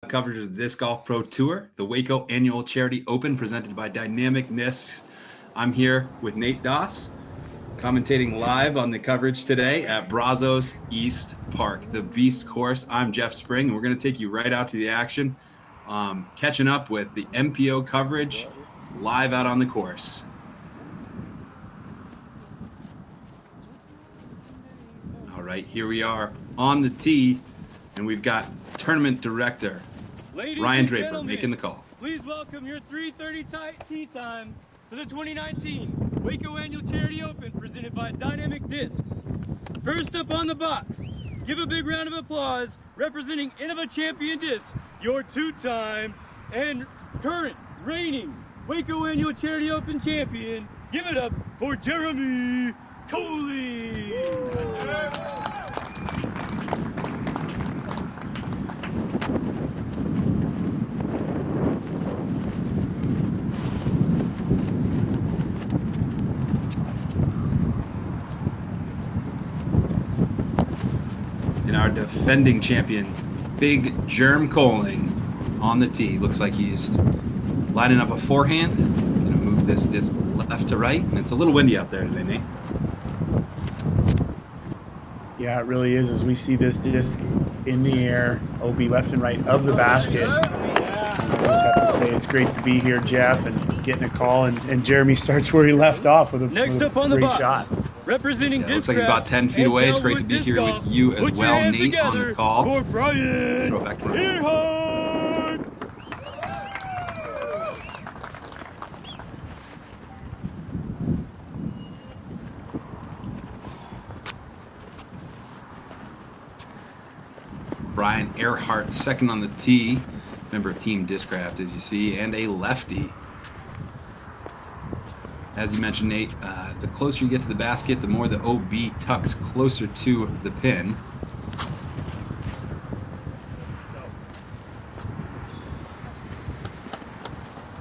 Coverage of the Disc Golf Pro Tour, the Waco Annual Charity Open presented by Dynamic Discs. I'm here with Nate Doss, commentating live on the coverage today at Brazos East Park, the Beast Course. I'm Jeff Spring, and we're going to take you right out to the action, catching up with the MPO coverage live out on the course. All right, here we are on the tee, and we've got tournament director Brian Draper making the call. Please welcome your 3:30 tee time for the 2019 Waco Annual Charity Open presented by Dynamic Discs. First up on the box, give a big round of applause representing Innova Champion Discs, your two-time and current reigning Waco Annual Charity Open champion. Give it up for Jeremy Koling. Our defending champion, Big Jerm Koling, on the tee. Looks like he's lining up a forehand. Gonna move this disc left to right, and it's a little windy out there today, Nate. Yeah, it really is. As we see this disc in the air, OB left and right of the basket. I just have to say it's great to be here, Jeff, and getting a call. And Jeremy starts where he left off with a great shot. Representing looks like he's about 10 feet away. It's great to be here with you as well, Nate, on the call. For Bryan Throw it back to Earhart. Bryan Earhart, second on the tee. Member of Team Discraft, as you see, and a lefty. As you mentioned, Nate, the closer you get to the basket, the more the OB tucks closer to the pin.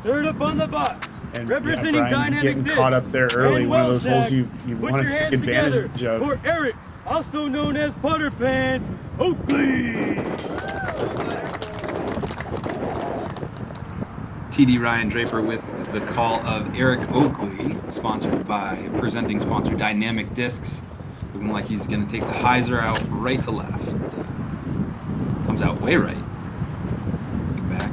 Third up on the box, and representing Dynamic getting Discs, caught up there early, one of those holes you put want your to take hands advantage together of. for Erik, also known as Putter Pants, Oakley. TD Ryan Draper with the call of Erik Oakley, presenting sponsor Dynamic Discs. Looking like he's going to take the hyzer out right to left. Comes out way right. Back.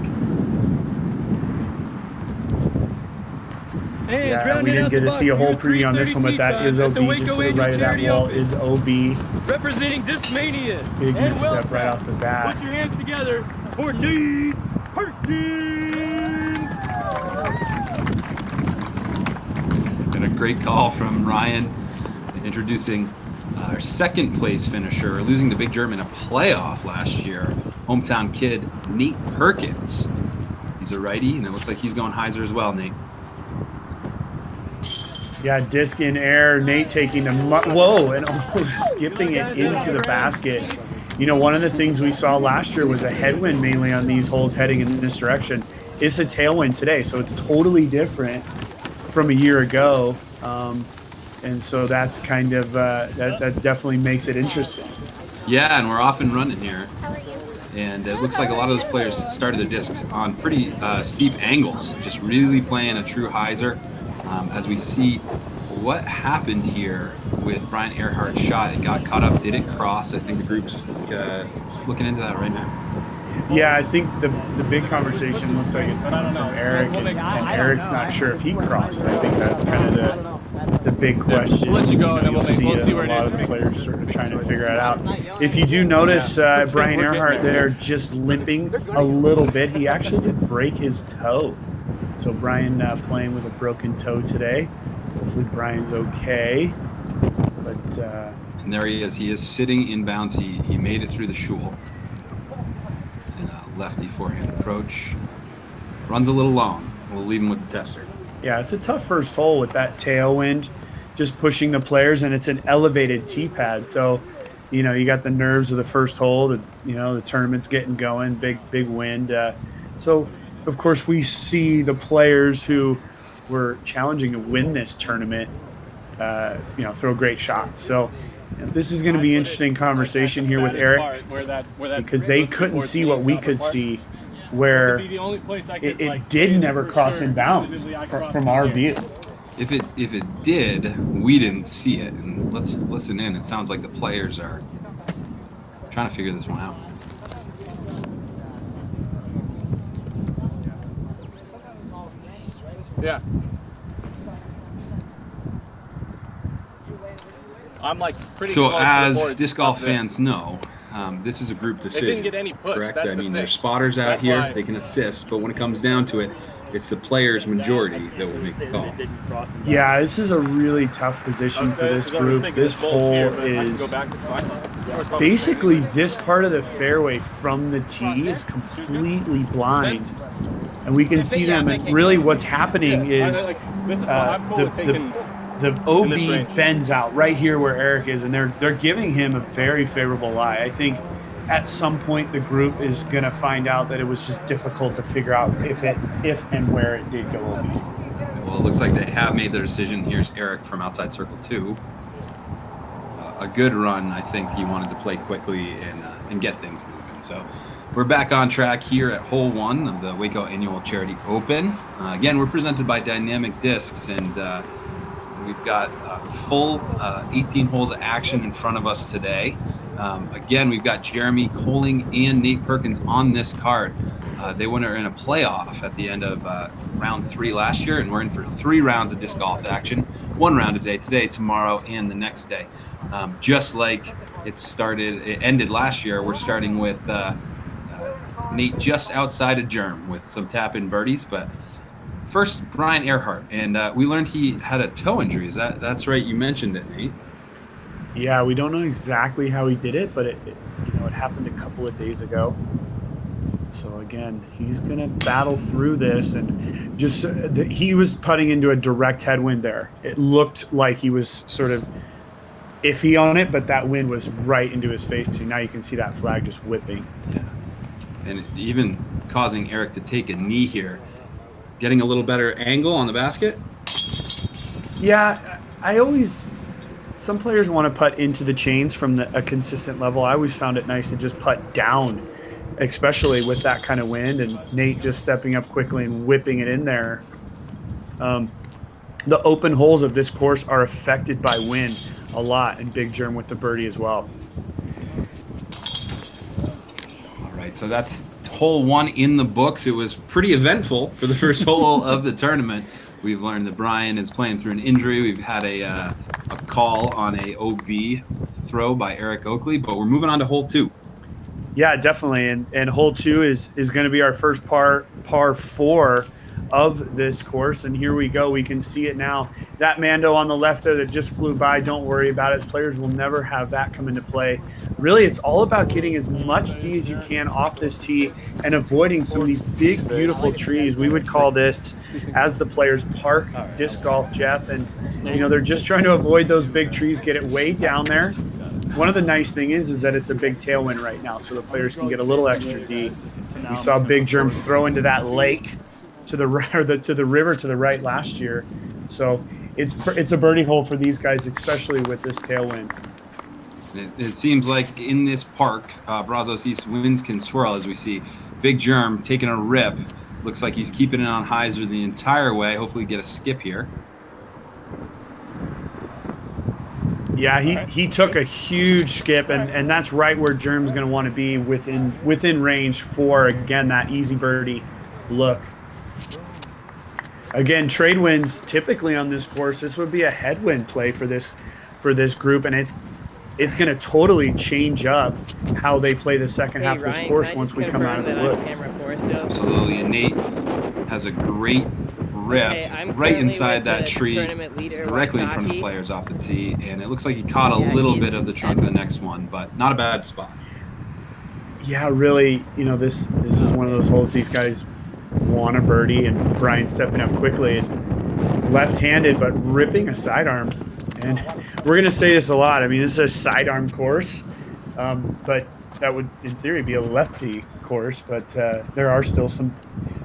Yeah, we didn't get to see a whole preview on this one, but that is OB. Just to the right of that wall is OB. Representing Discmania. Big step right off the bat. Put your hands together for Nate Perkins. And a great call from Ryan, introducing our second place finisher, losing to Big Jerm in a playoff last year. Hometown kid, Nate Perkins. He's a righty, and it looks like he's going hyzer as well, Nate. Yeah, disc in air. Nate taking the whoa and almost skipping it into the basket. You know, one of the things we saw last year was a headwind mainly on these holes heading in this direction. It's a tailwind today, so it's totally different from a year ago. And so that's kind of, that definitely makes it interesting. Yeah, and we're off and running here. And it looks like a lot of those players started their discs on pretty steep angles, just really playing a true hyzer. As we see what happened here with Bryan Earhart's shot, it got caught up. Did it cross? I think the group's looking into that right now. Yeah, I think the big conversation looks like it's coming from Erik, and Erik's not sure if he crossed. I think that's kind of the big question. We'll let you go, and then you'll see where a lot of the players sort of trying to figure it out. If you do notice Bryan Earhart there just limping a little bit, he actually did break his toe. So Bryan playing with a broken toe today. Hopefully Bryan's okay. But and there he is. He is sitting in bounds. He made it through the shul. And a lefty forehand approach. Runs a little long. We'll leave him with the tester. Yeah, it's a tough first hole with that tailwind, just pushing the players, and it's an elevated tee pad. So, you know, you got the nerves of the first hole. The tournament's getting going. Big wind. So, of course, we see the players who were challenging to win this tournament, throw great shots. So this is going to be an interesting conversation here with Erik because they couldn't see what we could see where This would be the only place I could, it did never cross in bounds from our view. If it did, we didn't see it. And let's listen in. It sounds like the players are trying to figure this one out. Yeah. I'm like pretty So close to the as boards disc golf up there. fans know, this is a group decision. didn't get any push, Correct. that's I the mean, thing. there's spotters out That's here. why- They can assist, but when it comes down to it, it's the players' majority that will make the call. Yeah, this is a really tough position for this group. This hole is basically this part of the fairway from the tee is completely blind. And we can see them, and really what's happening is the OB bends out right here where Erik is, and they're giving him a very favorable lie. I think at some point the group is going to find out that it was just difficult to figure out if and where it did go OB. Well, it looks like they have made their decision. Here's Erik from outside circle 2. A good run. I think he wanted to play quickly and get things moving. So we're back on track here at hole 1 of the Waco Annual Charity Open. Again, we're presented by Dynamic Discs, and we've got full 18 holes of action in front of us today. Again, we've got Jeremy Koling and Nate Perkins on this card. They were in a playoff at the end of round 3 last year, and we're in for 3 rounds of disc golf action. 1 round a day, today, tomorrow, and the next day. Just like it ended last year, we're starting with Nate just outside of Germ with some tap-in birdies. But first, Bryan Earhart, and we learned he had a toe injury. That's right? You mentioned it, Nate. Yeah, we don't know exactly how he did it, but it happened a couple of days ago. So again, he's gonna battle through this, and just he was putting into a direct headwind there. It looked like he was sort of iffy on it, but that wind was right into his face. So now you can see that flag just whipping. Yeah, and even causing Erik to take a knee here. Getting a little better angle on the basket. Yeah, some players want to putt into the chains from a consistent level. I always found it nice to just putt down, especially with that kind of wind, and Nate just stepping up quickly and whipping it in there. The open holes of this course are affected by wind a lot, and Big Germ with the birdie as well. All right, so that's hole 1 in the books. It was pretty eventful for the first hole of the tournament. We've learned that Bryan is playing through an injury. We've had a call on a OB throw by Erik Oakley, but we're moving on to hole 2. Yeah, definitely. And hole 2 is going to be our first par 4 of this course. And here we go. We can see it now. That Mando on the left there that just flew by, don't worry about it. Players will never have that come into play. Really, it's all about getting as much D as you can off this tee and avoiding some of these big, beautiful trees. We would call this, as the players park disc golf, Jeff. And, they're just trying to avoid those big trees, get it way down there. One of the nice things is that it's a big tailwind right now, so the players can get a little extra D. We saw Big Germ throw into that lake to the river to the right last year. So it's a birdie hole for these guys, especially with this tailwind. It seems like in this park, Brazos East winds can swirl as we see Big Germ taking a rip. Looks like he's keeping it on hyzer the entire way. Hopefully get a skip here. Yeah, he took a huge skip, and that's right where Germ's going to want to be within range for, again, that easy birdie look. Again, trade winds typically on this course, this would be a headwind play for this group, and it's going to totally change up how they play the second half of this course once we come out of the woods. Absolutely, and Nate has a great rip right inside that tree, directly in front of the players off the tee, and it looks like he caught a little bit of the trunk of the next one, but not a bad spot. Yeah, really, this is one of those holes these guys want a birdie, and Bryan stepping up quickly, and left-handed but ripping a sidearm. And we're going to say this a lot. I mean, this is a sidearm course, but that would, in theory, be a lefty course, but there are still some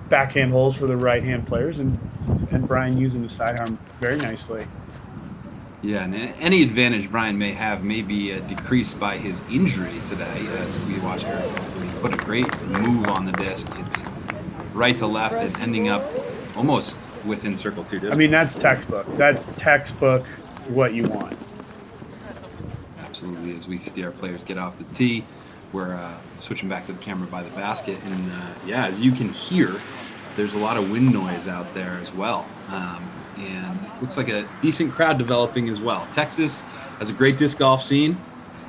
backhand holes for the right-hand players, and Bryan using the sidearm very nicely. Yeah, and any advantage Bryan may have may be decreased by his injury today. As we watch Erik Oakley put a great move on the disc. It's right to left and ending up almost within circle 2 distance. I mean, that's textbook. That's textbook what you want. Absolutely. As we see our players get off the tee, we're switching back to the camera by the basket. And yeah, as you can hear, there's a lot of wind noise out there as well. And it looks like a decent crowd developing as well. Texas has a great disc golf scene,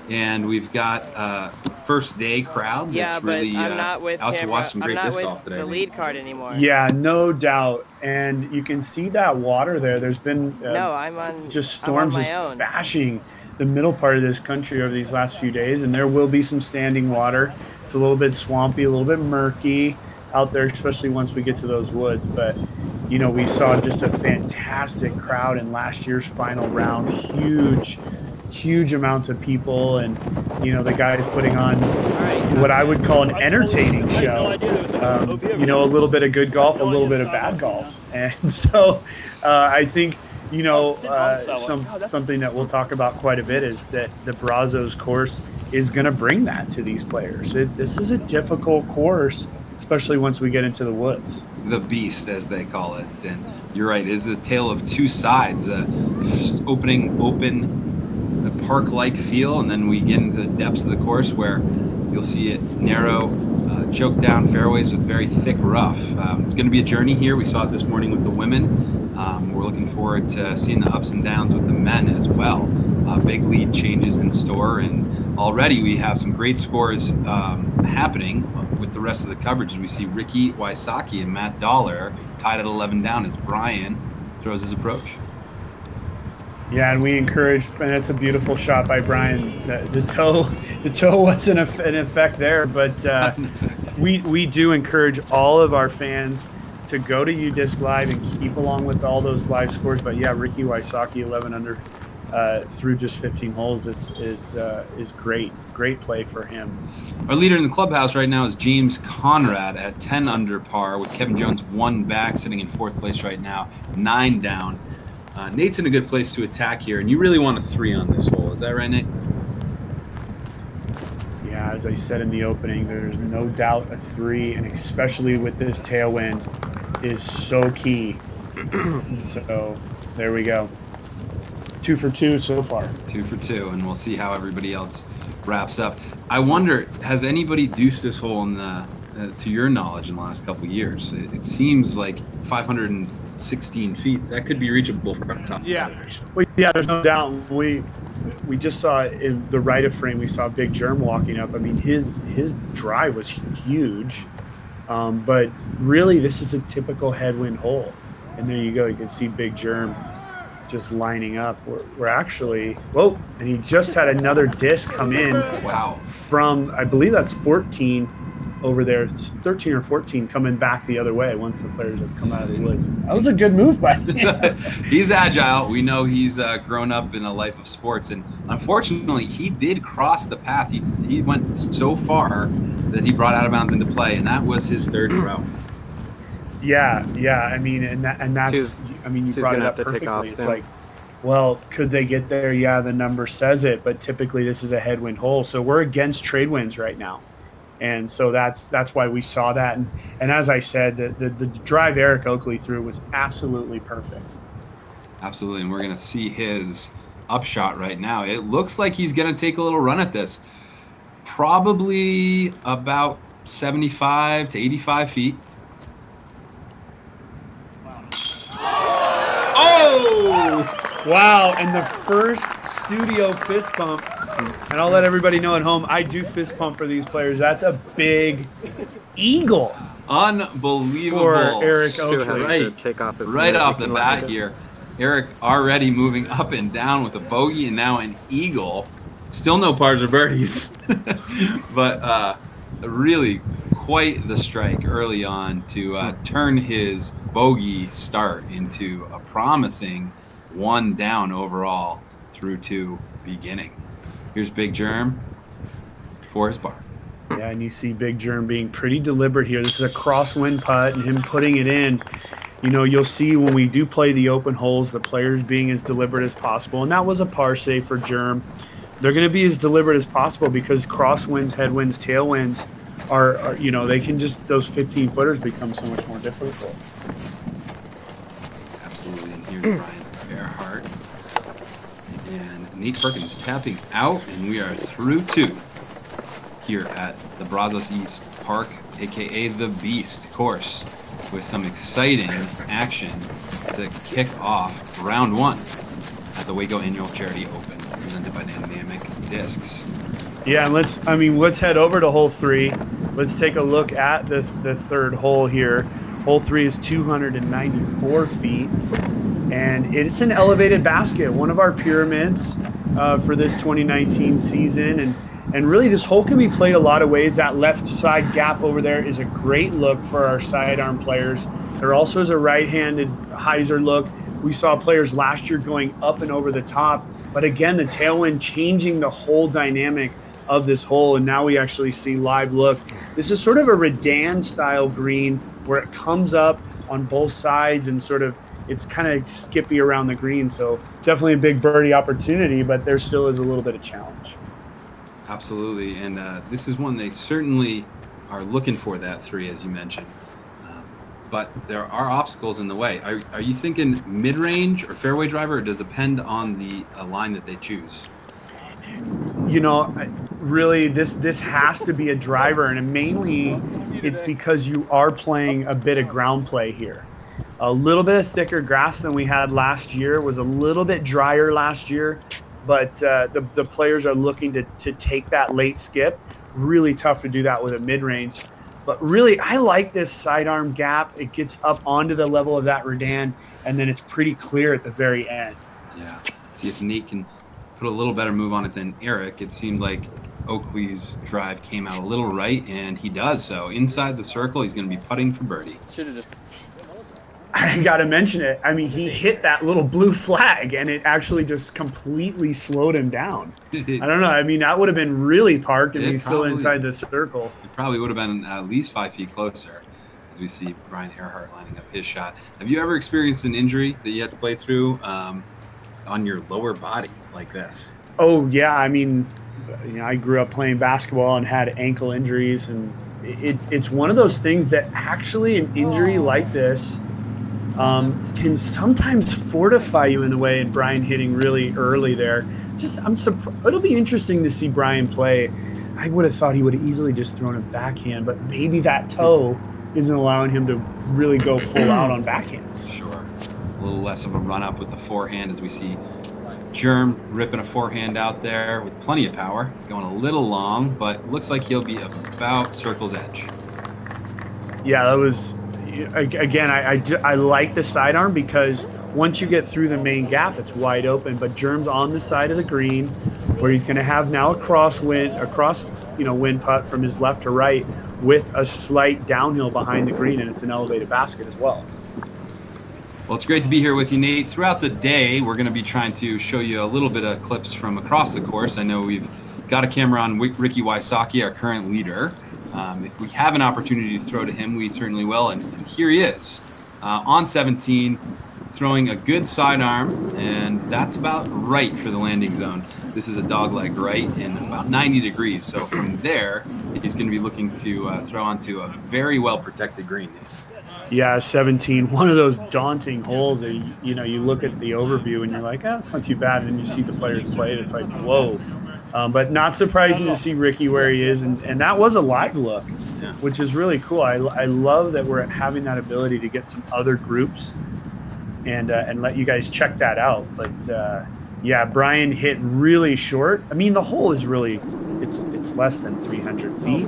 and we've got a first day crowd that's really out to watch some great disc golf today. The lead card anymore. Yeah, no doubt. And you can see that water there. There's been just storms just bashing the middle part of this country over these last few days, and there will be some standing water. It's a little bit swampy, a little bit murky out there, especially once we get to those woods. But you know, we saw just a fantastic crowd in last year's final round. Huge amounts of people, and you know, the guys putting on what I would call an entertaining show. You know, a little bit of good golf, a little bit of bad golf, and so I think, you know, something that we'll talk about quite a bit is that the Brazos course is going to bring that to these players. This is a difficult course, especially once we get into the woods. The beast, as they call it. And you're right, it is a tale of two sides. Open, a park-like feel, and then we get into the depths of the course where you'll see it narrow, choked down fairways with very thick rough. It's going to be a journey here. We saw it this morning with the women. We're looking forward to seeing the ups and downs with the men as well. Big lead changes in store, and already we have some great scores happening with the rest of the coverage. We see Ricky Wysocki and Matt Dollar tied at 11 down as Brian throws his approach. Yeah, and we encourage, and it's a beautiful shot by Brian. The toe wasn't in effect there, but we do encourage all of our fans to go to UDisc Live and keep along with all those live scores. But yeah, Ricky Wysocki 11 under through just 15 holes is great play for him. Our leader in the clubhouse right now is James Conrad at 10 under par, with Kevin Jones 1 back, sitting in 4th place right now, 9 down. Nate's in a good place to attack here, and you really want a 3 on this hole. Is that right, Nate? Yeah, as I said in the opening, there's no doubt a 3, and especially with this tailwind, is so key. So there we go. 2 for 2 so far. 2 for 2, and we'll see how everybody else wraps up. I wonder, has anybody deuced this hole in the, to your knowledge, in the last couple of years? It seems like 516 feet. That could be reachable for top. Yeah. Well, yeah, there's no doubt. We just saw in the right of frame, we saw Big Germ walking up. I mean, his drive was huge, but really this is a typical headwind hole. And there you go. You can see Big Germ just lining up. We're actually, whoa, and he just had another disc come in. Wow. From, I believe that's 14 over there. It's 13 or 14 coming back the other way once the players have come out of the woods. That was a good move by him. He's agile. We know he's grown up in a life of sports, and unfortunately he did cross the path. He went so far that he brought out of bounds into play, and that was his 3rd throw. Yeah. I mean, and that's, I mean, you brought it up perfectly. It's like, well, could they get there? Yeah, the number says it, but typically this is a headwind hole. So we're against trade winds right now. And so that's why we saw that. And as I said, the drive Erik Oakley threw was absolutely perfect. Absolutely, and we're going to see his upshot right now. It looks like he's going to take a little run at this. Probably about 75 to 85 feet. Oh! Wow, and the first studio fist pump. And I'll let everybody know at home, I do fist pump for these players. That's a big eagle. Unbelievable. For Erik Oakley. Right off the bat here. Erik already moving up and down with a bogey and now an eagle. Still no pars or birdies. But really quite the strike early on to turn his bogey start into a promising 1 down overall through to beginning. Here's Big Germ for his par. Yeah, and you see Big Germ being pretty deliberate here. This is a crosswind putt, and him putting it in. You know, you'll see when we do play the open holes, the players being as deliberate as possible. And that was a par save for Germ. They're going to be as deliberate as possible because crosswinds, headwinds, tailwinds are they can just, those 15 footers become so much more difficult. Absolutely. And here's Brian Earhart and Nate Perkins tapping out, and we are through 2 here at the Brazos East Park, aka the Beast course, with some exciting action to kick off round 1 at the Waco Annual Charity Open, presented by Dynamic Discs. Yeah, and let's head over to hole 3. Let's take a look at the third hole here. Hole 3 is 294 feet, and it's an elevated basket, one of our pyramids for this 2019 season. And really, this hole can be played a lot of ways. That left side gap over there is a great look for our sidearm players. There also is a right-handed hyzer look. We saw players last year going up and over the top, but again, the tailwind changing the whole dynamic of this hole, and now we actually see live look. This is sort of a Redan style green where it comes up on both sides and sort of it's kind of skippy around the green. So definitely a big birdie opportunity, but there still is a little bit of challenge. Absolutely, and this is one they certainly are looking for, that 3, as you mentioned. But there are obstacles in the way. Are you thinking mid-range or fairway driver, or does it depend on the line that they choose? Really, this has to be a driver, and mainly it's because you are playing a bit of ground play here. A little bit of thicker grass than we had last year. It was a little bit drier last year, but the players are looking to take that late skip. Really tough to do that with a mid-range. But really, I like this sidearm gap. It gets up onto the level of that Redan, and then it's pretty clear at the very end. Yeah. See if Nate can put a little better move on it than Erik. It seemed like Oakley's drive came out a little right, and he does so. Inside the circle, he's going to be putting for birdie. I got to mention it. I mean, he hit that little blue flag, and it actually just completely slowed him down. I don't know. I mean, that would have been really parked, and he's still inside the circle. It probably would have been at least 5 feet closer, as we see Brian Earhart lining up his shot. Have you ever experienced an injury that you had to play through on your lower body like this? Oh, yeah. I mean, I grew up playing basketball and had ankle injuries, and it's one of those things that actually an injury like this can sometimes fortify you in a way, and Brian hitting really early there. I'm surprised. It'll be interesting to see Brian play. I would have thought he would have easily just thrown a backhand, but maybe that toe isn't allowing him to really go full out on backhands. Sure. A little less of a run up with the forehand, as we see Germ ripping a forehand out there with plenty of power, going a little long, but looks like he'll be about circle's edge. Yeah, that was, again, I like the sidearm because once you get through the main gap, it's wide open. But Germ's on the side of the green, where he's going to have now a wind putt from his left to right with a slight downhill behind the green, and it's an elevated basket as well. Well, it's great to be here with you, Nate. Throughout the day, we're going to be trying to show you a little bit of clips from across the course. I know we've got a camera on Ricky Wysocki, our current leader. If we have an opportunity to throw to him, we certainly will. And here he is on 17, throwing a good sidearm, and that's about right for the landing zone. This is a dogleg right and about 90 degrees. So from there, he's going to be looking to throw onto a very well-protected green. Yeah, 17, one of those daunting holes that, you look at the overview and you're like, it's not too bad. And then you see the players play it, it's like, whoa. But not surprising to see Ricky where he is. And that was a live look, which is really cool. I love that we're having that ability to get some other groups and let you guys check that out. But yeah, Brian hit really short. I mean, the hole is really, it's less than 300 feet.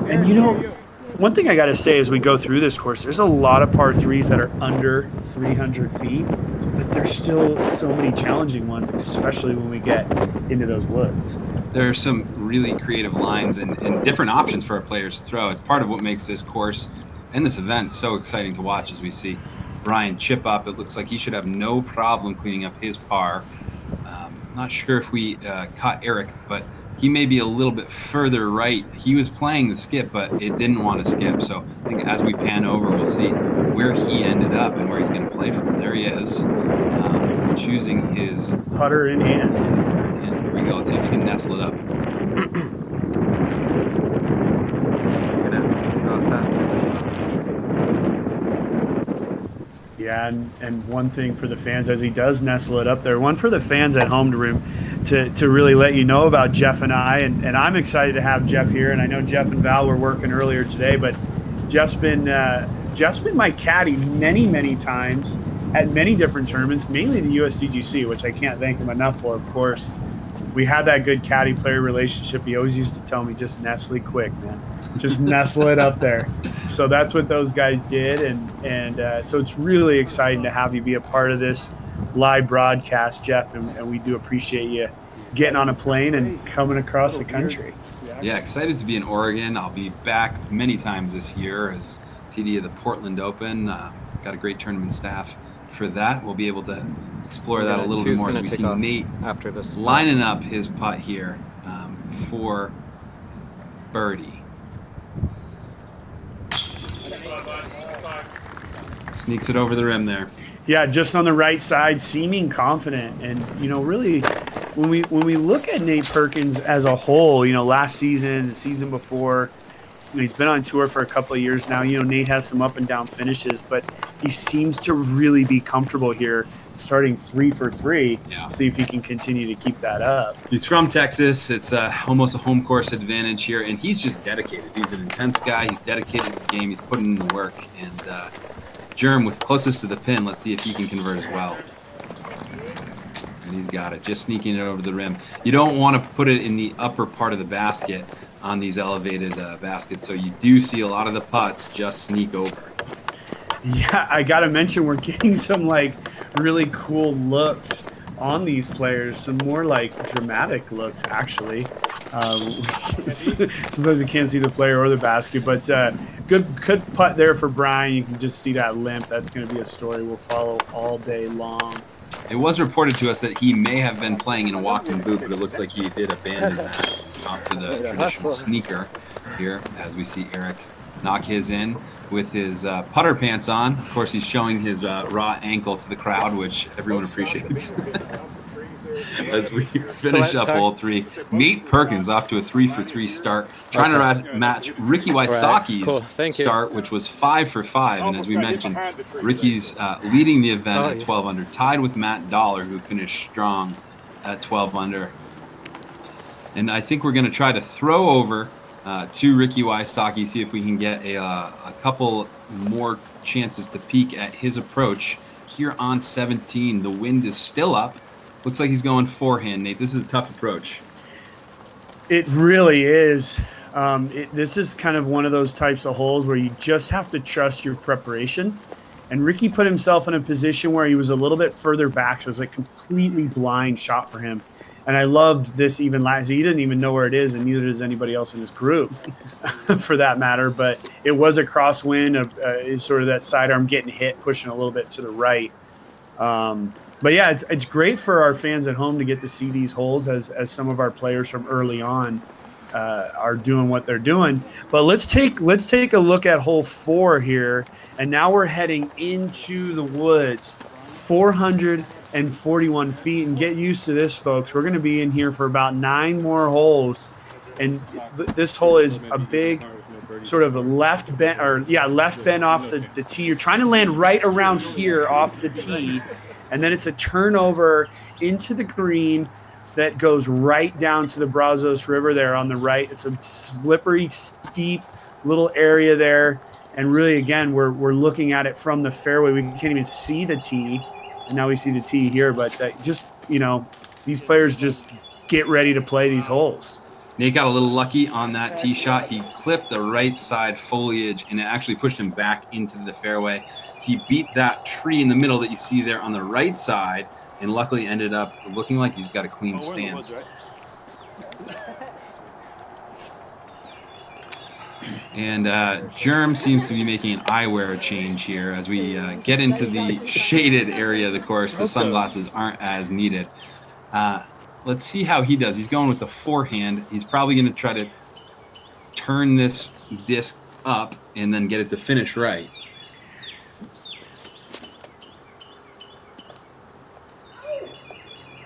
And one thing I got to say as we go through this course, there's a lot of par threes that are under 300 feet, but there's still so many challenging ones, especially when we get into those woods. There are some really creative lines and different options for our players to throw. It's part of what makes this course and this event so exciting to watch, as we see Brian chip up. It looks like he should have no problem cleaning up his par. Not sure if we caught Erik, but he may be a little bit further right. He was playing the skip, but it didn't want to skip. So I think as we pan over, we'll see where he ended up and where he's going to play from. There he is, choosing his putter in hand. And here we go. Let's see if he can nestle it up. Yeah, and one thing for the fans as he does nestle it up there, one for the fans at home to really let you know about Jeff and I, and I'm excited to have Jeff here. And I know Jeff and Val were working earlier today, but Jeff's been my caddy many times at many different tournaments, mainly the USDGC, which I can't thank him enough for, of course. We had that good caddy-player relationship. He always used to tell me, just nestle it quick, man. Just nestle it up there. So that's what those guys did. And so it's really exciting to have you be a part of this live broadcast, Jeff. And we do appreciate you getting on a plane and coming across the country. Yeah, excited to be in Oregon. I'll be back many times this year as TD of the Portland Open. Got a great tournament staff for that. We'll be able to explore that a little bit more as we see Nate after this lining up his putt here for birdie. Sneaks it over the rim there. Yeah, just on the right side, seeming confident. And, really, when we look at Nate Perkins as a whole, last season, the season before, he's been on tour for a couple of years now. Nate has some up and down finishes, but he seems to really be comfortable here, starting 3 for 3. Yeah. See if he can continue to keep that up. He's from Texas. It's almost a home course advantage here, and he's just dedicated. He's an intense guy. He's dedicated to the game. He's putting in the work. And Jerm with closest to the pin. Let's see if he can convert as well. And he's got it, just sneaking it over the rim. You don't want to put it in the upper part of the basket on these elevated baskets, so you do see a lot of the putts just sneak over. Yeah, I got to mention we're getting some really cool looks on these players, some more dramatic looks actually. Sometimes you can't see the player or the basket, but good putt there for Brian. You can just see that limp. That's going to be a story we'll follow all day long. It was reported to us that he may have been playing in a walking boot, but it looks like he did abandon that off to the traditional sneaker here, as we see Erik knock his in with his putter pants on. Of course, he's showing his raw ankle to the crowd, which everyone appreciates. As we finish up hole 3, Nate Perkins off to a 3 for 3 start, trying to match Ricky Wysocki's start, which was 5 for 5. And as we mentioned, Ricky's leading the event at 12 under, tied with Matt Dollar, who finished strong at 12 under. And I think we're going to try to throw over to Ricky Wysocki, see if we can get a couple more chances to peek at his approach here on 17. The wind is still up. Looks like he's going forehand, Nate. This is a tough approach. It really is. This is kind of one of those types of holes where you just have to trust your preparation. And Ricky put himself in a position where he was a little bit further back, so it was a completely blind shot for him. And I loved this even last. He didn't even know where it is, and neither does anybody else in his group, for that matter. But it was a crosswind of sort of that sidearm getting hit, pushing a little bit to the right. But yeah, it's great for our fans at home to get to see these holes as some of our players from early on are doing what they're doing. But let's take a look at hole 4 here, and now we're heading into the woods, 441 feet, and get used to this, folks. We're going to be in here for about 9 more holes, and this hole is a big sort of a left bend off the tee. You're trying to land right around here off the tee. And then it's a turnover into the green that goes right down to the Brazos River there on the right. It's a slippery, steep little area there. And really, again, we're looking at it from the fairway. We can't even see the tee. And now we see the tee here. But these players just get ready to play these holes. Nate got a little lucky on that tee shot. He clipped the right side foliage, and it actually pushed him back into the fairway. He beat that tree in the middle that you see there on the right side, and luckily ended up looking like he's got a clean stance. And Jerm seems to be making an eyewear change here as we get into the shaded area of the course. The sunglasses aren't as needed. Let's see how he does. He's going with the forehand. He's probably going to try to turn this disc up and then get it to finish right.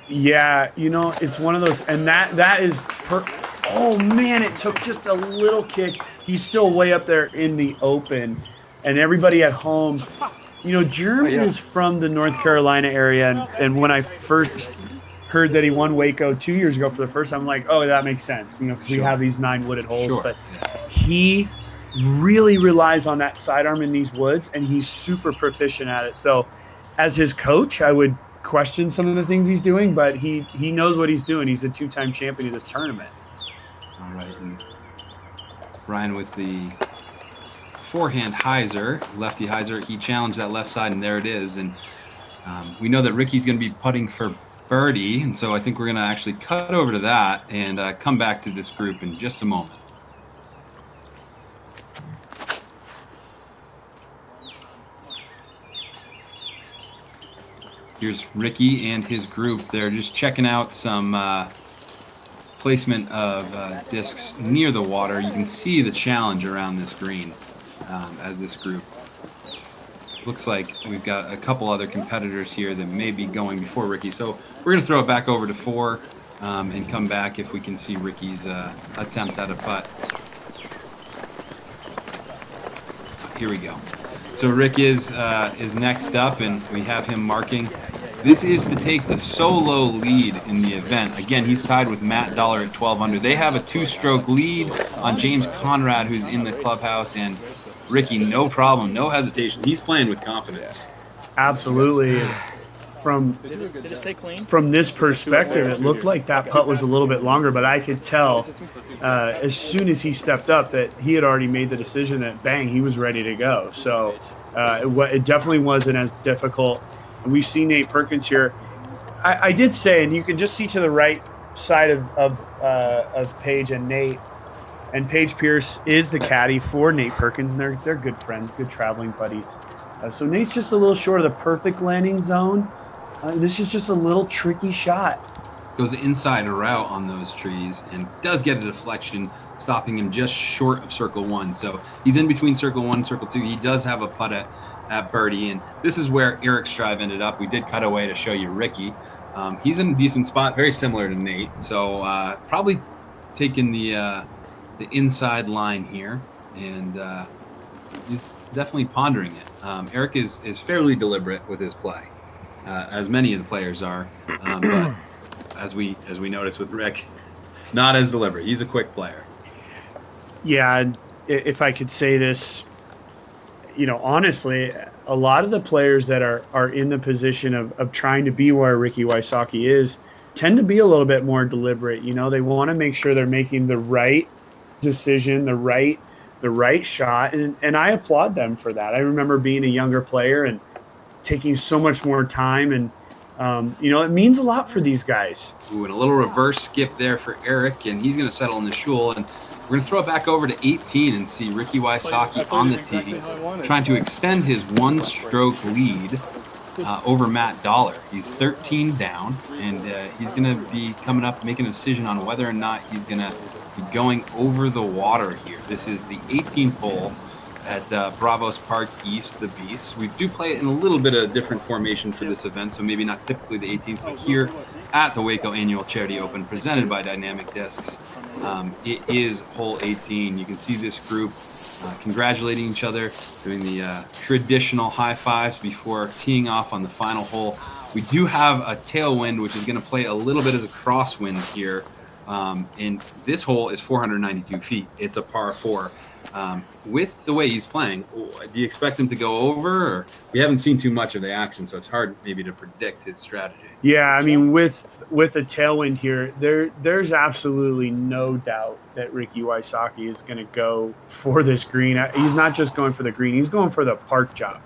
Yeah, it's one of those, and that is oh man, it took just a little kick. He's still way up there in the open, and everybody at home, Jeremy is from the North Carolina area, and when I first heard that he won Waco 2 years ago for the first time, I'm like, oh, that makes sense, because we have these 9 wooded holes. But he really relies on that sidearm in these woods, and he's super proficient at it. So as his coach, I would question some of the things he's doing, but he knows what he's doing. He's a 2-time champion of this tournament. All right, and Brian with the forehand hyzer, lefty hyzer, he challenged that left side, and there it is. And we know that Ricky's going to be putting for birdie, and so I think we're going to actually cut over to that and come back to this group in just a moment. Here's Ricky and his group. They're just checking out some placement of discs near the water. You can see the challenge around this green as this group. Looks like we've got a couple other competitors here that may be going before Ricky. So we're going to throw it back over to 4 and come back if we can see Ricky's attempt at a putt. Here we go. So Rick is next up, and we have him marking. This is to take the solo lead in the event. Again, he's tied with Matt Dollar at 12 under. They have a 2-stroke lead on James Conrad, who's in the clubhouse, and Ricky, no problem, no hesitation. He's playing with confidence. Absolutely. From this perspective, it looked like that putt was a little bit longer, but I could tell as soon as he stepped up that he had already made the decision that, bang, he was ready to go. So it definitely wasn't as difficult. We see Nate Perkins here. I did say, and you can just see to the right side of Paige and Nate, and Paige Pierce is the caddy for Nate Perkins, and they're good friends, good traveling buddies. So Nate's just a little short of the perfect landing zone. This is just a little tricky shot. Goes inside route on those trees and does get a deflection, stopping him just short of circle 1. So he's in between circle 1 and circle 2. He does have a putt at birdie, and this is where Erik's drive ended up. We did cut away to show you Ricky. He's in a decent spot, very similar to Nate. So probably taking the inside line here, and he's definitely pondering it. Erik is fairly deliberate with his play, as many of the players are, but as we noticed with Rick, not as deliberate. He's a quick player. Yeah, if I could say this, honestly, a lot of the players that are in the position of trying to be where Ricky Wysocki is tend to be a little bit more deliberate. They want to make sure they're making the right decision, the right shot, and I applaud them for that. I remember being a younger player and taking so much more time, and it means a lot for these guys. Ooh, and a little reverse skip there for Erik, and he's going to settle in the shul, and we're going to throw it back over to 18 and see Ricky Wysocki on the tee, trying to extend his 1-stroke lead over Matt Dollar. He's 13 down, and he's going to be coming up making a decision on whether or not he's going to be going over the water here. This is the 18th hole at Bravos Park East, the Beasts. We do play it in a little bit of different formation for this event, so maybe not typically the 18th, but here at the Waco Annual Charity Open presented by Dynamic Discs, it is hole 18. You can see this group congratulating each other, doing the traditional high fives before teeing off on the final hole. We do have a tailwind, which is going to play a little bit as a crosswind here. And this hole is 492 feet. It's a par 4. With the way he's playing, do you expect him to go over? Or we haven't seen too much of the action, so it's hard maybe to predict his strategy. Yeah, I mean, with a tailwind here, there's absolutely no doubt that Ricky Wysocki is going to go for this green. He's not just going for the green; he's going for the park job.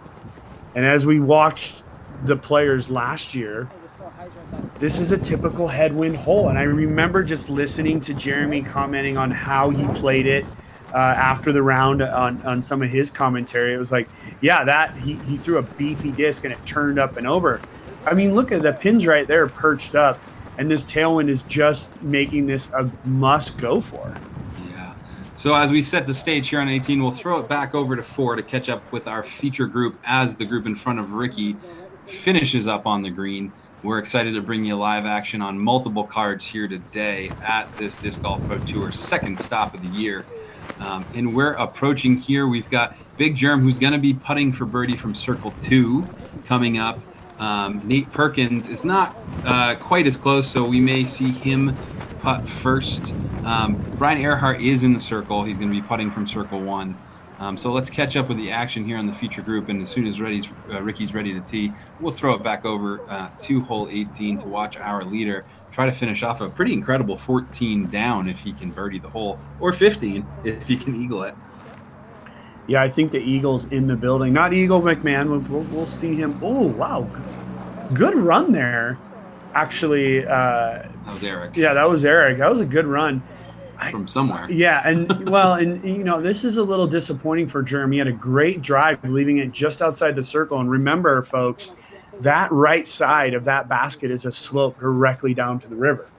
And as we watched the players last year, this is a typical headwind hole. And I remember just listening to Jeremy commenting on how he played it after the round on some of his commentary. It was like, yeah, that he threw a beefy disc and it turned up and over. I mean, look at the pins right there perched up, and this tailwind is just making this a must go for. Yeah. So as we set the stage here on 18, we'll throw it back over to 4 to catch up with our feature group as the group in front of Ricky finishes up on the green. We're excited to bring you live action on multiple cards here today at this Disc Golf Pro Tour second stop of the year. And we're approaching here. We've got Big Germ, who's going to be putting for birdie from circle 2 coming up. Nate Perkins is not quite as close, so we may see him putt first. Bryan Earhart is in the circle. He's going to be putting from circle 1. So let's catch up with the action here on the feature group, and as soon as Ricky's ready to tee, we'll throw it back over to hole 18 to watch our leader try to finish off a pretty incredible 14 down if he can birdie the hole, or 15 if he can eagle it. Yeah, I think the Eagle's in the building. Not Eagle McMahon. We'll see him. Oh, wow. Good run there. Actually, that was Erik. Yeah, that was Erik. That was a good run. From somewhere. Yeah, and this is a little disappointing for Jeremy. He had a great drive, leaving it just outside the circle. And remember, folks, that right side of that basket is a slope directly down to the river.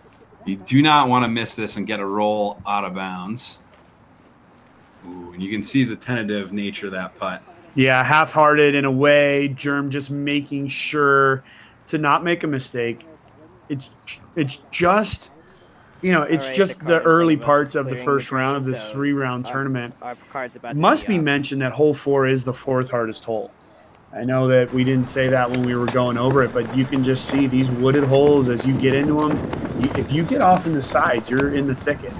You do not want to miss this and get a roll out of bounds. Ooh, and you can see the tentative nature of that putt. Yeah, half-hearted in a way. Germ just making sure to not make a mistake. It's just, it's just the early parts of the first round of this 3-round tournament. Must be mentioned that hole 4 is the 4th hardest hole. I know that we didn't say that when we were going over it, but you can just see these wooded holes as you get into them. If you get off in the sides, you're in the thicket.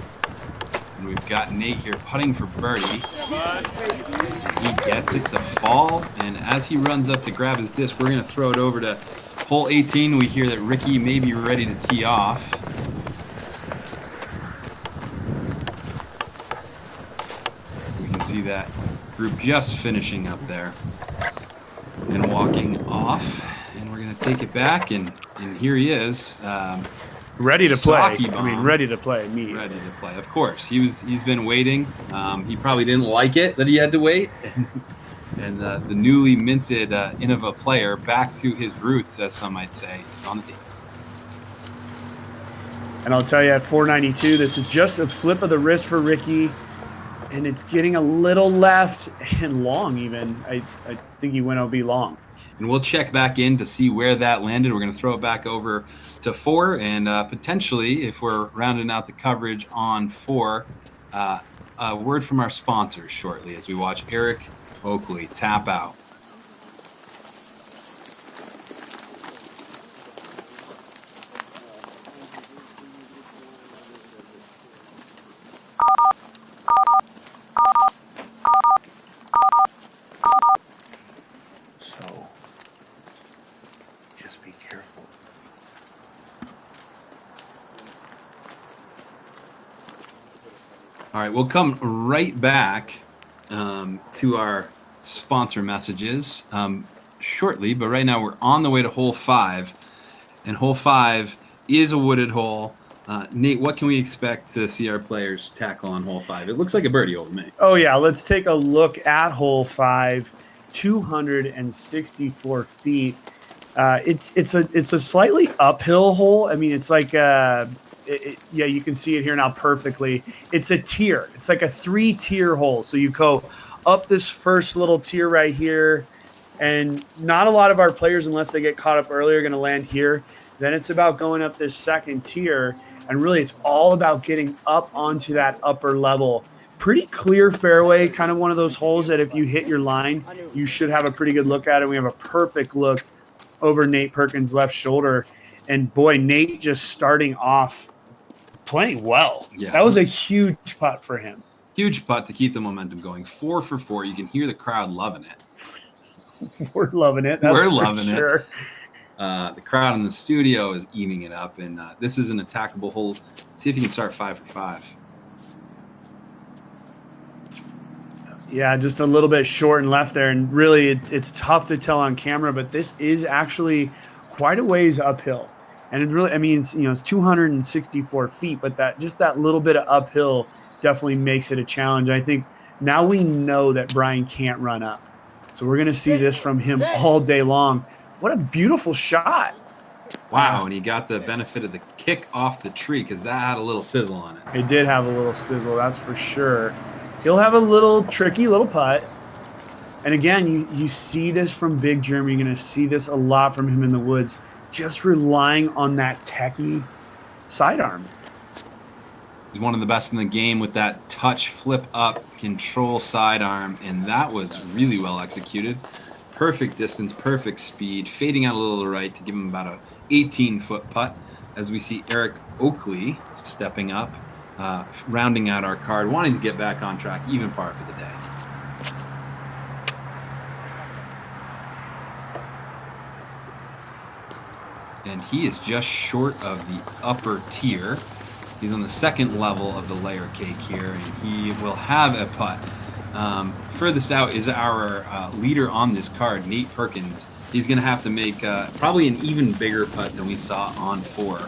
And we've got Nate here putting for birdie. He gets it to fall, and as he runs up to grab his disc, we're going to throw it over to hole 18. We hear that Ricky may be ready to tee off. We can see that group just finishing up there and walking off, and we're going to take it back, and here he is. Ready to play. Ready to play. Ready to play. Of course. He's been waiting. He probably didn't like it that he had to wait. And the newly minted Innova player, back to his roots, as some might say, is on the team. And I'll tell you, at 492, this is just a flip of the wrist for Ricky, and it's getting a little left and long even. I think he went OB long. And we'll check back in to see where that landed. We're going to throw it back over to 4, and potentially, if we're rounding out the coverage on 4, a word from our sponsors shortly as we watch Erik Oakley tap out. So, just be careful. All right, we'll come right back to our sponsor messages shortly, but right now we're on the way to hole 5, and hole 5 is a wooded hole. Nate, what can we expect to see our players tackle on hole 5? It looks like a birdie hole to me. Oh yeah, let's take a look at hole 5. 264 feet. It's a slightly uphill hole. I mean, it's like yeah, you can see it here now perfectly. It's a tier. It's like a 3-tier hole. So you go up this first little tier right here, and not a lot of our players, unless they get caught up early, are going to land here. Then it's about going up this second tier, and really it's all about getting up onto that upper level. Pretty clear fairway, kind of one of those holes that if you hit your line, you should have a pretty good look at it. We have a perfect look over Nate Perkins' left shoulder. And boy, Nate just starting off playing well. Yeah. That was a huge putt for him. Huge putt to keep the momentum going. 4 for 4. You can hear the crowd loving it. We're loving it. We're loving it. The crowd in the studio is eating it up, and this is an attackable hole. Let's see if you can start 5 for 5. Yeah, just a little bit short and left there, and really it's tough to tell on camera, but this is actually quite a ways uphill. And it really, I mean, it's 264 feet, but that little bit of uphill definitely makes it a challenge. I think now we know that Bryan can't run up. So we're going to see this from him all day long. What a beautiful shot. Wow, and he got the benefit of the kick off the tree because that had a little sizzle on it. It did have a little sizzle, that's for sure. He'll have a little tricky little putt. And again, you see this from Big Jeremy. You're going to see this a lot from him in the woods, just relying on that techie sidearm. He's one of the best in the game with that touch flip up control sidearm, and that was really well executed. Perfect distance, perfect speed, fading out a little to the right to give him about a 18-foot putt. As we see Erik Oakley stepping up, rounding out our card, wanting to get back on track, even par for the day. And he is just short of the upper tier. He's on the second level of the layer cake here, and he will have a putt. Furthest out is our leader on this card, Nate Perkins. He's going to have to make probably an even bigger putt than we saw on 4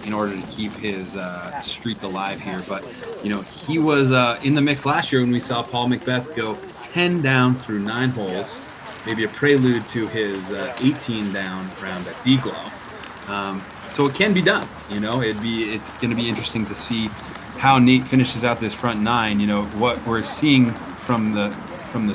in order to keep his streak alive here. But, you know, he was in the mix last year when we saw Paul Macbeth go 10 down through 9 holes, maybe a prelude to his 18 down round at D-Glow. So it can be done, you know. It's going to be interesting to see how Nate finishes out this front 9. You know, what we're seeing from the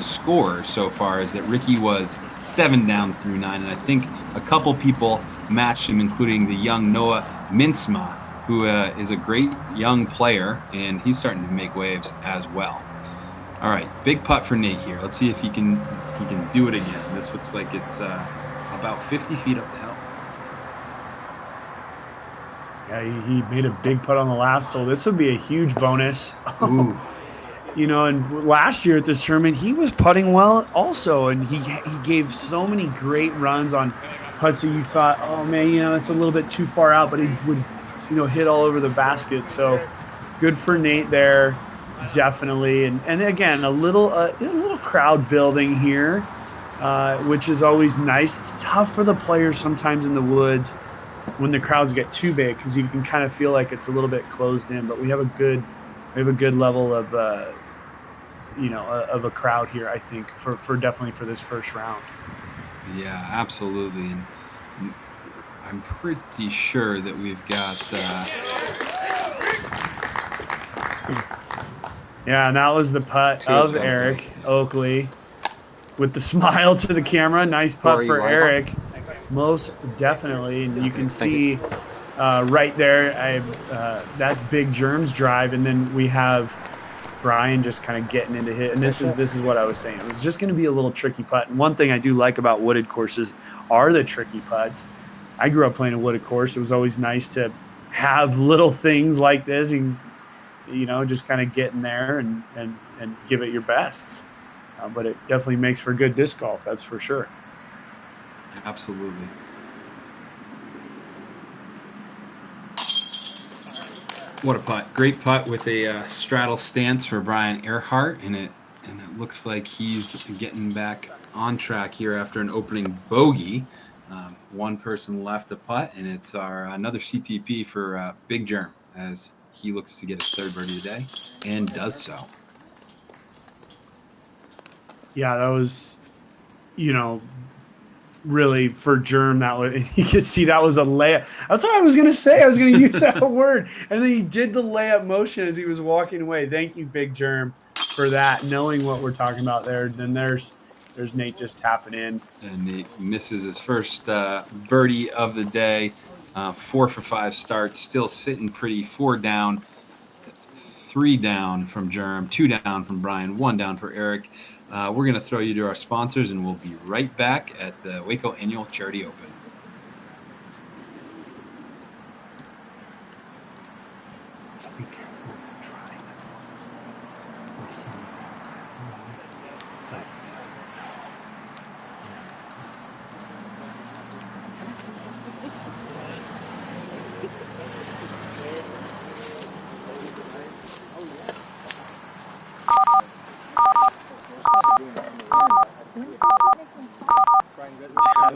score so far is that Ricky was 7 down through 9, and I think a couple people matched him, including the young Noah Mintzma, who is a great young player, and he's starting to make waves as well. All right, big putt for Nate here. Let's see if he can do it again. This looks like it's about 50 feet up the hill. Yeah, he made a big putt on the last hole. This would be a huge bonus. Ooh. You know, and last year at this tournament, he was putting well also, and he gave so many great runs on putts that you thought, oh man, you know, it's a little bit too far out, but he would, you know, hit all over the basket. So good for Nate there, definitely. And again, a little crowd building here, which is always nice. It's tough for the players sometimes in the woods when the crowds get too big, because you can kind of feel like it's a little bit closed in. But we have a good level of of a crowd here, I think, for definitely for this first round. Yeah, absolutely. And I'm pretty sure that we've got yeah, and that was the putt of Erik Oakley with the smile to the camera. Nice putt for Erik. Most definitely. And you can see right there, that's Big Germ's drive, and then we have Brian just kind of getting into hit. And this is what I was saying. It was just going to be a little tricky putt. And one thing I do like about wooded courses are the tricky putts. I grew up playing a wooded course. It was always nice to have little things like this and, you know, just kind of get in there and give it your best. But it definitely makes for good disc golf, that's for sure. Absolutely. What a putt. Great putt with a straddle stance for Bryan Earhart, and it looks like he's getting back on track here after an opening bogey. One person left to putt, and it's another CTP for Big Germ, as he looks to get his third birdie today, and does so. Yeah, that was, you know, really for Germ, that was, you could see that was a layup. That's what I was gonna say. I was gonna use that word, and then he did the layup motion as he was walking away. Thank you, Big Germ, for that. Knowing what we're talking about there. Then there's Nate just tapping in, and Nate misses his first birdie of the day. 4 for 5 starts, still sitting pretty. 4 down, 3 down from Germ, 2 down from Brian, 1 down for Erik. We're going to throw you to our sponsors, and we'll be right back at the Waco Annual Charity Open. be careful trying the balls.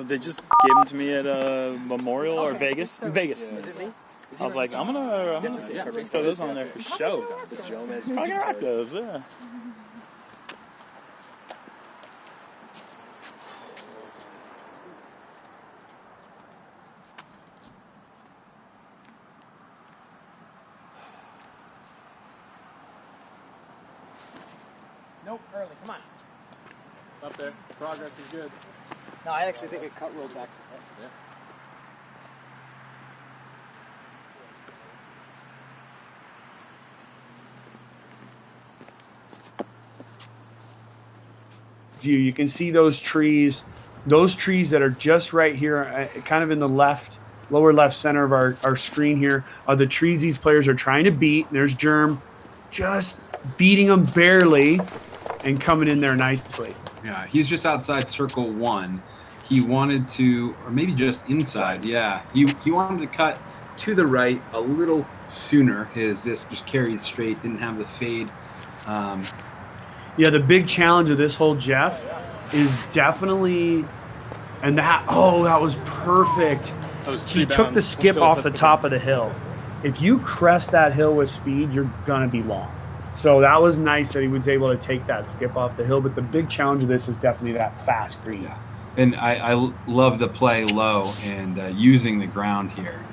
They just gave them to me at Memorial or Vegas. Vegas. I was like, I'm gonna throw those on there for show. I'm gonna rock those. Yeah. Nope, early. Come on. Up there. Progress is good. No, I actually think it cut rolled back. Yeah. view. You can see those trees that are just right here, kind of in the lower left center of our screen here, are the trees these players are trying to beat. And there's Germ just beating them barely and coming in there nicely. Yeah, he's just outside circle 1. He wanted to, or maybe just inside. Yeah, he wanted to cut to the right a little sooner. His disc just carried straight, didn't have the fade. Yeah, the big challenge of this hole, Jeff, is definitely, and that was perfect. He took the skip off the top of the hill. If you crest that hill with speed, you're gonna be long. So that was nice that he was able to take that skip off the hill. But the big challenge of this is definitely that fast green. Yeah. And I love the play low and using the ground here.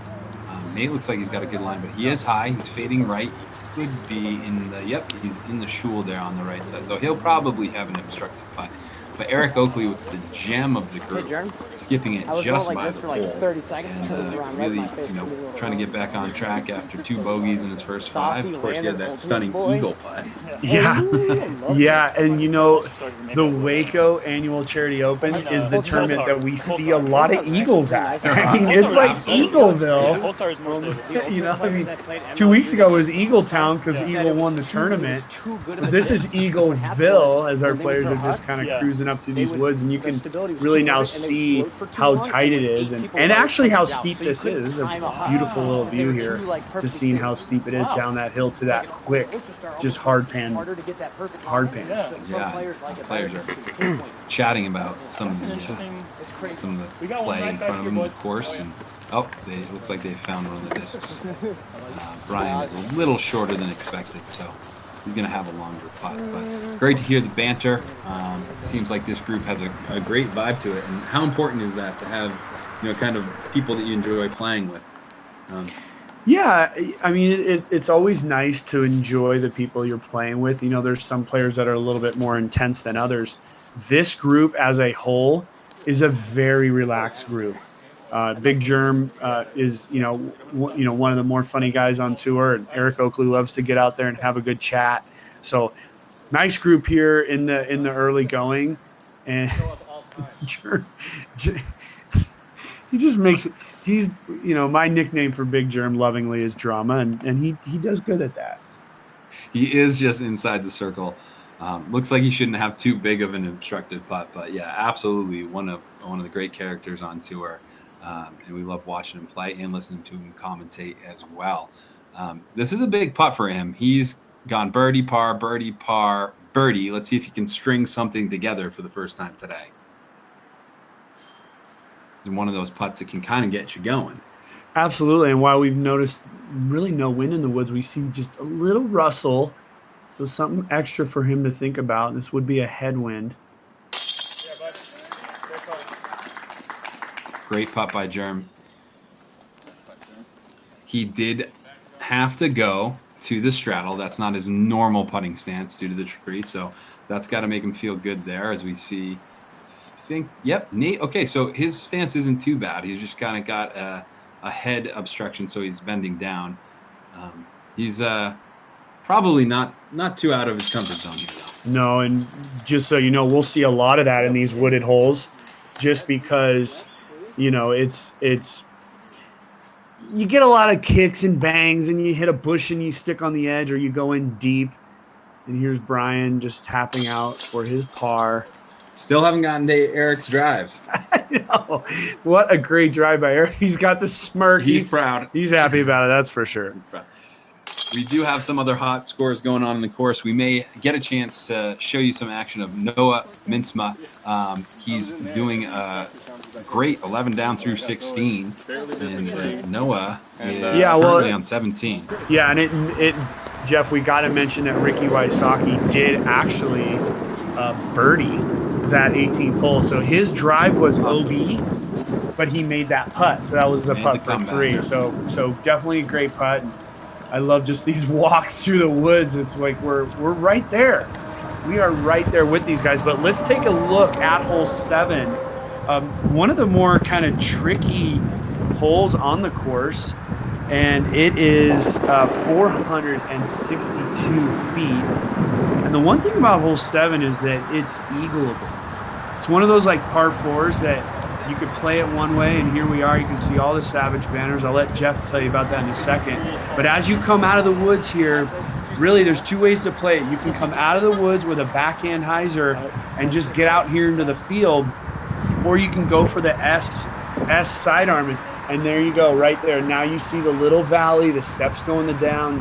Nate looks like he's got a good line, but he is high. He's fading right. He could be in the, he's in the shul there on the right side. So he'll probably have an obstructed putt. But Erik Oakley with the gem of the group, skipping it just by the hole, 30 seconds, and really, trying to get back on track after 2 bogeys in his first 5. Of course, he had that stunning eagle putt. Yeah, yeah, and the Waco Annual Charity Open is the tournament that we see a lot of eagles at. I mean, it's like Eagleville. 2 weeks ago was Eagle Town because Eagle won the tournament. This is Eagleville as our players are just kind of cruising up through these woods, and you can really now see how tight it is and actually how steep this is. A beautiful little view here, just seeing how steep it is down that hill to that quick, just hard pan. Yeah, players are chatting about some of the play in front of them in the course, and it looks like they found one of the discs. Brian is a little shorter than expected, so he's going to have a longer putt. But great to hear the banter. Seems like this group has a great vibe to it. And how important is that to have, kind of people that you enjoy playing with? Yeah, I mean, it's always nice to enjoy the people you're playing with. There's some players that are a little bit more intense than others. This group as a whole is a very relaxed group. Big Germ is, one of the more funny guys on tour, and Erik Oakley loves to get out there and have a good chat. So nice group here in the early going, and Germ, he just makes it. He's, my nickname for Big Germ lovingly is Drama, and he does good at that. He is just inside the circle. Looks like he shouldn't have too big of an obstructed putt, but yeah, absolutely one of the great characters on tour. And we love watching him play and listening to him commentate as well. This is a big putt for him. He's gone birdie, par, birdie. Let's see if he can string something together for the first time today. It's one of those putts that can kind of get you going. Absolutely. And while we've noticed really no wind in the woods, we see just a little rustle. So something extra for him to think about. This would be a headwind. Great putt by Germ. He did have to go to the straddle. That's not his normal putting stance due to the tree, so that's got to make him feel good there as we see. Nate. Okay, so his stance isn't too bad. He's just kind of got a head obstruction, so he's bending down. He's probably not too out of his comfort zone here, though. No, and just so you know, we'll see a lot of that in these wooded holes, just because. It's you get a lot of kicks and bangs, and you hit a bush and you stick on the edge, or you go in deep. And here's Brian just tapping out for his par. Still haven't gotten to Erik's drive. I know. What a great drive by Erik. He's got the smirk. He's proud. He's happy about it, that's for sure. We do have some other hot scores going on in the course. We may get a chance to show you some action of Noah Minsma. He's doing a great 11 down through 16. And Noah is currently on 17. Yeah, and it Jeff, we got to mention that Ricky Wysocki did actually birdie that 18th hole. So his drive was OB, but he made that putt. So that was a putt for 3. So definitely a great putt. I love just these walks through the woods. It's like we're right there. We are right there with these guys. But let's take a look at hole 7. One of the more kind of tricky holes on the course, and it is 462 feet. And the one thing about hole 7 is that it's eagleable. one of those like par fours that you could play it one way, and here we are. You can see all the Savage banners. I'll let Jeff tell you about that in a second. But as you come out of the woods here, really there's two ways to play it. You can come out of the woods with a backhand hyzer and just get out here into the field, or you can go for the S sidearm. And there you go, right there. Now you see the little valley, the steps going down,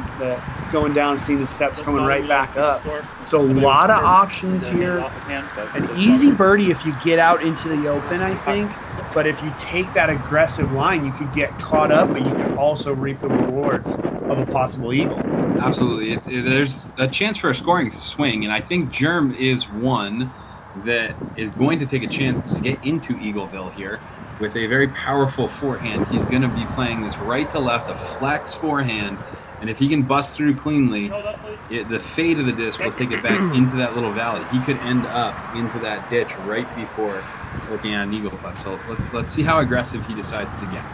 see the steps coming right back up. So a lot of options here. An easy birdie if you get out into the open, I think. But if you take that aggressive line, you could get caught up, but you can also reap the rewards of a possible eagle. Absolutely. There's a chance for a scoring swing, and I think Germ is one that is going to take a chance to get into Eagleville here. With a very powerful forehand, he's going to be playing this right to left, a flex forehand, and if he can bust through cleanly, the fade of the disc will take it back into that little valley. He could end up into that ditch right before looking at an eagle putt. So let's see how aggressive he decides to get.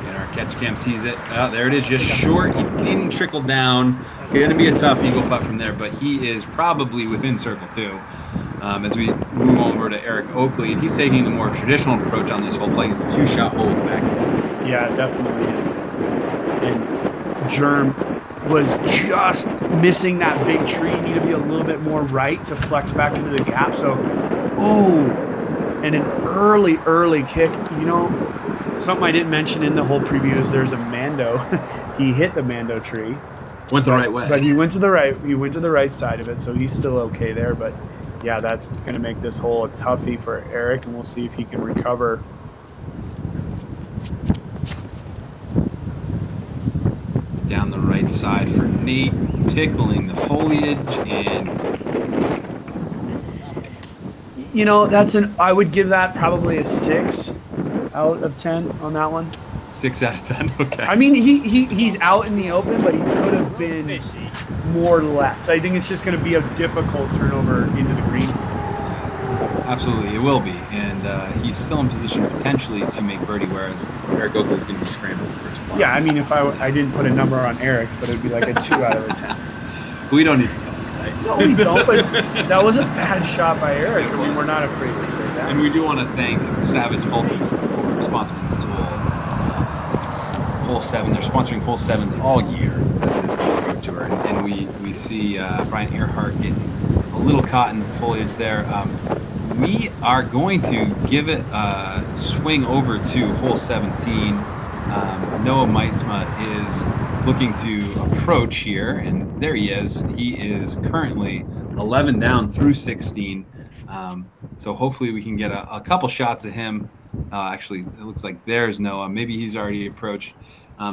And our catch cam sees it. Oh, there it is, just short. He didn't trickle down. Going to be a tough eagle putt from there, but he is probably within circle two. As we move over to Erik Oakley, and he's taking the more traditional approach on this hole, playing as a two-shot hole back. Yeah, definitely. And Germ was just missing that big tree. Need to be a little bit more right to flex back into the gap. So, and an early kick. You know, something I didn't mention in the whole preview is there's a Mando. He hit the Mando tree. Went the right way. But he went to the right. He went to the right side of it, so he's still okay there. But yeah, that's going to make this hole a toughie for Erik, and we'll see if he can recover. Down the right side for Nate, tickling the foliage, and you know, I would give that probably a 6 out of 10 on that one. 6 out of 10. Okay. I mean, he's out in the open, but he could have been more left. I think it's just going to be a difficult turnover into the green. Absolutely, it will be, and he's still in position potentially to make birdie, whereas Erik Oakley is going to be scrambling first play. Yeah, I mean, if I didn't put a number on Erik's, but it'd be like a 2 out of a 10. We don't need to know, right? No, we don't, but that was a bad shot by Erik. I mean, we're not afraid to say that. And we do want to thank Savage Ultimate for sponsoring this hole 7. They're sponsoring hole 7s all year at this golf tour, and we see Bryan Earhart getting a little caught in the foliage there. We are going to give it a swing over to hole 17. Noah Meitzma is looking to approach here, and there he is. He is currently 11 down through 16. So hopefully we can get a couple shots of him. Actually, it looks like there's Noah. Maybe he's already approached.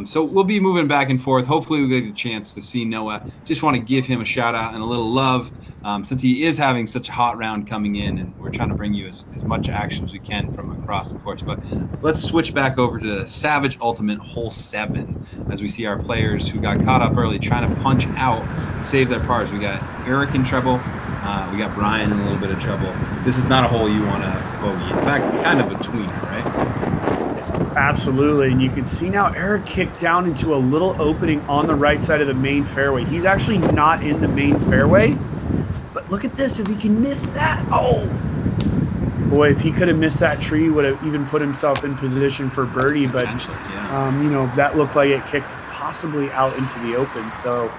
So we'll be moving back and forth. Hopefully we get a chance to see Noah. Just want to give him a shout out and a little love since he is having such a hot round coming in, and we're trying to bring you as much action as we can from across the course. But let's switch back over to Savage Ultimate hole 7 as we see our players who got caught up early trying to punch out, save their pars. We got Erik in trouble. We got Brian in a little bit of trouble. This is not a hole you want to bogey. In fact, it's kind of a tweener, right? Absolutely, and you can see now Erik kicked down into a little opening on the right side of the main fairway. He's actually not in the main fairway, but look at this. If he can miss that, boy, if he could have missed that tree, would have even put himself in position for birdie. But you know, that looked like it kicked possibly out into the open. So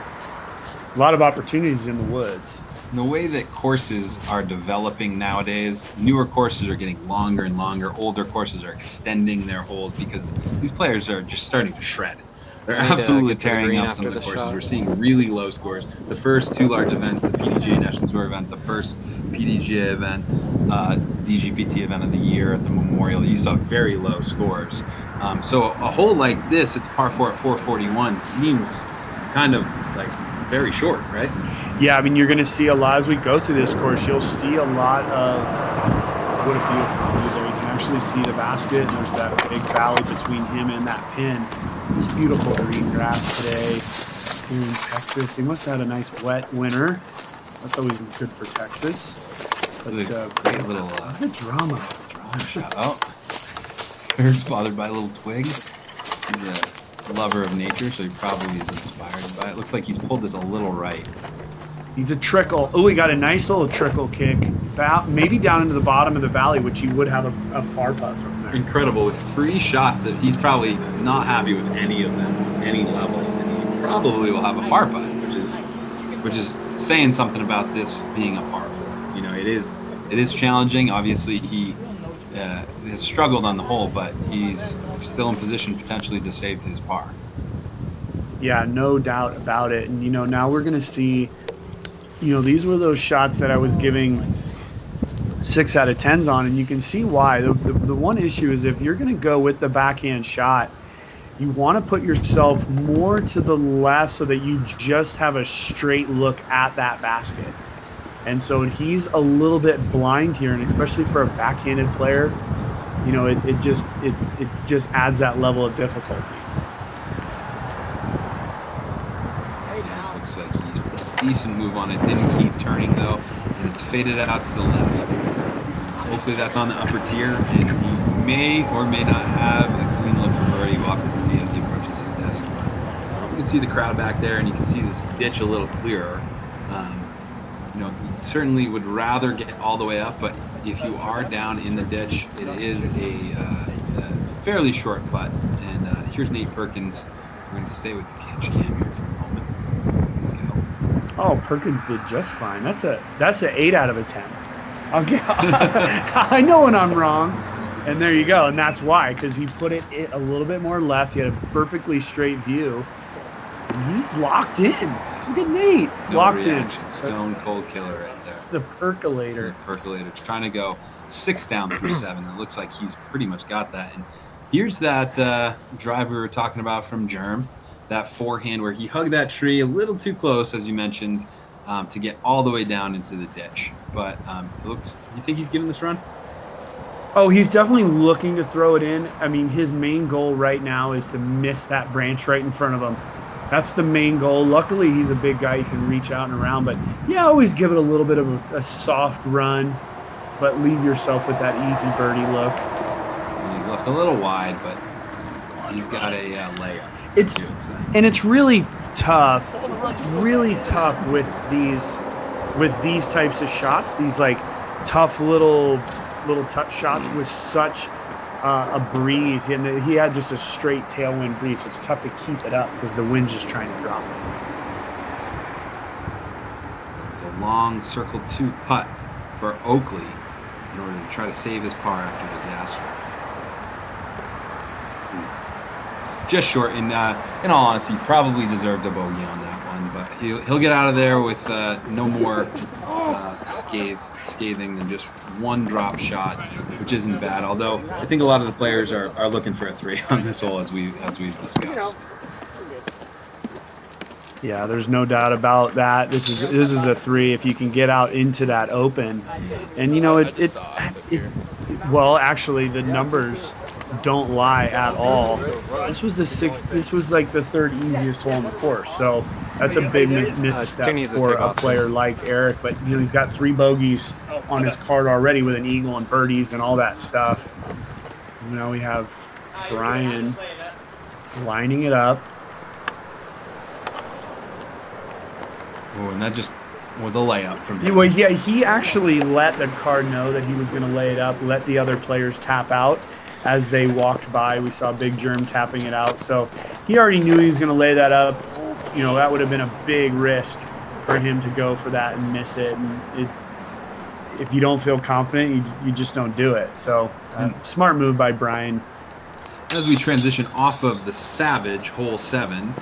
a lot of opportunities in the woods. The way that courses are developing nowadays, newer courses are getting longer and longer. Older courses are extending their hold because these players are just starting to shred. They're absolutely tearing up some of the courses. We're seeing really low scores. The first 2 large events, the PDGA National Tour event, the first PDGA event, DGPT event of the year at the Memorial, you saw very low scores. So a hole like this, it's par 4 at 441, seems kind of like very short, right? Yeah, I mean, you're going to see a lot as we go through this course. You'll see a lot of what a beautiful view there. You can actually see the basket, and there's that big valley between him and that pin. It's beautiful green grass today here in Texas. He must have had a nice wet winter. That's always good for Texas. But great little drama shot. Oh, Erik's bothered by a little twig. lover of nature, so he probably is inspired by it. Looks like he's pulled this a little right. He's a trickle. Oh, he got a nice little trickle kick. Maybe down into the bottom of the valley, which he would have a par putt from there. Incredible. With 3 shots, that he's probably not happy with any of them, any level, and he probably will have a par putt, which is saying something about this being a par 4. You know, it is challenging. Obviously, he has struggled on the hole, but he's still in position potentially to save his par. Yeah, no doubt about it. And, now we're going to see, these were those shots that I was giving 6 out of 10s on, and you can see why. The one issue is if you're going to go with the backhand shot, you want to put yourself more to the left so that you just have a straight look at that basket. And so he's a little bit blind here, and especially for a backhanded player, it just adds that level of difficulty. Yeah, it looks like he's put a decent move on it. Didn't keep turning though, and it's faded out to the left. Hopefully that's on the upper tier, and he may or may not have a clean look for birdie. We'll have to see as he approaches his desk. You can see the crowd back there, and you can see this ditch a little clearer. Certainly would rather get all the way up, but if you are down in the ditch, it is a fairly short putt. And here's Nate Perkins. We're going to stay with the catch cam here for a moment. Oh, Perkins did just fine. That's an 8 out of a 10. I know when I'm wrong, and there you go. And that's why, because he put it a little bit more left. He had a perfectly straight view. And he's locked in. Look at Nate. No locked reaction. in. Stone cold killer right there. The percolator. Trying to go 6 down through 7. It looks like he's pretty much got that. And here's that drive we were talking about from Jerm, that forehand where he hugged that tree a little too close, as you mentioned, to get all the way down into the ditch. But it looks. You think he's giving this run? Oh, he's definitely looking to throw it in. I mean, his main goal right now is to miss that branch right in front of him. That's the main goal. Luckily, he's a big guy. He can reach out and around. But, yeah, always give it a little bit of a soft run, but leave yourself with that easy birdie look. And he's left a little wide, but he's got a layup. It's really tough. It's really tough with these types of shots, these, like, tough little touch shots with such a breeze, and he had just a straight tailwind breeze, so it's tough to keep it up because the wind's just trying to drop it. It's a long circle 2 putt for Oakley in order to try to save his par after disaster. Just short. In all honesty, probably deserved a bogey on that one, but he'll get out of there with no more scathing than just one drop shot, which isn't bad. Although I think a lot of the players are looking for a 3 on this hole, as we've discussed. Yeah, there's no doubt about that. This is a 3 if you can get out into that open, and well, actually, the numbers don't lie at all. This was the 6th. This was like the 3rd easiest hole on the course. So that's a big misstep for a player like Erik. But he's got 3 bogeys on his card already with an eagle and birdies and all that stuff. Now we have Brian lining it up. Oh, and that just was a layup from him. Well, yeah, he actually let the card know that he was going to lay it up, let the other players tap out. As they walked by, we saw Big Germ tapping it out. So he already knew he was going to lay that up. That would have been a big risk for him to go for that and miss it. And if you don't feel confident, you just don't do it. So smart move by Brian. As we transition off of the Savage, hole 7,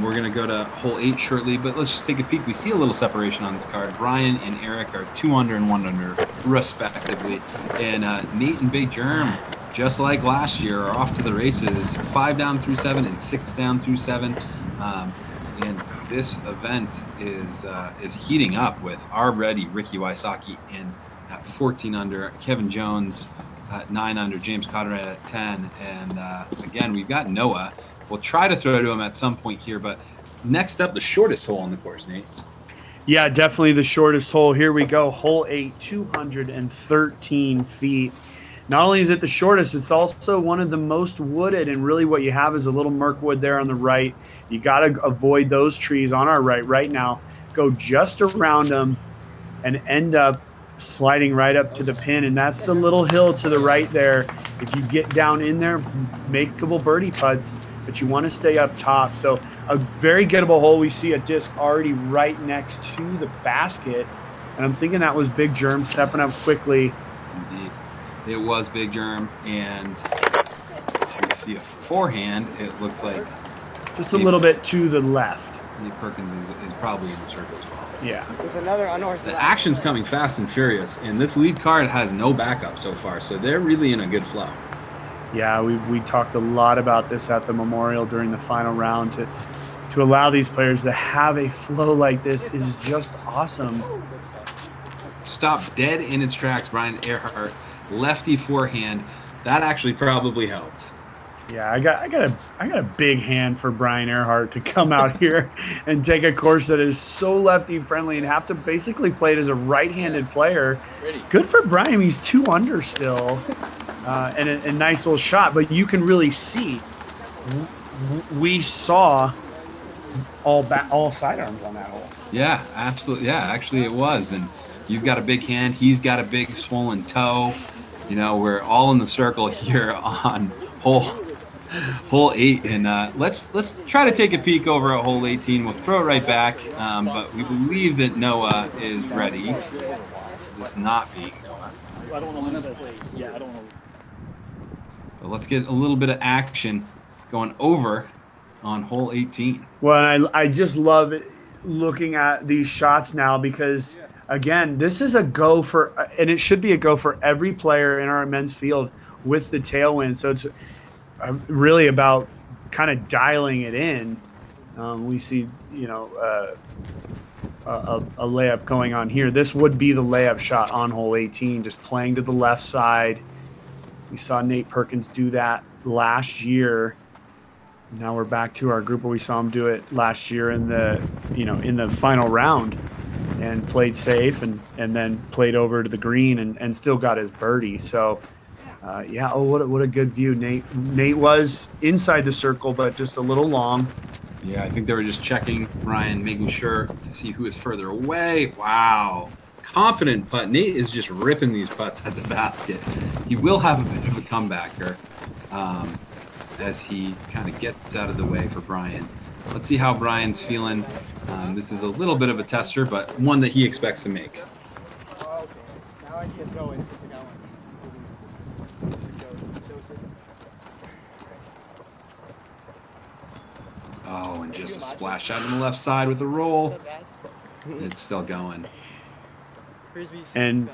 we're going to go to hole 8 shortly, but let's just take a peek. We see a little separation on this card. Brian and Erik are 2 under and 1 under, respectively. And Nate and Big Germ, just like last year, are off to the races. 5 down through 7 and 6 down through 7. And this event is heating up with already Ricky Wysocki at 14 under, Kevin Jones at 9 under, James Conrad at 10. And again, we've got Noah. We'll try to throw to him at some point here, but next up, the shortest hole on the course, Nate. Yeah, definitely the shortest hole. Here we go. Hole 8, 213 feet. not only is it the shortest, it's also one of the most wooded, and really what you have is a little mirkwood there on the right. You got to avoid those trees on our right now. Go just around them and end up sliding right up to the pin, and that's the little hill to the right there. If you get down in there, makeable birdie putts, but you want to stay up top. So a very gettable hole. We see a disc already right next to the basket, and I'm thinking that was Big Germ stepping up quickly. Indeed. It was Big Germ, and if you see a forehand, it looks like just a little bit to the left. Perkins is probably in the circle as well. Yeah. With another unorthodox. The action's coming fast and furious, and this lead card has no backup so far, so they're really in a good flow. Yeah, we talked a lot about this at the Memorial during the final round. To allow these players to have a flow like this is just awesome. Stopped dead in its tracks, Bryan Earhart, lefty forehand. That actually probably helped. Yeah, I got a big hand for Bryan Earhart to come out here and take a course that is so lefty friendly and have to basically play it as a right-handed player. Good for Bryan. He's 2 under still, and a nice little shot. But you can really see we saw all sidearms on that hole. Yeah, absolutely. Yeah, actually it was. And you've got a big hand. He's got a big swollen toe. You know, we're all in the circle here on hole 8, and let's try to take a peek over at hole 18. We'll throw it right back, but we believe that Noah is ready. This not being Noah. I don't want to lose that. Yeah, I don't want to. But let's get a little bit of action going over on hole 18. Well, and I just love it, looking at these shots now, because again, this is a go for, and it should be a go for every player in our men's field with the tailwind. So it's really about kind of dialing it in. We see, you know, a layup going on here. This would be the layup shot on hole 18, just playing to the left side. We saw Nate Perkins do that last year. Now we're back to our group where we saw him do it last year in the final round, and played safe and then played over to the green and still got his birdie. So what a good view. Nate was inside the circle, but just a little long. Yeah, I think they were just checking Ryan, making sure to see who is further away. Wow. Confident putt. Nate is just ripping these putts at the basket. He will have a bit of a comebacker as he kind of gets out of the way for Brian. Let's see how Brian's feeling. This is a little bit of a tester, but one that he expects to make. Oh, okay. Now I get going since I got one. Oh, and just a splash out on the left side with a roll. It's still going. And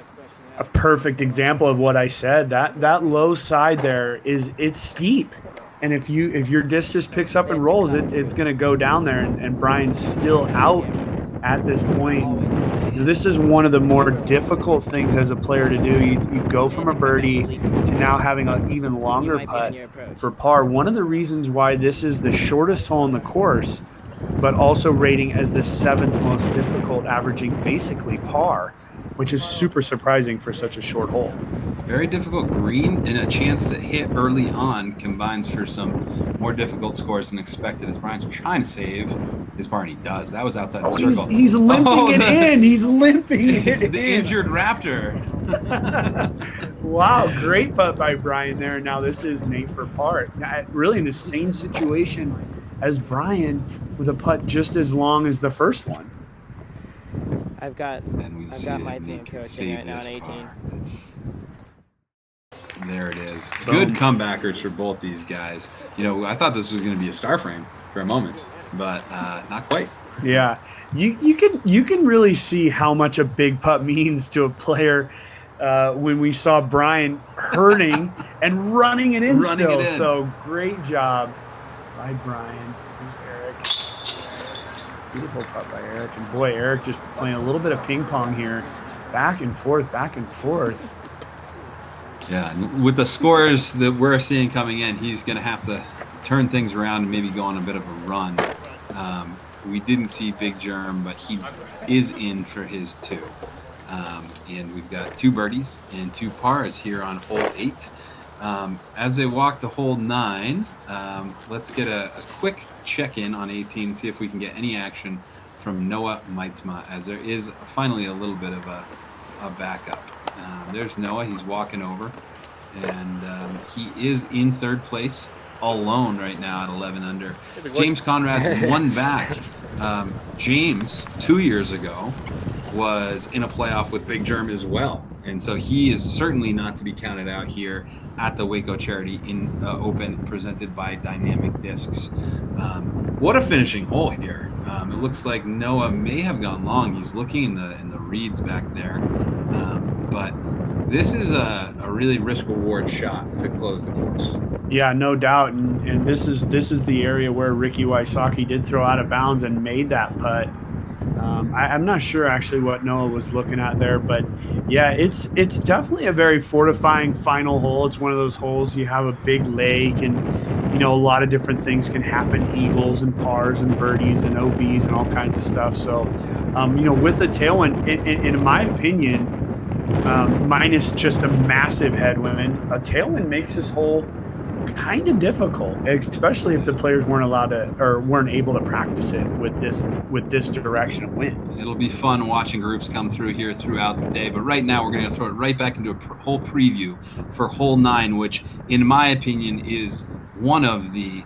a perfect example of what I said, that low side there it's steep. And if your disc just picks up and rolls, it's going to go down there. And Brian's still out at this point. This is one of the more difficult things as a player to do. You go from a birdie to now having an even longer putt for par. One of the reasons why this is the shortest hole in the course, but also rating as the 7th most difficult, averaging basically par, which is super surprising for such a short hole. Very difficult green, and a chance to hit early on combines for some more difficult scores than expected, as Brian's trying to save his par, and he does. That was outside the circle. He's limping it in. He's limping it in. The injured Raptor. Wow, great putt by Brian there. Now this is Nate for par. Really in the same situation as Brian, with a putt just as long as the first one. I've got my team coaching right now at 18. There it is. Boom. Good comebackers for both these guys. You know, I thought this was going to be a star frame for a moment, but not quite. Yeah, you can really see how much a big putt means to a player when we saw Brian hurting and running it in still. So great job by Brian. Here's Erik. Beautiful putt by Erik. And boy, Erik just playing a little bit of ping pong here. Back and forth, back and forth. Yeah, and with the scores that we're seeing coming in, he's going to have to turn things around and maybe go on a bit of a run. We didn't see Big Germ, but he is in for his 2. And we've got 2 birdies and 2 pars here on hole 8. As they walk to hole 9, let's get a quick check-in on 18 and see if we can get any action from Noah Meitzma, as there is finally a little bit of a backup. There's Noah. He's walking over, and he is in 3rd place alone right now at 11 under. James Conrad's one back. James, 2 years ago, was in a playoff with Big Germ as well. And so he is certainly not to be counted out here at the Waco Charity Open presented by Dynamic Discs. What a finishing hole here. It looks like Noah may have gone long. He's looking in the reeds back there. But this is a really risk-reward shot to close the course. Yeah, no doubt. And this is the area where Ricky Wysocki did throw out of bounds and made that putt. I'm not sure actually what Noah was looking at there, but yeah, it's definitely a very fortifying final hole. It's one of those holes you have a big lake, and a lot of different things can happen, eagles and pars and birdies and OBs and all kinds of stuff. So, with the tailwind, in my opinion, minus just a massive headwind, a tailwind makes this hole kind of difficult, especially if the players weren't able to practice it with this direction of wind. It'll be fun watching groups come through here throughout the day, but right now we're going to throw it right back into a whole preview for hole 9, which in my opinion is one of the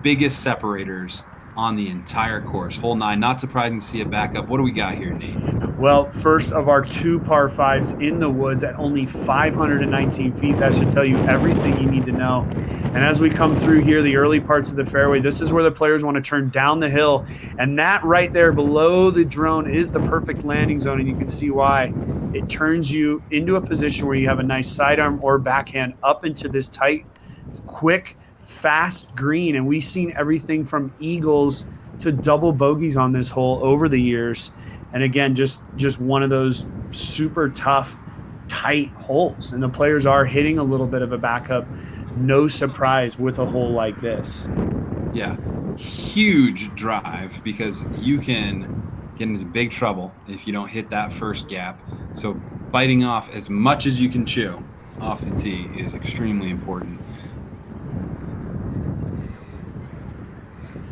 biggest separators on the entire course. Hole 9, not surprising to see a backup. What do we got here, Nate? Well, first of our 2 par 5s in the woods at only 519 feet. That should tell you everything you need to know. And as we come through here, the early parts of the fairway, this is where the players want to turn down the hill. And that right there below the drone is the perfect landing zone. And you can see why. It turns you into a position where you have a nice sidearm or backhand up into this tight, quick, fast green. And we've seen everything from eagles to double bogeys on this hole over the years. And again, just one of those super tough, tight holes. And the players are hitting a little bit of a backup. No surprise with a hole like this. Yeah, huge drive, because you can get into big trouble if you don't hit that first gap. So biting off as much as you can chew off the tee is extremely important.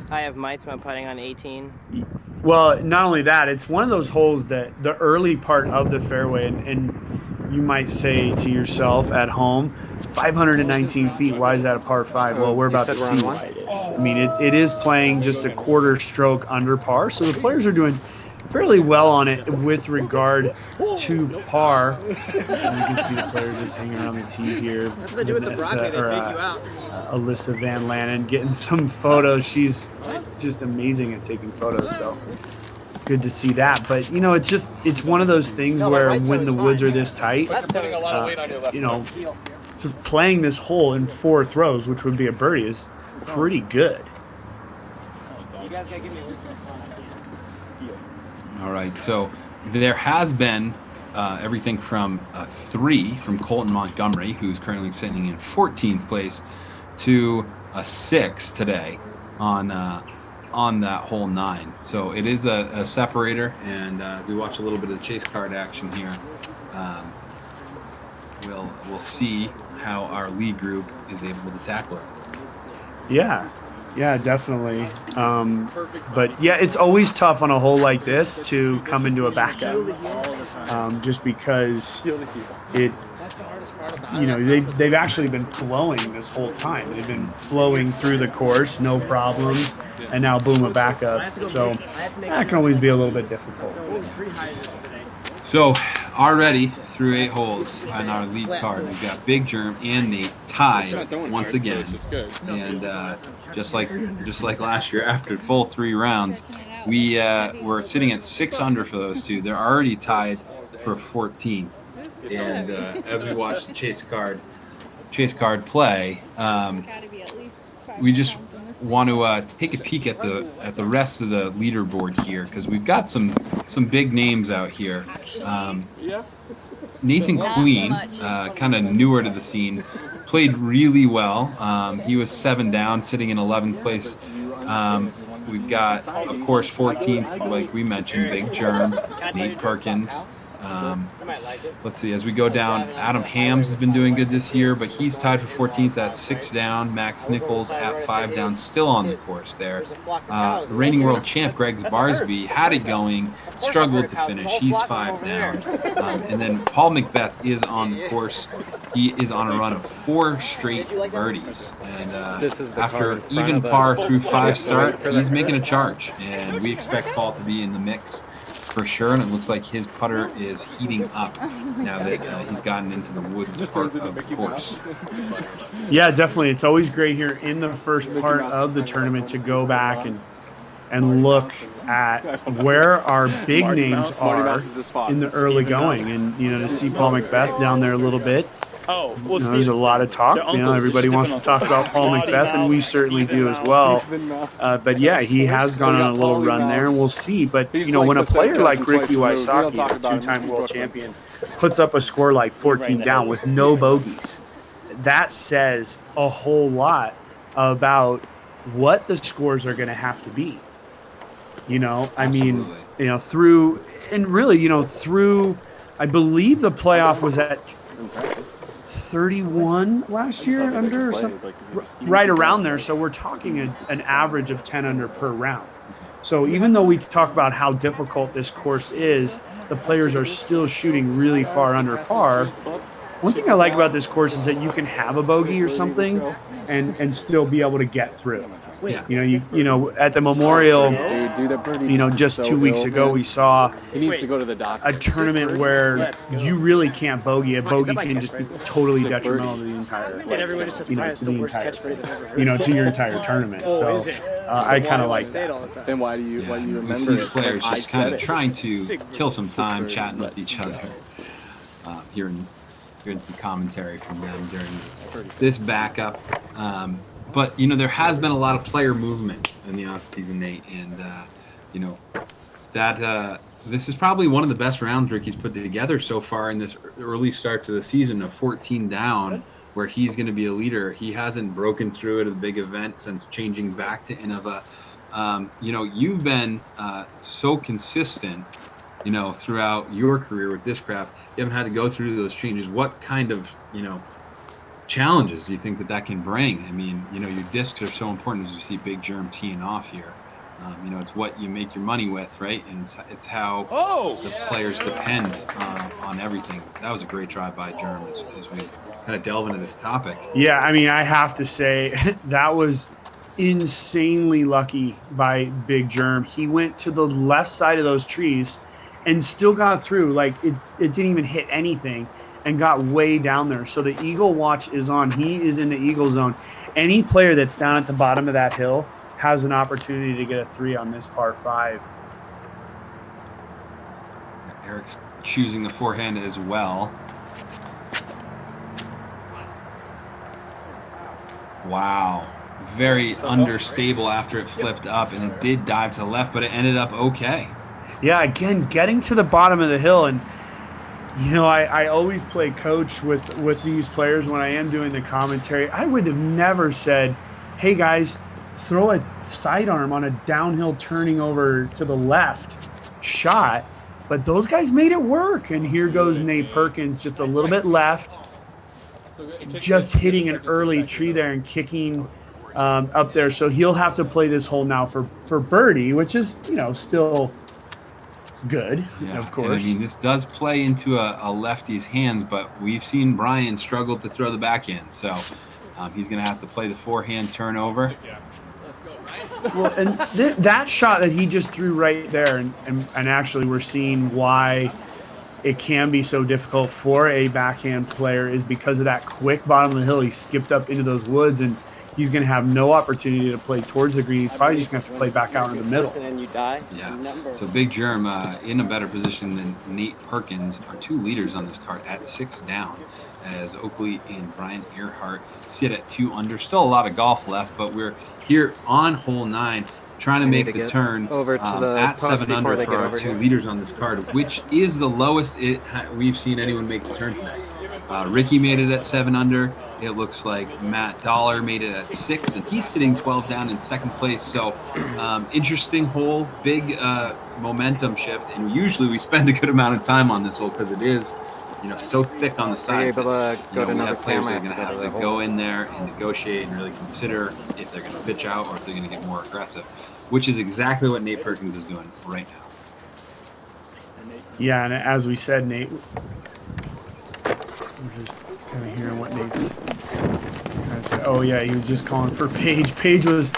I have Meitzma putting on 18. Well, not only that, it's one of those holes that the early part of the fairway, and you might say to yourself at home, 519 feet, why is that a par 5? Well, we're about to see why it is. I mean, it is playing just a quarter stroke under par, so the players are doing fairly well on it with regard to par. And you can see the players just hanging around the tee here. That's what they do with the broccoli, they fake you out. Alyssa Van Lannen getting some photos. She's just amazing at taking photos, so good to see that. But it's one of those things where when the woods are this tight, playing this hole in 4 throws, which would be a birdie, is pretty good. You guys gotta give me All right, so there has been everything from a 3 from Colton Montgomery, who's currently sitting in 14th place, to a 6 today on that hole 9. So it is a separator, and as we watch a little bit of the chase card action here, we'll see how our lead group is able to tackle it. Yeah, definitely. But yeah, it's always tough on a hole like this to come into a backup, just because they've actually been flowing this whole time. They've been flowing through the course, no problems, and now boom, a backup. So that can always be a little bit difficult. So already through 8 holes on our lead card, we've got Big Germ and Nate tied once again. And just like last year, after full 3 rounds, we're sitting at 6 under for those two. They're already tied for 14th. And as we watch the chase card play, we just want to take a peek at the rest of the leaderboard here, because we've got some big names out here. Nathan Queen, kind of newer to the scene, played really well. He was 7 down, sitting in 11th place. We've got, of course, 14th, like we mentioned, Big Germ, Nate Perkins, Let's see, as we go down, Adam Hams has been doing good this year, but he's tied for 14th at 6 down. Max Nichols at 5 down, still on the course there. The reigning world champ, Greg Barsby, had it going, struggled to finish. He's 5 down. And then Paul Macbeth is on the course. He is on a run of 4 straight birdies. And after even par through 5 start, he's making a charge. And we expect Paul to be in the mix for sure, and it looks like his putter is heating up now that he's gotten into the woods part of the course. Yeah, definitely. It's always great here in the first part of the tournament to go back and look at where our big names are in the early going, and to see Paul Macbeth down there a little bit. There's a lot of talk. Everybody wants to talk about Paul Macbeth, and we certainly do as well. But yeah, he has gone on a little run there, and we'll see. But when a player like Ricky Wysocki, a 2-time world champion, puts up a score like 14 down with no bogeys, that says a whole lot about what the scores are going to have to be. Through I believe the playoff was at 31 last year under, or something, right around there. So we're talking an average of 10 under per round. So even though we talk about how difficult this course is, the players are still shooting really far under par. One thing I like about this course is that you can have a bogey or something and still be able to get through. At the Memorial, just 2 weeks ago, we saw a tournament where you really can't bogey. A bogey can just be totally detrimental to the entire, to your entire tournament. So I kind of like that. Then why do you remember see the players just kind of trying to kill some time chatting with each other, hearing some commentary from them during this backup. But, there has been a lot of player movement in the offseason, Nate, and, this is probably one of the best rounds Ricky's put together so far in this early start to the season of 14 down, where he's going to be a leader. He hasn't broken through at a big event since changing back to Innova. You've been so consistent, throughout your career with disc craft. You haven't had to go through those changes. What kind of, challenges do you think that can bring? I mean, your discs are so important as you see Big Germ teeing off here. It's what you make your money with, right? And it's how the players depend on everything. That was a great drive by Germ as we kind of delve into this topic. Yeah, I have to say that was insanely lucky by Big Germ. He went to the left side of those trees and still got through. Like it didn't even hit anything and got way down there. So the Eagle watch is on. He is in the Eagle zone. Any player that's down at the bottom of that hill has an opportunity to get a 3 on this par 5. Erik's choosing the forehand as well. Wow. Very understable after it flipped up, and it did dive to the left, but it ended up okay. Yeah, again, getting to the bottom of the hill. And I always play coach with these players when I am doing the commentary. I would have never said, hey guys, throw a sidearm on a downhill turning over to the left shot. But those guys made it work. And here goes Nate Perkins, just a little bit left, just hitting an early tree there and kicking up there. So he'll have to play this hole now for birdie, which is, still good, of course. And this does play into a lefty's hands, but we've seen Brian struggle to throw the backhand, so he's going to have to play the forehand turnover. Well, and that shot that he just threw right there, and actually we're seeing why it can be so difficult for a backhand player is because of that quick bottom of the hill. He skipped up into those woods, and he's going to have no opportunity to play towards the green. He's probably just going to have to play back out in the middle. Yeah. So Big Germ in a better position than Nate Perkins, our 2 leaders on this card at 6 down, as Oakley and Bryan Earhart sit at 2 under. Still a lot of golf left, but we're here on hole 9 trying to make the turn at 7 under for our 2 leaders on this card, which is the lowest we've seen anyone make the turn tonight. Ricky made it at 7 under. It looks like Matt Dollar made it at 6, and he's sitting 12 down in second place. So interesting hole, big momentum shift. And usually we spend a good amount of time on this hole because it is, so thick on the side. We have players that are going to have to go in there and negotiate and really consider if they're going to pitch out or if they're going to get more aggressive, which is exactly what Nate Perkins is doing right now. Yeah, and as we said, Nate, we're just kind of hearing what Nate's trying to say. Oh yeah, he was just calling for Paige. Paige has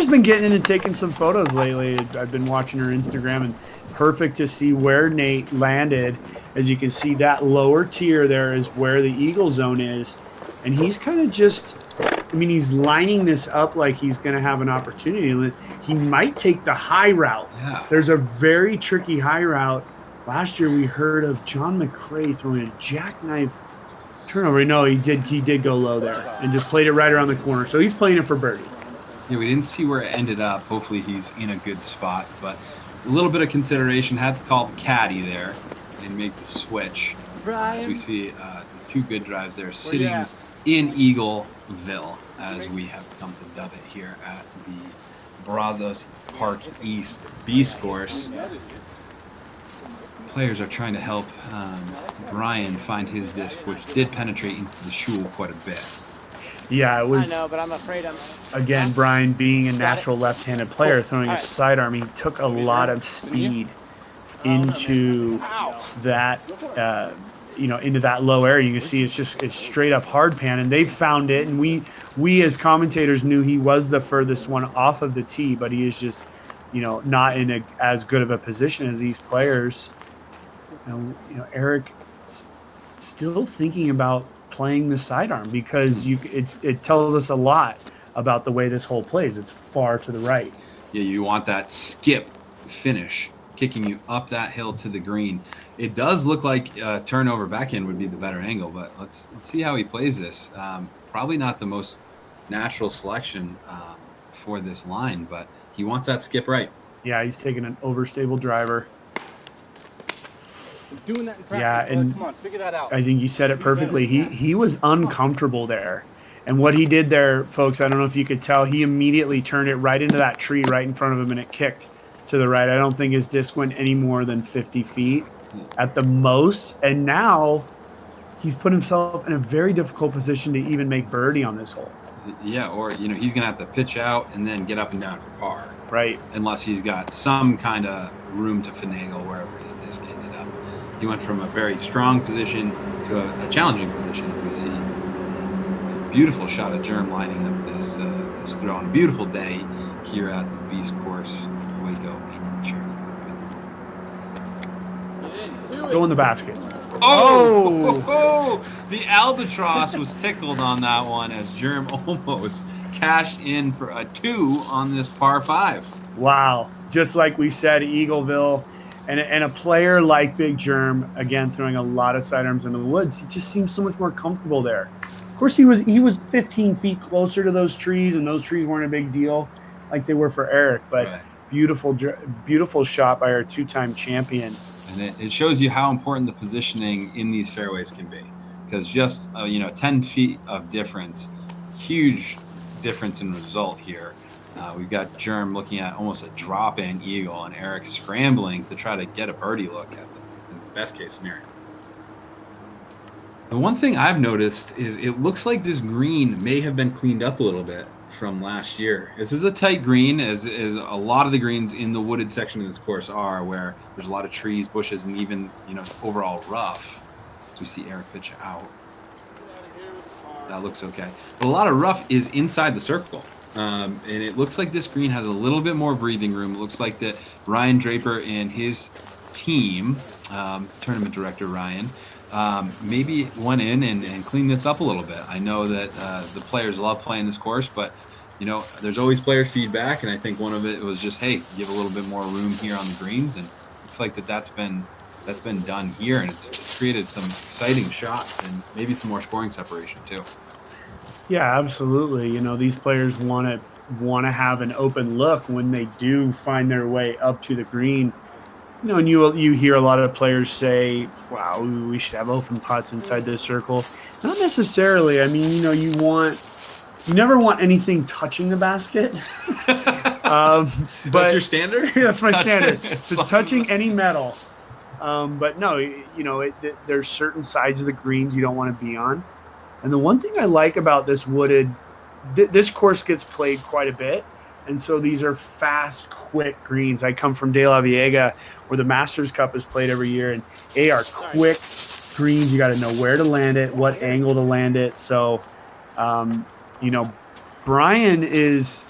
been getting in and taking some photos lately. I've been watching her Instagram, and perfect to see where Nate landed. As you can see, that lower tier there is where the eagle zone is, and he's kind of just, he's lining this up like he's going to have an opportunity. He might take the high route. Yeah. There's a very tricky high route. Last year we heard of John McRae throwing a jackknife turnover. No, he did go low there and just played it right around the corner. So he's playing it for birdie. Yeah, we didn't see where it ended up. Hopefully he's in a good spot, but a little bit of consideration. Had to call the caddy there and make the switch. As we see the two good drives there sitting in Eagleville, as we have come to dub it here at the Brazos Park East Beast Course. Players are trying to help Brian find his disc, which did penetrate into the shul quite a bit. Yeah, it was. I know, but I'm afraid Again, Brian being a natural left-handed player, throwing a sidearm, he took a lot of speed into that, into that low area. You can see it's straight up hard pan, and they found it. And we as commentators knew he was the furthest one off of the tee, but he is just, not in as good of a position as these players. Erik still thinking about playing the sidearm because it tells us a lot about the way this hole plays. It's far to the right. Yeah, you want that skip finish, kicking you up that hill to the green. It does look like turnover backhand would be the better angle, but let's see how he plays this. Probably not the most natural selection for this line, but he wants that skip right. Yeah, he's taking an overstable driver. Doing that in practice. Yeah, and come on, figure that out. I think you said it perfectly. He was uncomfortable there. And what he did there, folks, I don't know if you could tell, he immediately turned it right into that tree right in front of him, and it kicked to the right. I don't think his disc went any more than 50 feet at the most. And now he's put himself in a very difficult position to even make birdie on this hole. Yeah, or, he's going to have to pitch out and then get up and down for par. Right. Unless he's got some kind of room to finagle wherever his disc ended up. He went from a very strong position to a challenging position, as we see. A beautiful shot of Germ lining up this throw on a beautiful day here at the Beast Course, Waco Annual Charity Open. Go in the basket. Oh! The Albatross was tickled on that one as Germ almost cashed in for a 2 on this par 5. Wow. Just like we said, Eagleville. And a player like Big Germ, again, throwing a lot of sidearms in the woods, he just seems so much more comfortable there. Of course, he was 15 feet closer to those trees, and those trees weren't a big deal like they were for Erik. But right. Beautiful shot by our two-time champion. And it shows you how important the positioning in these fairways can be. Because just, 10 feet of difference, huge difference in result here. We've got Germ looking at almost a drop-in eagle and Erik scrambling to try to get a birdie look at the best case scenario. The one thing I've noticed is it looks like this green may have been cleaned up a little bit from last year. This is a tight green, as a lot of the greens in the wooded section of this course are, where there's a lot of trees, bushes, and even overall rough. So we see Erik pitch out. That looks okay. But a lot of rough is inside the circle. And it looks like this green has a little bit more breathing room. It looks like that Ryan Draper and his team, tournament director Ryan, maybe went in and cleaned this up a little bit. I know that the players love playing this course, but there's always player feedback, and I think one of it was just, hey, give a little bit more room here on the greens, and it looks like that's been done here, and it's created some exciting shots and maybe some more scoring separation too. Yeah, absolutely. These players want to have an open look when they do find their way up to the green. and you hear a lot of players say, "Wow, we should have open putts inside this circle." Not necessarily. I mean, you never want anything touching the basket. But That's your standard? That's my standard. Just touching any metal. But no, there's certain sides of the greens you don't want to be on. And the one thing I like about this this course gets played quite a bit. And so these are fast, quick greens. I come from De La Viega, where the Masters Cup is played every year, and they are quick greens. You got to know where to land it, what angle to land it. So, Bryan is,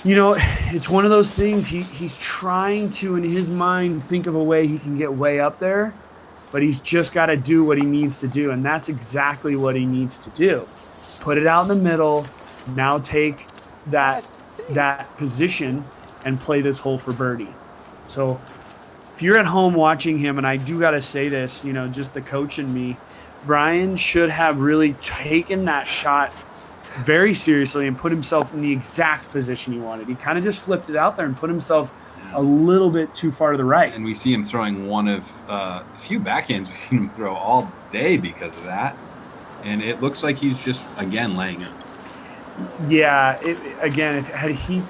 it's one of those things. He's trying to, in his mind, think of a way he can get way up there, but he's just got to do what he needs to do, and that's exactly what he needs to do. Put it out in the middle. Now take that position and play this hole for birdie. So if you're at home watching him, and I do got to say this, just the coach in me, Bryan should have really taken that shot very seriously and put himself in the exact position he wanted. He kind of just flipped it out there and put himself a little bit too far to the right. And we see him throwing one of a few backhands we've seen him throw all day because of that. And it looks like he's just, again, laying it. Yeah, had he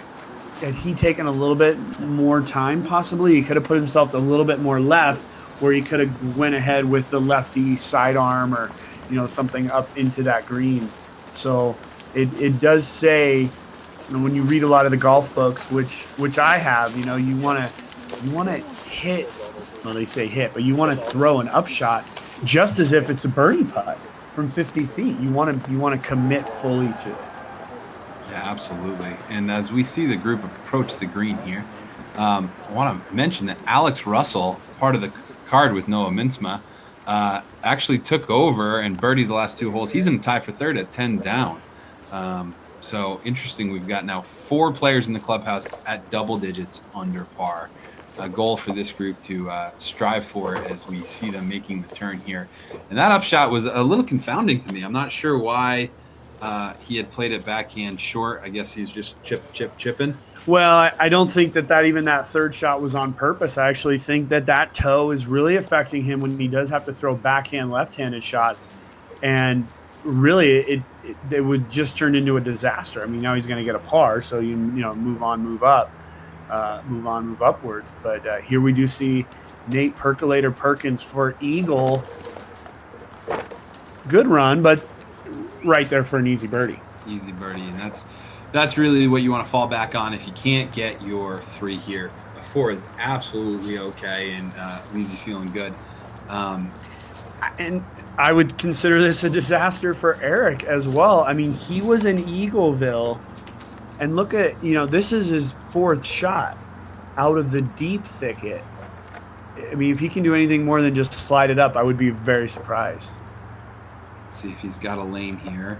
taken a little bit more time, possibly, he could have put himself a little bit more left, where he could have went ahead with the lefty sidearm or, something up into that green. So it does say, when you read a lot of the golf books, which I have, you want to hit, well, they say hit, but you want to throw an upshot just as if it's a birdie putt from 50 feet. You want to commit fully to it. Yeah, absolutely. And as we see the group approach the green here, I want to mention that Alex Russell, part of the card with Noah Mintzma, actually took over and birdied the last two holes. He's in a tie for third at 10 down. So interesting. We've got now 4 players in the clubhouse at double digits under par. A goal for this group to strive for as we see them making the turn here. And that upshot was a little confounding to me. I'm not sure why he had played it backhand short. I guess he's just chipping. Well, I don't think that third shot was on purpose. I actually think that toe is really affecting him when he does have to throw backhand left-handed shots. And really, it would just turn into a disaster. I mean, now he's going to get a par, so move on, move up. Move upward. But here we do see Nate Percolator Perkins for eagle. Good run, but right there for an easy birdie. Easy birdie, and that's really what you want to fall back on if you can't get your 3 here. A 4 is absolutely okay and leaves you feeling good. And I would consider this a disaster for Erik as well. I mean, he was in Eagleville. And look at, this is his 4th shot out of the deep thicket. I mean, if he can do anything more than just slide it up, I would be very surprised. Let's see if he's got a lane here.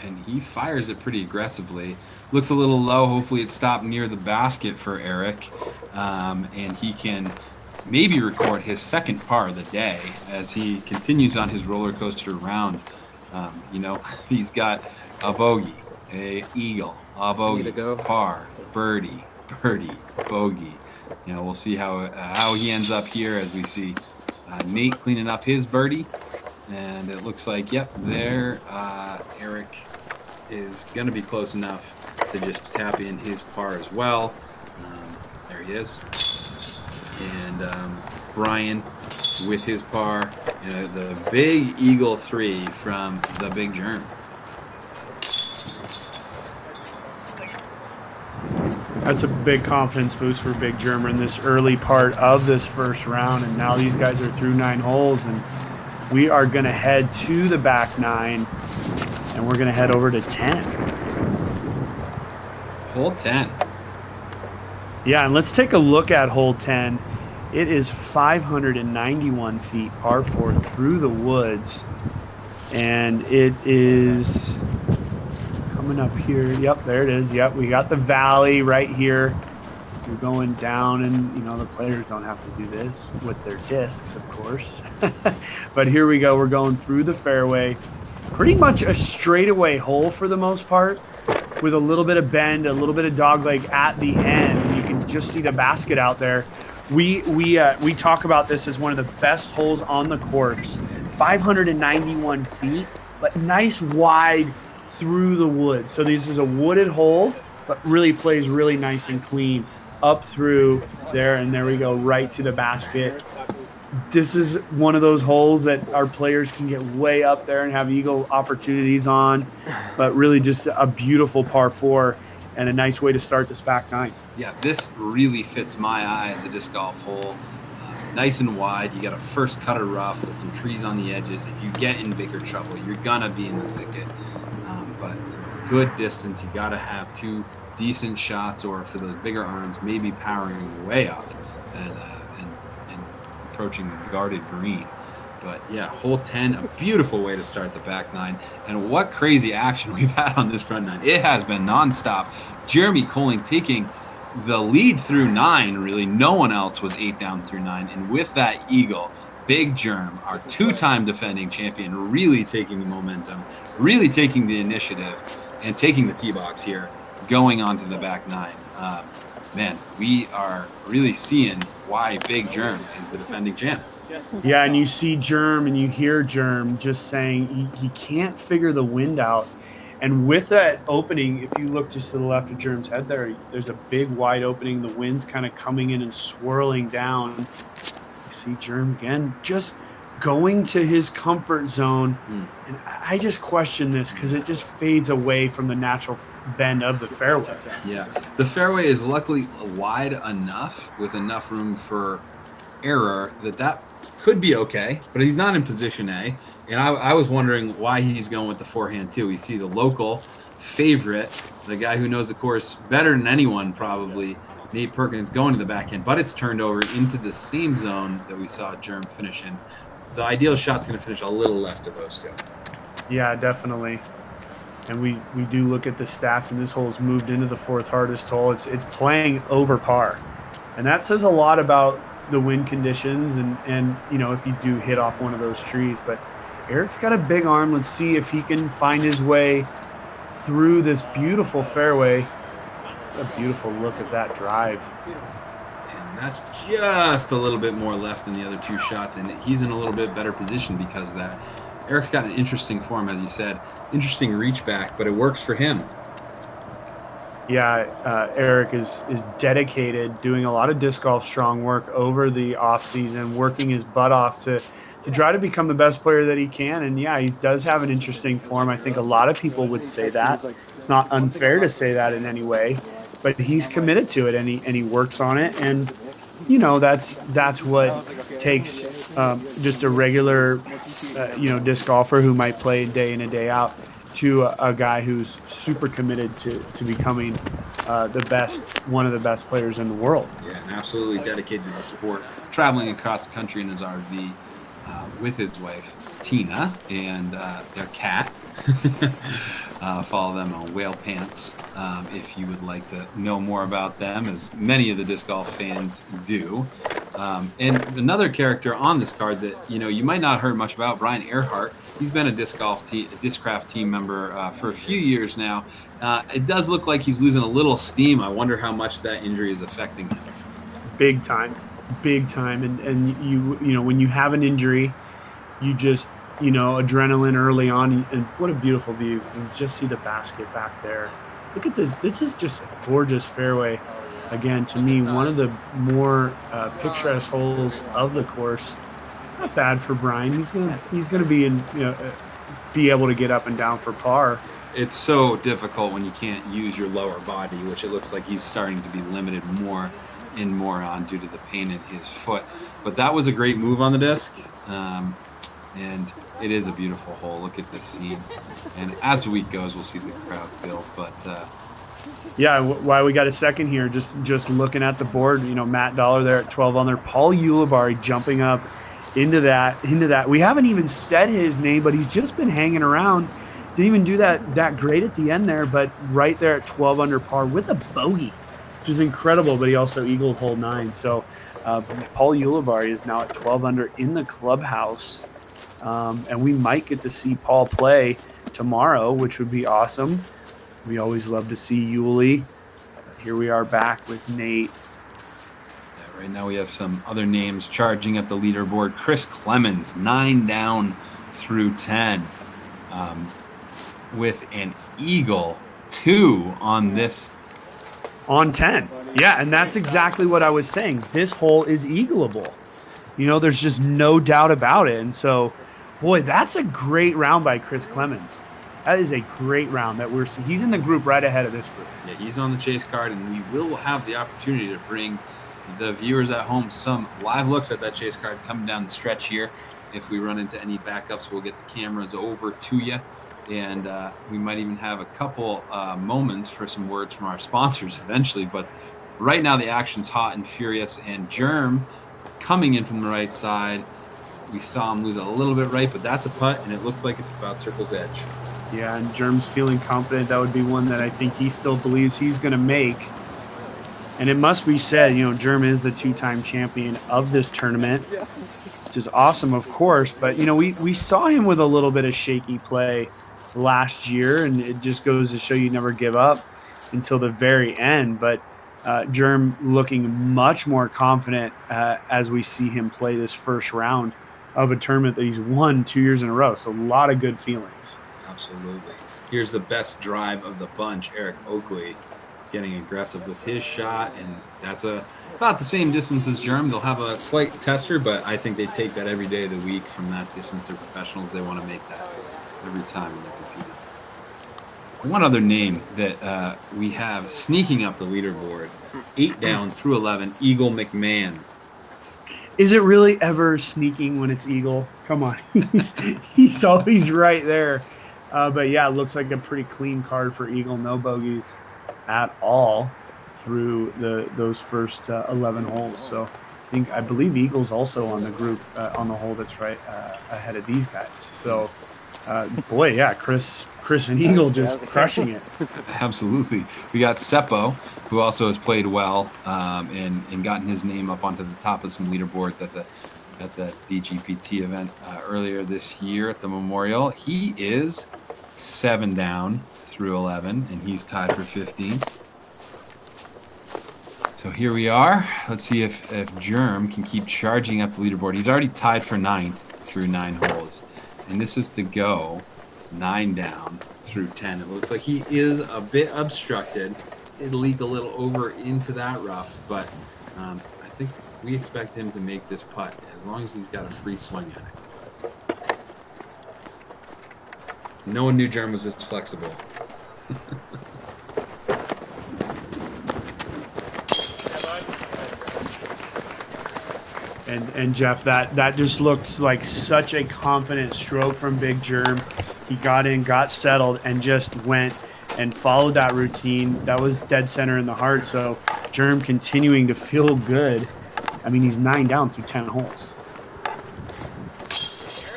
And he fires it pretty aggressively. Looks a little low. Hopefully it stopped near the basket for Erik. And he can maybe record his 2nd par of the day as he continues on his roller coaster round. He's got a bogey, a eagle, a bogey, par, birdie, bogey. We'll see how he ends up here as we see Nate cleaning up his birdie. And it looks like, there Erik is going to be close enough to just tap in his par as well. There he is. And Bryan with his par, the big eagle 3 from the Big Germ. That's a big confidence boost for Big Germ in this early part of this first round. And now these guys are through 9 holes, and we are going to head to the back 9, and we're going to head over to 10. Hole 10. Yeah, and let's take a look at hole 10. It is 591 feet, par 4 through the woods. And it is coming up here. Yep, there it is. Yep, we got the valley right here. You're going down, and, the players don't have to do this with their discs, of course. But here we go. We're going through the fairway. Pretty much a straightaway hole for the most part. with a little bit of bend, a little bit of dog leg at the end. You can just see the basket out there. We talk about this as one of the best holes on the course, 591 feet, but nice wide through the woods. So this is a wooded hole, but really plays really nice and clean up through there. And there we go, right to the basket. This is one of those holes that our players can get way up there and have eagle opportunities on, but really just a beautiful par 4 and a nice way to start this back 9. Yeah, this really fits my eye as a disc golf hole. Nice and wide. You got a first cutter rough with some trees on the edges. If you get in bigger trouble, you're gonna be in the thicket. But good distance. You got to have 2 decent shots, or for those bigger arms, maybe powering way up and approaching the guarded green. But yeah, hole 10, a beautiful way to start the back 9. And what crazy action we've had on this front 9. It has been nonstop. Jeremy Koling taking the lead through 9, really. No one else was 8 down through 9. And with that eagle, Big Germ, our 2-time defending champion, really taking the momentum, really taking the initiative, and taking the tee box here, going on to the back 9. Man, we are really seeing why Big Germ is the defending champ. Yeah, and you see Germ and you hear Germ just saying he can't figure the wind out. And with that opening, if you look just to the left of Germ's head there's a big wide opening. The wind's kind of coming in and swirling down. You see Germ again just going to his comfort zone. And I just question this because it just fades away from the natural bend of the fairway. Yeah, the fairway is luckily wide enough with enough room for error that could be okay, but he's not in position A. And I was wondering why he's going with the forehand too. We see the local favorite, the guy who knows the course better than anyone probably, Nate Perkins, going to the backhand, but it's turned over into the same zone that we saw Germ finish in. The ideal shot's going to finish a little left of those 2. Yeah, definitely. And we do look at the stats, and this hole's moved into the 4th hardest hole. It's playing over par, and that says a lot about the wind conditions and you know, if you do hit off one of those trees. But Erik's got a big arm. Let's see if he can find his way through this beautiful fairway. What a beautiful look at that drive. And that's just a little bit more left than the other 2 shots, and he's in a little bit better position because of that. Erik's got an interesting form, as you said, interesting reach back, but it works for him. Yeah, Erik is dedicated, doing a lot of disc golf strong work over the off season, working his butt off to try to become the best player that he can. And yeah, he does have an interesting form. I think a lot of people would say that. It's not unfair to say that in any way, but he's committed to it and he works on it. And you know, that's what takes just a regular disc golfer who might play day in and day out to a guy who's super committed to becoming one of the best players in the world. Yeah, and absolutely dedicated to the sport, traveling across the country in his RV with his wife, Tina, and their cat. Follow them on Whale Pants if you would like to know more about them, as many of the disc golf fans do. And another character on this card that you might not have heard much about, Bryan Earhart. He's been a Discraft team member for a few years now. It does look like he's losing a little steam. I wonder how much that injury is affecting him. Big time. And you when you have an injury, you just adrenaline early on, and what a beautiful view. You can just see the basket back there. Look at this. This is just a gorgeous fairway. Again, to me, one of the more picturesque holes of the course. Not bad for Brian. He's gonna be be able to get up and down for par. It's so difficult when you can't use your lower body, which it looks like he's starting to be limited more and more on due to the pain in his foot. But that was a great move on the disc. And it is a beautiful hole. Look at this scene. And as the week goes, we'll see the crowd build. But yeah, why we got a second here, just looking at the board, Matt Dollar there at 12 under, Paul Ulibarri jumping up into that. We haven't even said his name, but he's just been hanging around. Didn't even do that great at the end there, but right there at 12 under par with a bogey, which is incredible. But he also eagled hole 9. So Paul Ulibarri is now at 12 under in the clubhouse. And we might get to see Paul play tomorrow, which would be awesome. We always love to see Yuli. Here we are back with Nate. Yeah, right now we have some other names charging up the leaderboard. Chris Clemens, 9 down through 10, with an eagle 2 on this. On 10. Yeah, and that's exactly what I was saying. This hole is eagleable. There's just no doubt about it. And so, boy, that's a great round by Chris Clemens. That is a great round that we're seeing. He's in the group right ahead of this group. Yeah, he's on the chase card, and we will have the opportunity to bring the viewers at home some live looks at that chase card coming down the stretch here. If we run into any backups, we'll get the cameras over to you. And we might even have a couple moments for some words from our sponsors eventually. But right now the action's hot and furious, and Germ coming in from the right side. We saw him lose a little bit right, but that's a putt, and it looks like it's about circle's edge. Yeah, and Germ's feeling confident. That would be one that I think he still believes he's going to make. And it must be said, Germ is the 2-time champion of this tournament, which is awesome, of course. But, we saw him with a little bit of shaky play last year, and it just goes to show you never give up until the very end. But Germ looking much more confident as we see him play this first round of a tournament that he's won 2 years in a row. So a lot of good feelings. Absolutely. Here's the best drive of the bunch, Erik Oakley, getting aggressive with his shot, and that's about the same distance as Germ. They'll have a slight tester, but I think they take that every day of the week from that distance. They're professionals. They want to make that every time when they're competing. One other name that we have sneaking up the leaderboard, 8 down through 11, Eagle McMahon. Is it really ever sneaking when it's Eagle? Come on. He's always right there. But yeah, it looks like a pretty clean card for Eagle. No bogeys at all through those first 11 holes. So I believe Eagle's also on the group on the hole that's right ahead of these guys. So boy, yeah, Chris and Eagle just crushing it. Absolutely. We got Seppo, who also has played well and gotten his name up onto the top of some leaderboards at the DGPT event earlier this year at the Memorial. He is 7 down through 11, and he's tied for 15. So here we are. Let's see if Germ can keep charging up the leaderboard. He's already tied for 9th through 9 holes, and this is to go 9 down through 10. It looks like he is a bit obstructed. It'll leak a little over into that rough, but I think we expect him to make this putt as long as he's got a free swing at it. No one knew Germ was this flexible. And Jeff, that just looked like such a confident stroke from Big Germ. He got in, got settled, and just went and followed that routine. That was dead center in the heart. So Germ continuing to feel good. I mean, he's 9 down through 10 holes.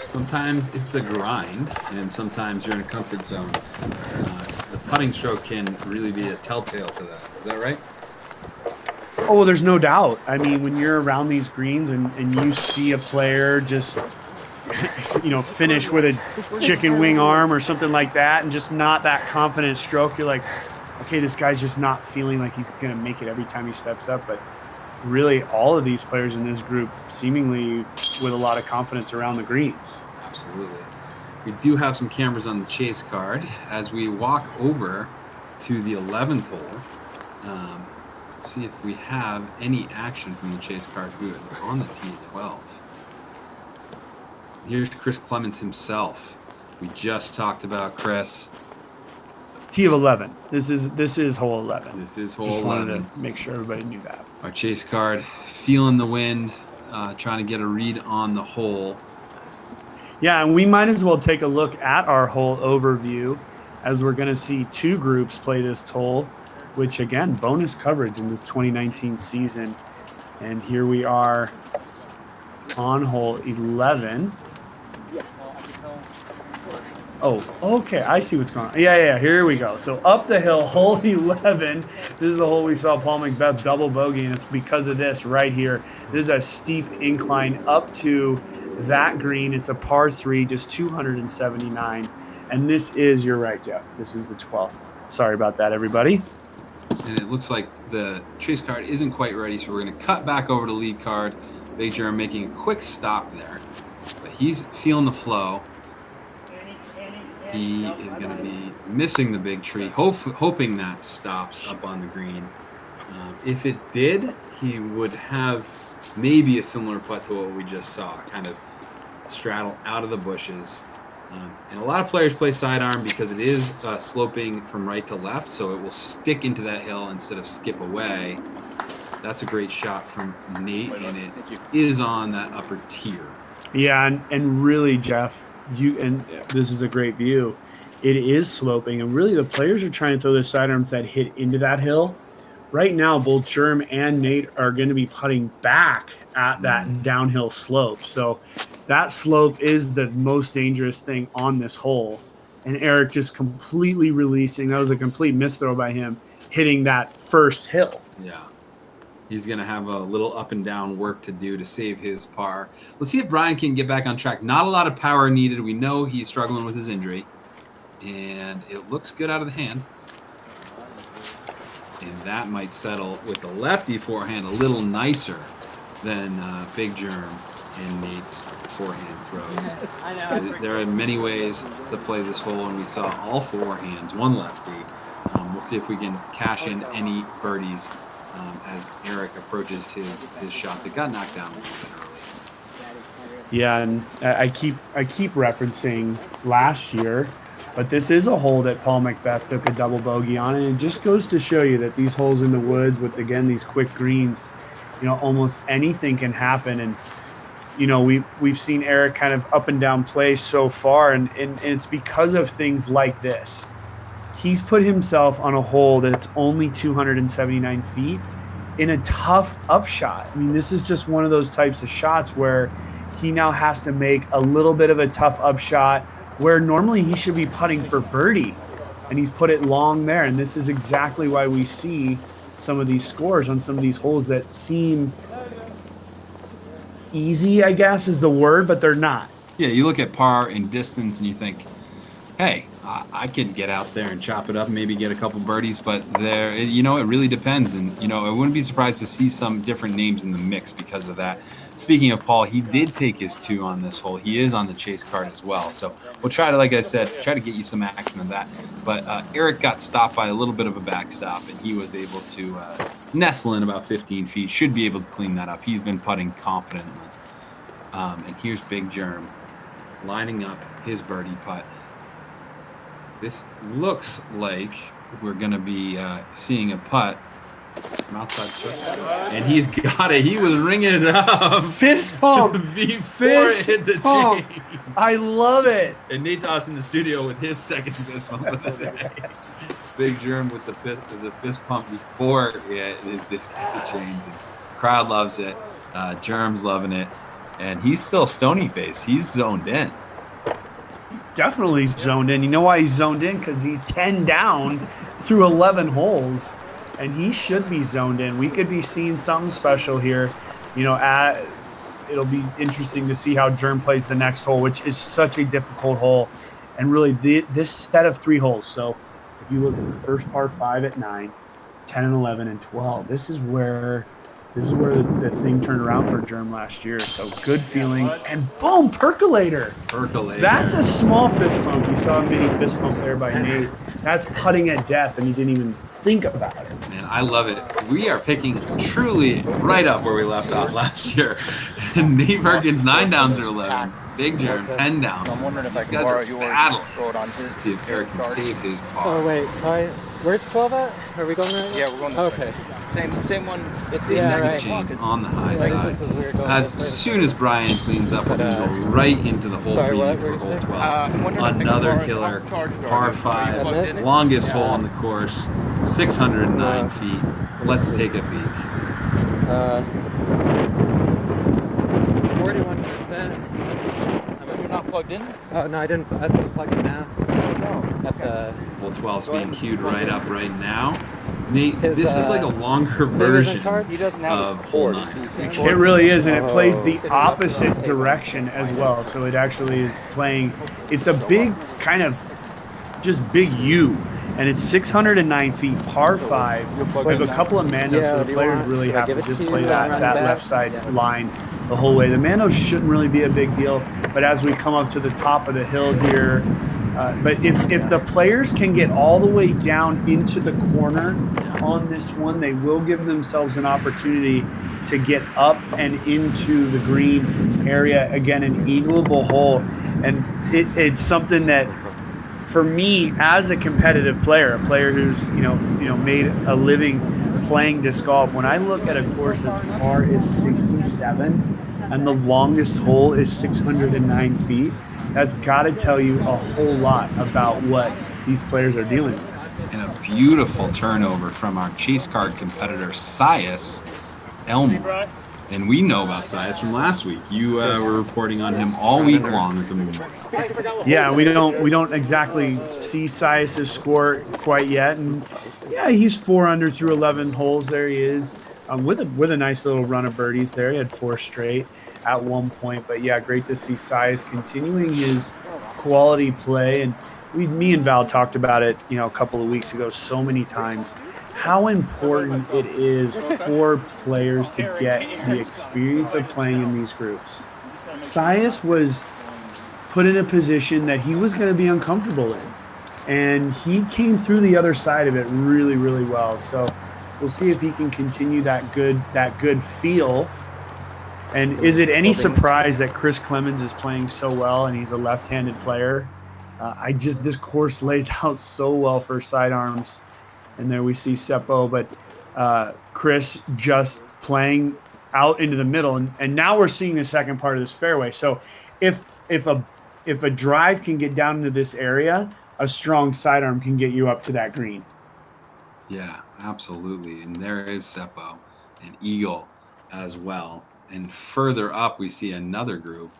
Sometimes it's a grind, and sometimes you're in a comfort zone. The putting stroke can really be a telltale to that. Is that right? Oh, well, there's no doubt. I mean, when you're around these greens and you see a player just, finish with a chicken wing arm or something like that and just not that confident stroke, you're like, okay, this guy's just not feeling like he's going to make it every time he steps up. But really, all of these players in this group seemingly with a lot of confidence around the greens. Absolutely. We do have some cameras on the chase card as we walk over to the 11th hole. See if we have any action from the chase card who is on the tee at 12. Here's Chris Clemens himself. We just talked about Chris. Tee of 11. This is hole 11. This is hole just 11. Wanted to make sure everybody knew that. Our chase card feeling the wind, trying to get a read on the hole. Yeah, and we might as well take a look at our hole overview as we're going to see 2 groups play this hole, which, again, bonus coverage in this 2019 season. And here we are on hole 11. Oh, okay, I see what's going on. Yeah, here we go. So up the hill, hole 11. This is the hole we saw Paul Macbeth double bogey, and it's because of this right here. This is a steep incline up to that green. It's a par 3, just 279. And this is, you're right, Jeff, this is the 12th Sorry about that, everybody. And it looks like the chase card isn't quite ready, so we're going to cut back over to lead card. Big Germ making a quick stop there, but he's feeling the flow. He is going to be missing the big tree, hoping that stops up on the green. If it did, he would have maybe a similar putt to what we just saw, kind of straddle out of the bushes. And a lot of players play sidearm because it is sloping from right to left, so it will stick into that hill instead of skip away. That's a great shot from Nate, and it is on that upper tier. Yeah, and really, Jeff, this is a great view. It is sloping, and really the players are trying to throw their sidearms that hit into that hill. Right now, both Germ and Nate are going to be putting back at that downhill slope. So that slope is the most dangerous thing on this hole. And Erik just completely releasing. That was a complete misthrow by him, hitting that first hill. Yeah. He's going to have a little up and down work to do to save his par. Let's see if Brian can get back on track. Not a lot of power needed. We know he's struggling with his injury. And it looks good out of the hand. And that might settle with the lefty forehand a little nicer than Big Germ and Nate's forehand throws. I know. There are many ways to play this hole, and we saw all four hands, one lefty. We'll see if we can cash in any birdies as Erik approaches his shot that got knocked down a little bit early. Yeah, and I keep referencing last year, but this is a hole that Paul Macbeth took a double bogey on, and it just goes to show you that these holes in the woods with, again, these quick greens, almost anything can happen. And we've seen Erik kind of up and down play so far, and it's because of things like this. He's put himself on a hole that's only 279 feet in a tough upshot. I mean, this is just one of those types of shots where he now has to make a little bit of a tough upshot where normally he should be putting for birdie, and he's put it long there. And this is exactly why we see some of these scores on some of these holes that seem easy, I guess is the word, but they're not. Yeah, you look at par and distance and you think, hey, I could get out there and chop it up and maybe get a couple birdies, but it really depends. And, I wouldn't be surprised to see some different names in the mix because of that. Speaking of Paul, he did take his 2 on this hole. He is on the chase card as well. So we'll try to, like I said, get you some action of that. But Erik got stopped by a little bit of a backstop, and he was able to nestle in about 15 feet. Should be able to clean that up. He's been putting confidently. And here's Big Germ lining up his birdie putt. This looks like we're going to be seeing a putt from outside circle. And he's got it. He was ringing it up. Fist pump. Before it hit the chain. I love it. And Nate Doss in the studio with his second fist pump of the day. Big Germ with the fist pump before it hit the chains. And crowd loves it. Germ's loving it. And he's still stony faced. He's zoned in. He's definitely zoned in. You know why he's zoned in? Because he's 10 down through 11 holes, and he should be zoned in. We could be seeing something special here. It'll be interesting to see how Germ plays the next hole, which is such a difficult hole. And really, this set of 3 holes. So if you look at the first par 5 at 9, 10 and 11 and 12, this is where the thing turned around for Germ last year. So good feelings, and boom, percolator. That's a small fist pump. You saw a mini fist pump there by Nate. That's putting at death, and he didn't even think about it. Man, I love it. We are picking truly right up where we left off last year. Nate Perkins 9 down through 11. Big Germ 10 down. I'm wondering if I can These guys borrow are yours. battling. Throw it on his. Let's see if Erik can save his par. Oh wait, sorry. Where's 12 at? Are we going right? Yeah, we're going this Okay. way. Same one. It's the Yeah, exact right. Chains on the high Like, side. this is where we're going. As soon as Brian cleans up, we're going to go right into the hole Sorry, preview what for were you hole saying? 12. I'm wondering if I can Another borrow killer a charge par guard. 5, Plugged in? longest hole on the course, 609 feet. Let's take a peek. 41%. You're not plugged in? Oh no, I didn't. I was gonna plug it now. At the Hole 12 is being queued right up right now. Nate, His, this is like a longer isn't version card? He doesn't have of his hole board. 9. It really is, and it plays the opposite direction as well. So it actually is playing. It's a big kind of just big U, and it's 609 feet, par 5. We have a couple of Mandos, so the players really have to just play that left side line the whole way. The Mandos shouldn't really be a big deal, but as we come up to the top of the hill here, but if the players can get all the way down into the corner on this one, they will give themselves an opportunity to get up and into the green area. Again, an eagleable hole, and it's something that, for me as a competitive player, a player who's made a living playing disc golf, when I look at a course that's par is 67 and the longest hole is 609 feet, that's got to tell you a whole lot about what these players are dealing with. And a beautiful turnover from our chase card competitor, Sias Elmore. And we know about Sias from last week. You were reporting on him all week long at the Memorial. Yeah, we don't exactly see Sias's score quite yet, and yeah, he's 4 under through 11 holes. There he is, with a nice little run of birdies there. He had 4 straight at one point, but yeah, great to see Sias continuing his quality play. And me and Val talked about it, a couple of weeks ago so many times, how important it is for players to get the experience of playing in these groups. Sias was put in a position that he was going to be uncomfortable in, and he came through the other side of it really, really well. So we'll see if he can continue that good feel. And is it any surprise that Chris Clemens is playing so well, and he's a left-handed player? This course lays out so well for sidearms. And there we see Seppo, but Chris just playing out into the middle, and now we're seeing the second part of this fairway. So if a drive can get down into this area, a strong sidearm can get you up to that green. Yeah, absolutely. And there is Seppo and Eagle as well. And further up, we see another group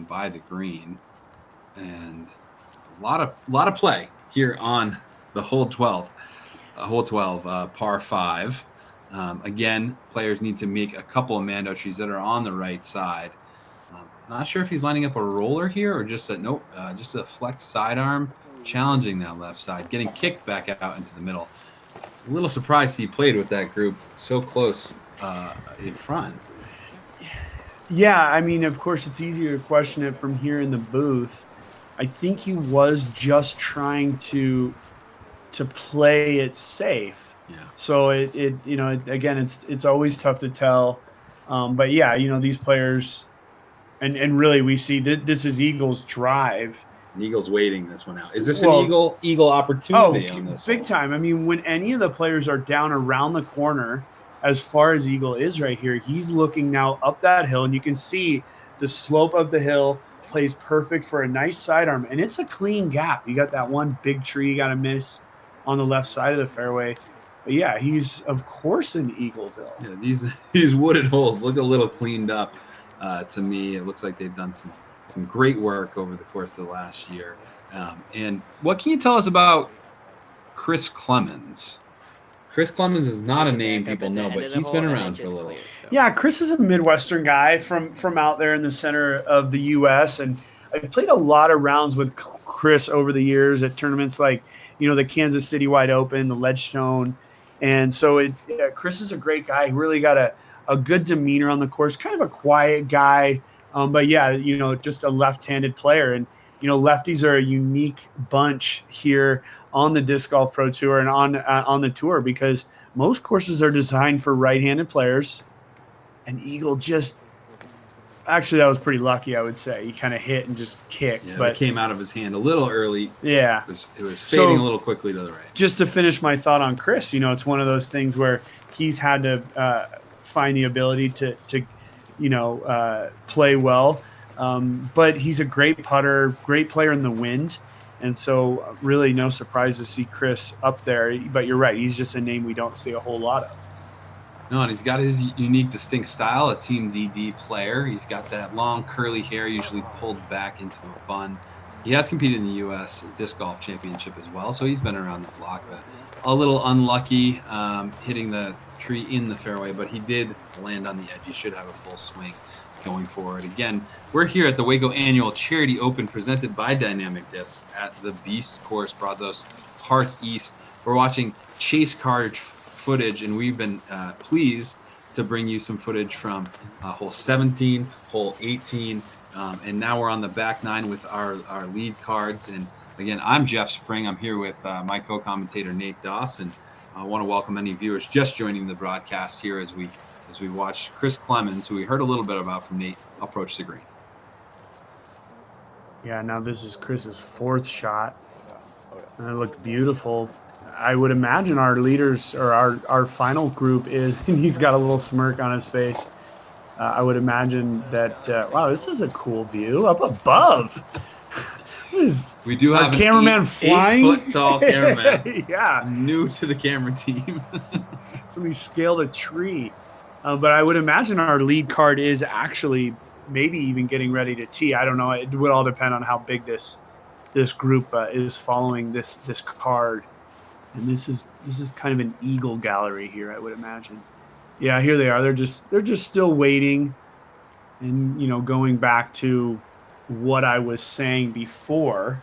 by the green, and a lot of play here on the hole 12. Hole 12, par 5. Again, players need to make a couple of Mando trees that are on the right side. Not sure if he's lining up a roller here or just a flex sidearm, challenging that left side, getting kicked back out into the middle. A little surprised he played with that group so close in front. Yeah, I mean, of course, it's easier to question it from here in the booth. I think he was just trying to play it safe. Yeah. So again, it's always tough to tell. But yeah, these players, and really we see that this is Eagle's drive. And Eagle's waiting this one out. Is this an Eagle opportunity on this? Big time. I mean, when any of the players are down around the corner, as far as Eagle is right here, he's looking now up that hill, and you can see the slope of the hill plays perfect for a nice sidearm, and it's a clean gap. You got that one big tree you got to miss on the left side of the fairway. But yeah, he's of course in Eagleville. Yeah, these wooded holes look a little cleaned up to me. It looks like they've done some great work over the course of the last year. And what can you tell us about Chris Clemens? Chris Clemens is not a name people know, but he's been around for a little. Yeah, Chris is a Midwestern guy from out there in the center of the U.S., and I've played a lot of rounds with Chris over the years at tournaments like, the Kansas City Wide Open, the Ledgestone. And so Chris is a great guy. He really got a good demeanor on the course, kind of a quiet guy. But yeah, just a left-handed player. And, lefties are a unique bunch here on the Disc Golf Pro Tour and on the tour, because most courses are designed for right-handed players. And Eagle actually, that was pretty lucky, I would say. He kind of hit and just kicked. Yeah, but it came out of his hand a little early. Yeah. It was fading a little quickly to the right. Just to finish my thought on Chris, it's one of those things where he's had to find the ability to play well. But he's a great putter, great player in the wind. And so really no surprise to see Chris up there. But you're right, he's just a name we don't see a whole lot of. No, and he's got his unique, distinct style, a Team DD player. He's got that long, curly hair, usually pulled back into a bun. He has competed in the U.S. Disc Golf Championship as well, so he's been around the block. But a little unlucky hitting the tree in the fairway, but he did land on the edge. He should have a full swing going forward. Again, we're here at the Waco Annual Charity Open presented by Dynamic Discs at the Beast Course, Brazos Park East. We're watching chase car footage, and we've been pleased to bring you some footage from hole 17, hole 18, and now we're on the back nine with our lead cards. And again, I'm Jeff Spring. I'm here with my co-commentator Nate Dawson. I want to welcome any viewers just joining the broadcast here as we watch Chris Clemens, who we heard a little bit about from Nate, approach the green. Yeah, now this is Chris's fourth shot. And it looked beautiful. I would imagine our leaders or our final group is, and he's got a little smirk on his face. I would imagine that, wow, this is a cool view up above. We do have a cameraman flying. 8 foot tall cameraman. Yeah. New to the camera team. Somebody scaled a tree. But I would imagine our lead card is actually maybe even getting ready to tee. I don't know. It would all depend on how big this group is following this card. And this is kind of an eagle gallery here, I would imagine. Yeah, here they are. They're just still waiting, and going back to what I was saying before.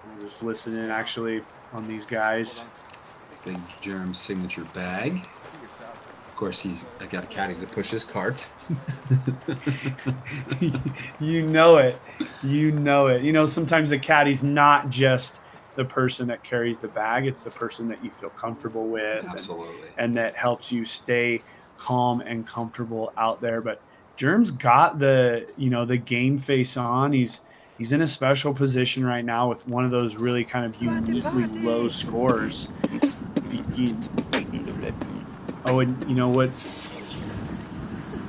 I'm just listening actually on these guys. Big Germ signature bag. Of course, he's got a caddy to push his cart. You know it. Sometimes the caddy's not just the person that carries the bag. It's the person that you feel comfortable with. Absolutely. And that helps you stay calm and comfortable out there. But Germ's got the game face on. He's in a special position right now with one of those really kind of uniquely low scores. Oh, and you know what?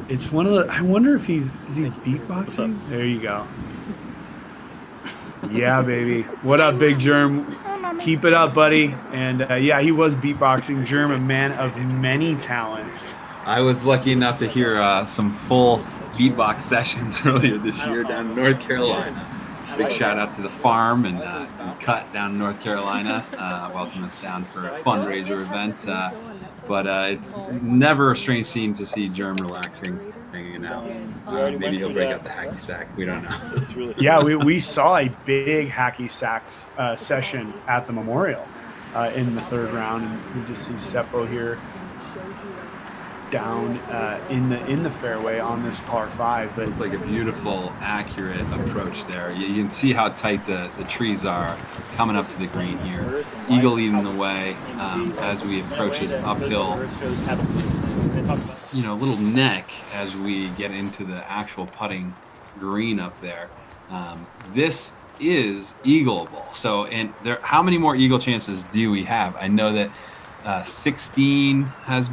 It's one of the. I wonder if is he beatboxing? There you go. Yeah, baby. What up, Big Germ? Keep it up, buddy. And yeah, he was beatboxing. Germ, a man of many talents. I was lucky enough to hear some full beatbox sessions earlier this year down in North Carolina. Big shout out to the farm and Cut down in North Carolina. Welcome us down for a fundraiser event. But it's never a strange scene to see Germ relaxing, hanging out. Maybe he'll break out the hacky sack. We don't know. Yeah, we saw a big hacky sack session at the Memorial in the third round, and we just see Seppo here down in the fairway on this par 5. But like a beautiful, accurate approach there. You can see how tight the trees are coming up to the green here. Eagle leading the way as we approach his uphill, little neck as we get into the actual putting green up there. This is eagleable. So, and how many more eagle chances do we have? I know that 16's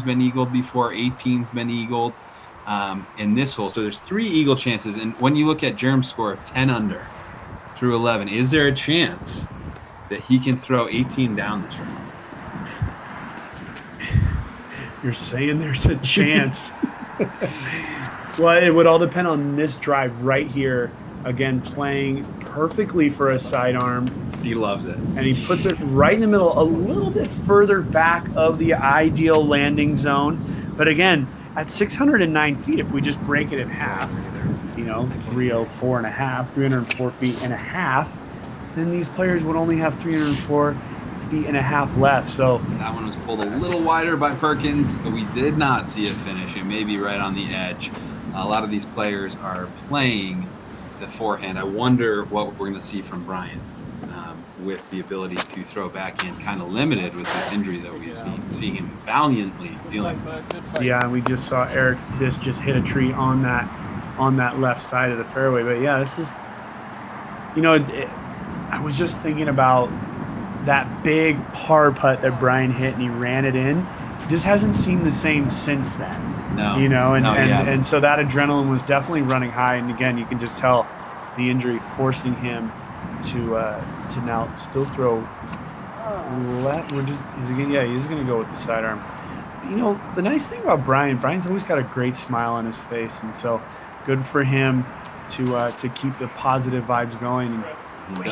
been eagled before, 18's been eagled in this hole. So there's 3 eagle chances. And when you look at Germ's score of 10 under through 11, is there a chance that he can throw 18 down this round? You're saying there's a chance. Well, it would all depend on this drive right here. Again, playing perfectly for a sidearm. He loves it. And he puts it right in the middle, a little bit further back of the ideal landing zone. But again, at 609 feet, if we just break it in half, 304 and a half, 304 feet and a half, then these players would only have 304 feet and a half left. So that one was pulled a little wider by Perkins. We did not see it finish. It may be right on the edge. A lot of these players are playing the forehand. I wonder what we're going to see from Bryan with the ability to throw back in, kind of limited with this injury that we've seen him valiantly dealing with. Yeah, and we just saw Erik's disc just hit a tree on that left side of the fairway. But yeah, this is, I was just thinking about that big par putt that Bryan hit and he ran it in. It just hasn't seemed the same since then. No. And so that adrenaline was definitely running high. And again, you can just tell the injury forcing him to now still throw left. He's going to go with the sidearm. The nice thing about Bryan's always got a great smile on his face, and so good for him to keep the positive vibes going.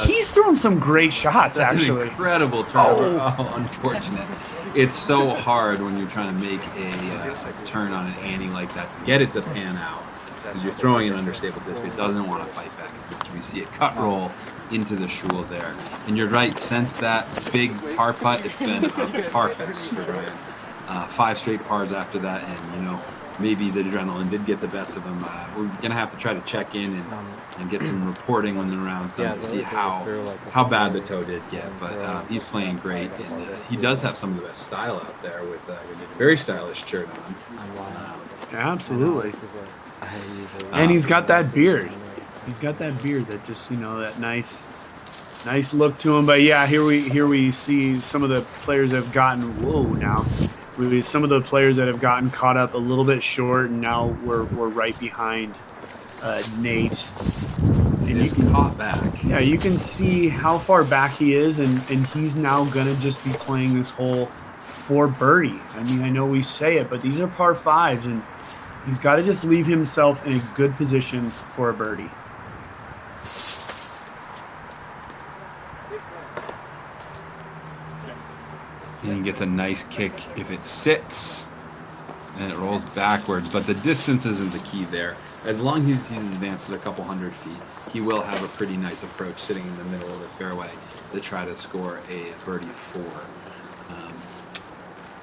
He's thrown some great shots. That's actually an incredible turn. Oh, unfortunate. It's so hard when you're trying to make a turn on an ante like that to get it to pan out, because you're throwing an understable disc. It doesn't want to fight back. We see a cut roll into the shul there. And you're right, since that big par putt, it's been a par fest for Brian. 5 straight pars after that, and maybe the adrenaline did get the best of him. We're gonna have to try to check in and get some reporting when the round's done to see how bad the toe did get. But he's playing great, and he does have some of the best style out there with a very stylish shirt on. Absolutely. And he's got that beard. He's got that beard that just that nice look to him. But yeah, here we see some of the players that have gotten some of the players that have gotten caught up a little bit short, and now we're right behind Nate. And he's caught back. Yeah, you can see how far back he is, and he's now gonna just be playing this hole for birdie. I mean, I know we say it, but these are par 5s, and he's got to just leave himself in a good position for a birdie. And he gets a nice kick if it sits and it rolls backwards, but the distance isn't the key there. As long as he's advanced it a couple hundred feet, he will have a pretty nice approach sitting in the middle of the fairway to try to score a birdie 4.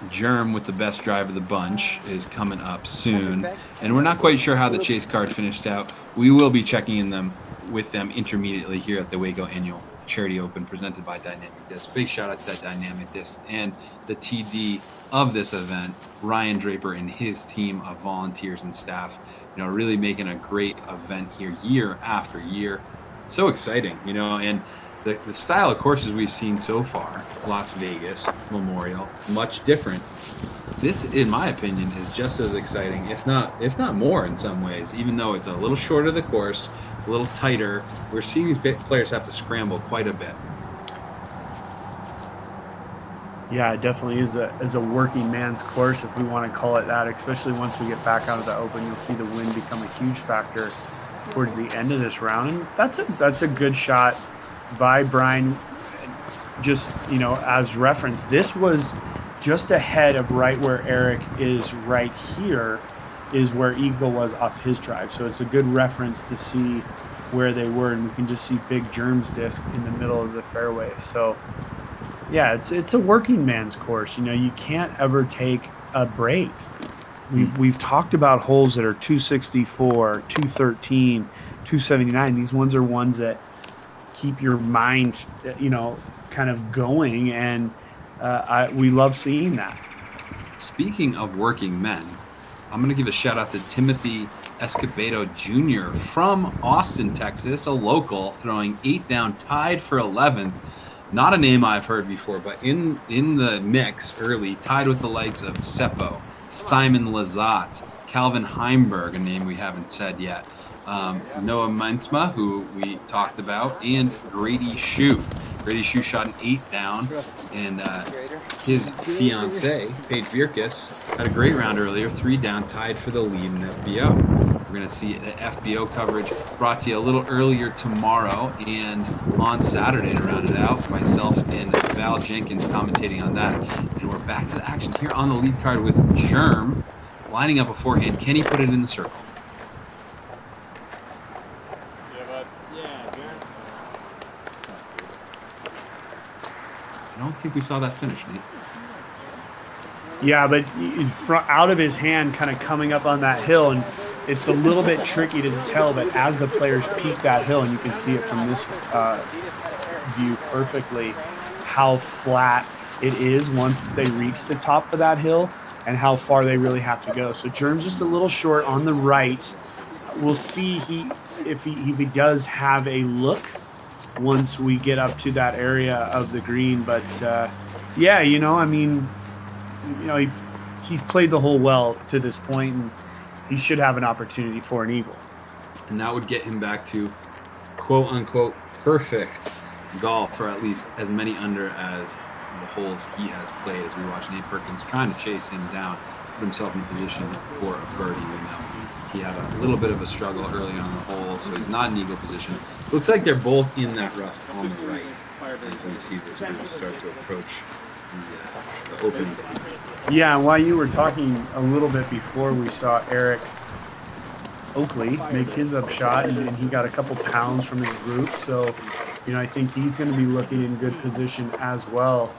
Germ, with the best drive of the bunch, is coming up soon, and we're not quite sure how the chase card finished out. We will be checking in with them intermediately here at the Waco Annual Charity Open, presented by Dynamic Disc. Big shout out to that Dynamic Disc and the TD of this event, Ryan Draper, and his team of volunteers and staff. Really making a great event here year after year. So exciting, and the style of courses we've seen so far, Las Vegas, Memorial, much different. This, in my opinion, is just as exciting, if not more in some ways, even though it's a little shorter the course, a little tighter. We're seeing these players have to scramble quite a bit. Yeah, it definitely is a working man's course, if we want to call it that, especially once we get back out of the Open. You'll see the wind become a huge factor towards the end of this round, and that's a good shot by Brian. Just as reference, this was just ahead of right where Erik is. Right here is where Eagle was off his drive, so it's a good reference to see where they were, and we can just see big Germ's disc in the middle of the fairway. So yeah, it's a working man's course. You can't ever take a break. We've talked about holes that are 264, 213, 279. These ones are ones that keep your mind, kind of going, and we love seeing that. Speaking of working men, I'm going to give a shout out to Timothy Escobedo Jr. from Austin, Texas, a local, throwing 8 down, tied for 11th. Not a name I've heard before, but in the mix early, tied with the likes of Seppo, Simon Lazat, Calvin Heimberg, a name we haven't said yet, Noah Mensma, who we talked about, and Grady Shue. Grady Shue shot an 8 down, and his fiancée, Paige Vierkes, had a great round earlier, 3 down, tied for the lead in FBO. We're going to see the FBO coverage brought to you a little earlier tomorrow and on Saturday to round it out. Myself and Val Jenkins commentating on that. And we're back to the action here on the lead card with Germ lining up beforehand. Can he put it in the circle? I don't think we saw that finish, Nate. Yeah, but out of his hand, kind of coming up on that hill, and it's a little bit tricky to tell, but as the players peak that hill, and you can see it from this view perfectly, how flat it is once they reach the top of that hill and how far they really have to go. So Germ's just a little short on the right. We'll see if he does have a look once we get up to that area of the green. But yeah, he's played the hole well to this point, and he should have an opportunity for an eagle. And that would get him back to quote-unquote perfect golf, or at least as many under as the holes he has played, as we watch Nate Perkins trying to chase him down, put himself in position for a birdie. He had a little bit of a struggle early on the hole, so he's not in eagle position. Looks like they're both in that rough on the right as we see this group start to approach the open. Yeah, while you were talking a little bit before, we saw Erik Oakley make his up shot, and he got a couple pounds from his group. So I think he's going to be looking in good position as well.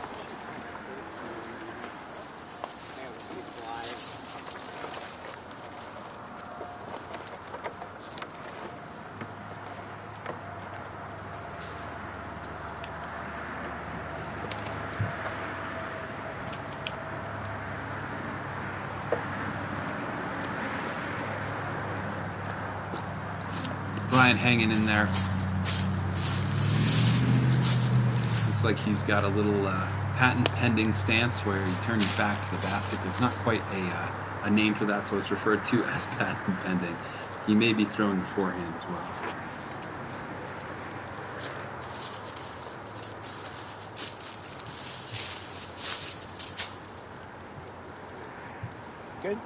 Brian hanging in there. Looks like he's got a little patent pending stance where he turns back to the basket. There's not quite a name for that, so it's referred to as patent pending. He may be throwing the forehand as well. Good,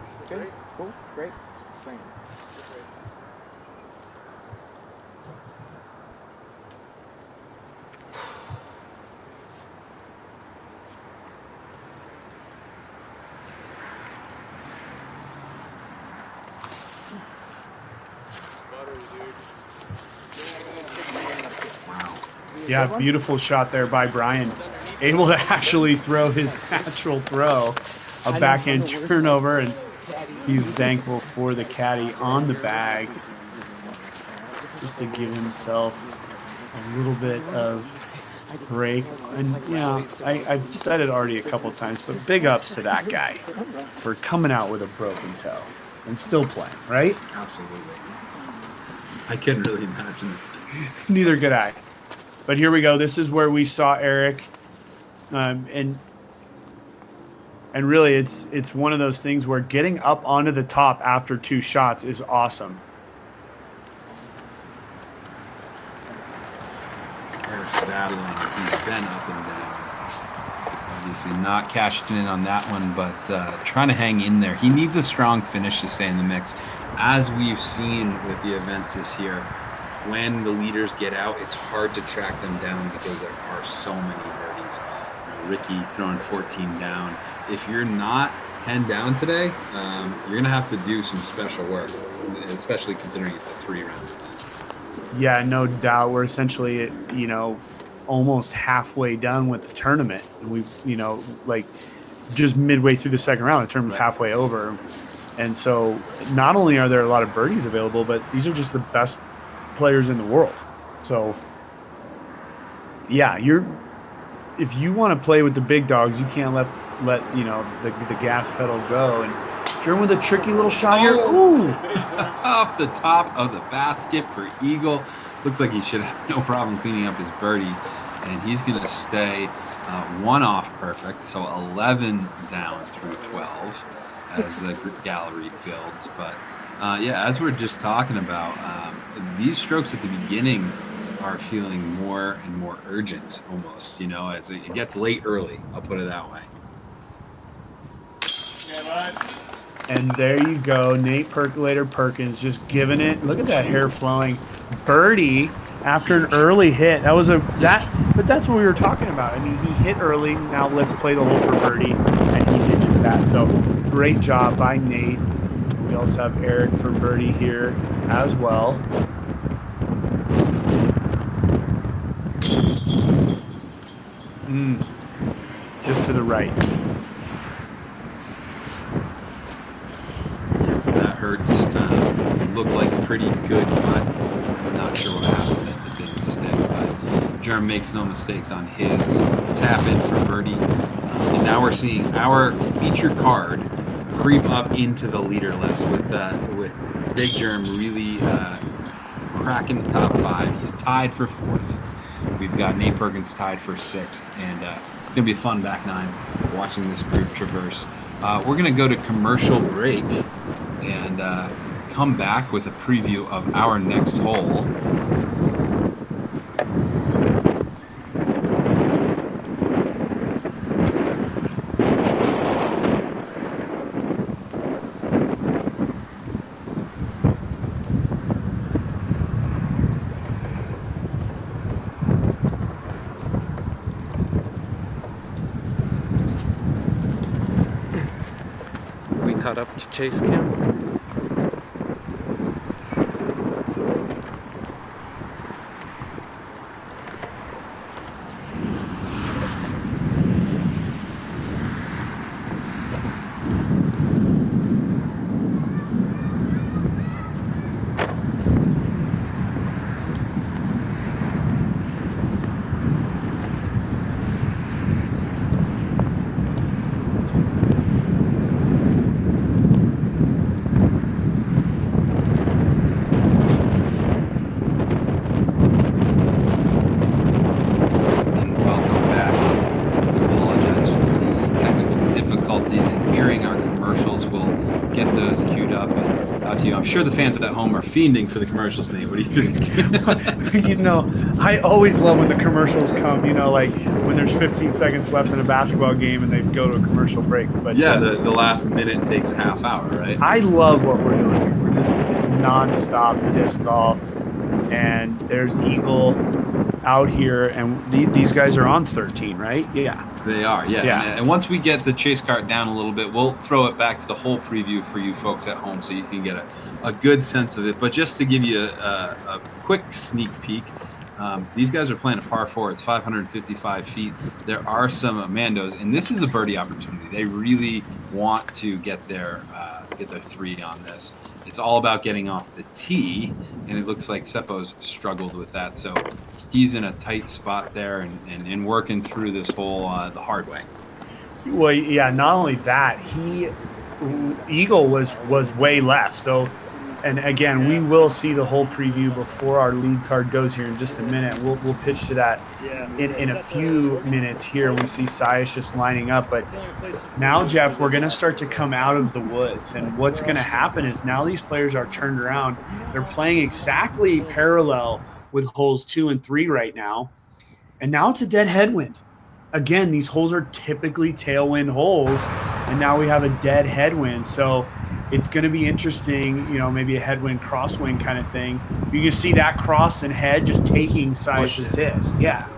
cool, great. Yeah, beautiful shot there by Brian. Able to actually throw his natural throw, a backhand turnover, and he's thankful for the caddy on the bag just to give himself a little bit of break. And, I've said it already a couple of times, but big ups to that guy for coming out with a broken toe and still playing, right? Absolutely. I couldn't really imagine it. Neither could I. But here we go. This is where we saw Erik, and really, it's one of those things where getting up onto the top after 2 shots is awesome. Erik's battling. He's been up and down. Obviously, not cashed in on that one, but trying to hang in there. He needs a strong finish to stay in the mix, as we've seen with the events this year. When the leaders get out, it's hard to track them down because there are so many birdies. Ricky throwing 14 down. If you're not 10 down today, you're going to have to do some special work, especially considering it's a 3-round event. Yeah, no doubt. We're essentially, almost halfway done with the tournament. And we've, just midway through the second round, the tournament's halfway over. And so not only are there a lot of birdies available, but these are just the best players in the world. So yeah, if you want to play with the big dogs, you can't let the gas pedal go. And Jeremy with a tricky little shot here. Ooh! Off the top of the basket for eagle. Looks like he should have no problem cleaning up his birdie, and he's going to stay 1 off perfect, so 11 down through 12 as the gallery builds. But as we're just talking about, these strokes at the beginning are feeling more and more urgent almost, as it gets late early. I'll put it that way. And there you go. Nate Percolator Perkins just giving it. Look at that hair flowing. Birdie after an early hit. But that's what we were talking about. I mean, he hit early. Now let's play the hole for birdie. And he did just that. So great job by Nate. We also have Erik for birdie here as well. Just to the right. That hurts. It looked like a pretty good putt. I'm not sure what happened. It didn't stick, but Jerm makes no mistakes on his tap in for birdie. And now we're seeing our feature card creep up into the leader list with Big Jerm really cracking the top 5. He's tied for 4th. We've got Nate Perkins tied for 6th, and it's going to be a fun back 9 watching this group traverse. We're going to go to commercial break and come back with a preview of our next hole. Caught up to chase cam. commercials. We'll get those queued up and out to you. I'm sure the fans at home are fiending for the commercials, Nate. What do you think? You know, I always love when the commercials come, you know, like when there's 15 seconds left in a basketball game and they go to a commercial break. But yeah, the last minute takes a half hour, right? I love what we're doing here. It's nonstop disc golf, and there's Eagle out here, and these guys are on 13, right? Yeah. They are, yeah. And once we get the chase cart down a little bit, we'll throw it back to the whole preview for you folks at home so you can get a good sense of it. But just to give you a quick sneak peek, these guys are playing a par 4. It's 555 feet. There are some Mandos, and this is a birdie opportunity. They really want to get their 3 on this. It's all about getting off the tee, and it looks like Seppo's struggled with that. So he's in a tight spot there and working through this hole the hard way. Well, yeah, not only that, Eagle was way left. So, and again, we will see the whole preview before our lead card goes here in just a minute. We'll pitch to that in a few minutes here. We see Sias just lining up. But now, Jeff, we're going to start to come out of the woods. And what's going to happen is now these players are turned around. They're playing exactly parallel with holes 2 and 3 right now. And now it's a dead headwind. Again, these holes are typically tailwind holes, and now we have a dead headwind. So it's going to be interesting, you know, maybe a headwind crosswind kind of thing. You can see that cross and head just taking Sias's disc. Yeah.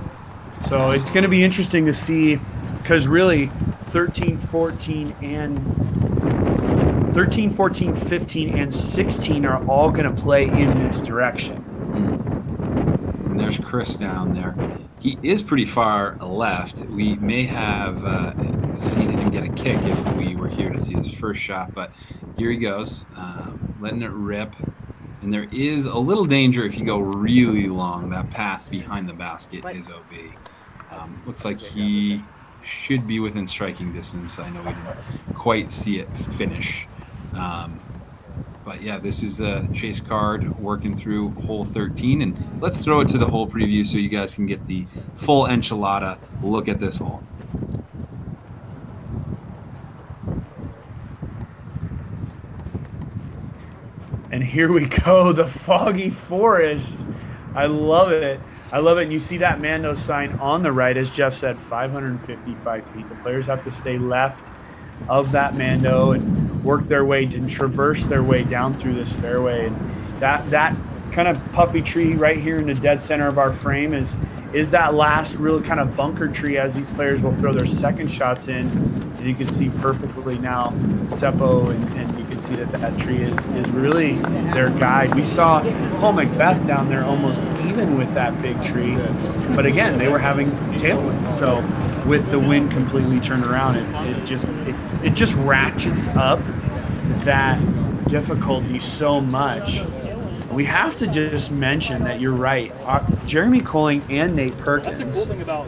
So it's going to be interesting to see, because really 13, 14, 15, and 16 are all going to play in this direction. And there's Chris down there. He is pretty far left. We may have seen him get a kick if we were here to see his first shot, but here he goes, letting it rip. And there is a little danger if you go really long. That path behind the basket is OB. Looks like he should be within striking distance. I know we didn't quite see it finish. But yeah, this is a chase card working through hole 13, and let's throw it to the hole preview so you guys can get the full enchilada look at this hole. And here we go, the Foggy Forest. I love it. I love it. And you see that Mando sign on the right, as Jeff said, 555 feet. The players have to stay left of that Mando and work their way and traverse their way down through this fairway. And that kind of puffy tree right here in the dead center of our frame is that last real kind of bunker tree as these players will throw their second shots in. And you can see perfectly now Seppo, and you can see that tree is really their guide. We saw Paul Macbeth down there almost even with that big tree, but again, they were having tailwinds. So with the wind completely turned around, it just ratchets up that difficulty so much. We have to just mention that you're right. Jeremy Koling and Nate Perkins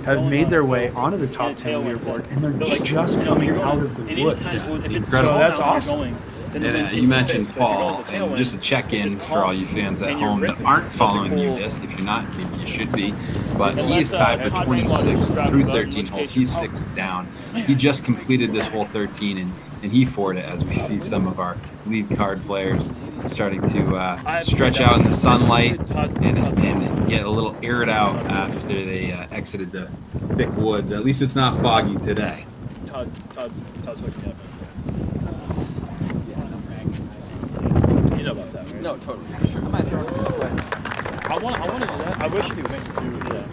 have made their way onto the top 10 leaderboard, and they're just coming out of the woods. So that's awesome. And you mentioned Paul, and just a check-in for all you fans at home that aren't following UDisc. If you're not, maybe you should be. But he is tied for 26 through 13 holes. He's 6 down. He just completed this hole 13, and he forward it as we see some of our lead card players starting to stretch out in the sunlight and get a little aired out after they exited the thick woods. At least it's not foggy today. Todd's hooking up. You know about that, right? No, totally. For sure. I'm not sure. I want to do that. I wish it makes two. Yeah.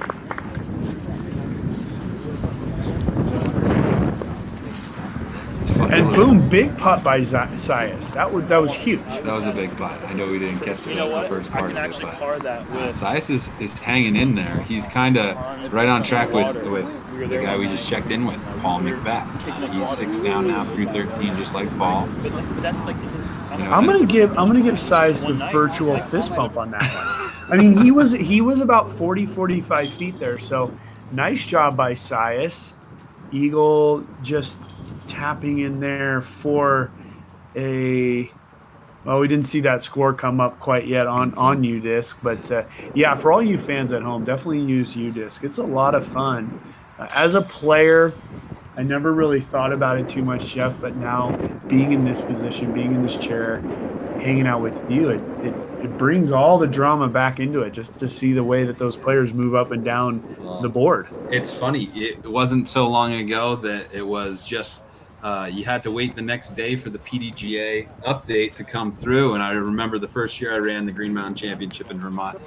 And boom, big putt by Sias. That was huge. That was a big putt. I know we didn't catch the first part of it, but Sias is hanging in there. He's kind of right on track with the guy we just checked in with, Paul Macbeth. He's 6 down now through 13, just like Paul. But that's like I'm gonna give Sias the virtual fist bump on that one. I mean, he was about 40-45 feet there. So nice job by Sias. Eagle just tapping in there for we didn't see that score come up quite yet on UDisc, but yeah, for all you fans at home, definitely use UDisc. It's a lot of fun. As a player, I never really thought about it too much, Jeff, but now being in this position, being in this chair, hanging out with you, it brings all the drama back into it just to see the way that those players move up and down the board. It's funny. It wasn't so long ago that it was just you had to wait the next day for the PDGA update to come through. And I remember the first year I ran the Green Mountain Championship in Vermont,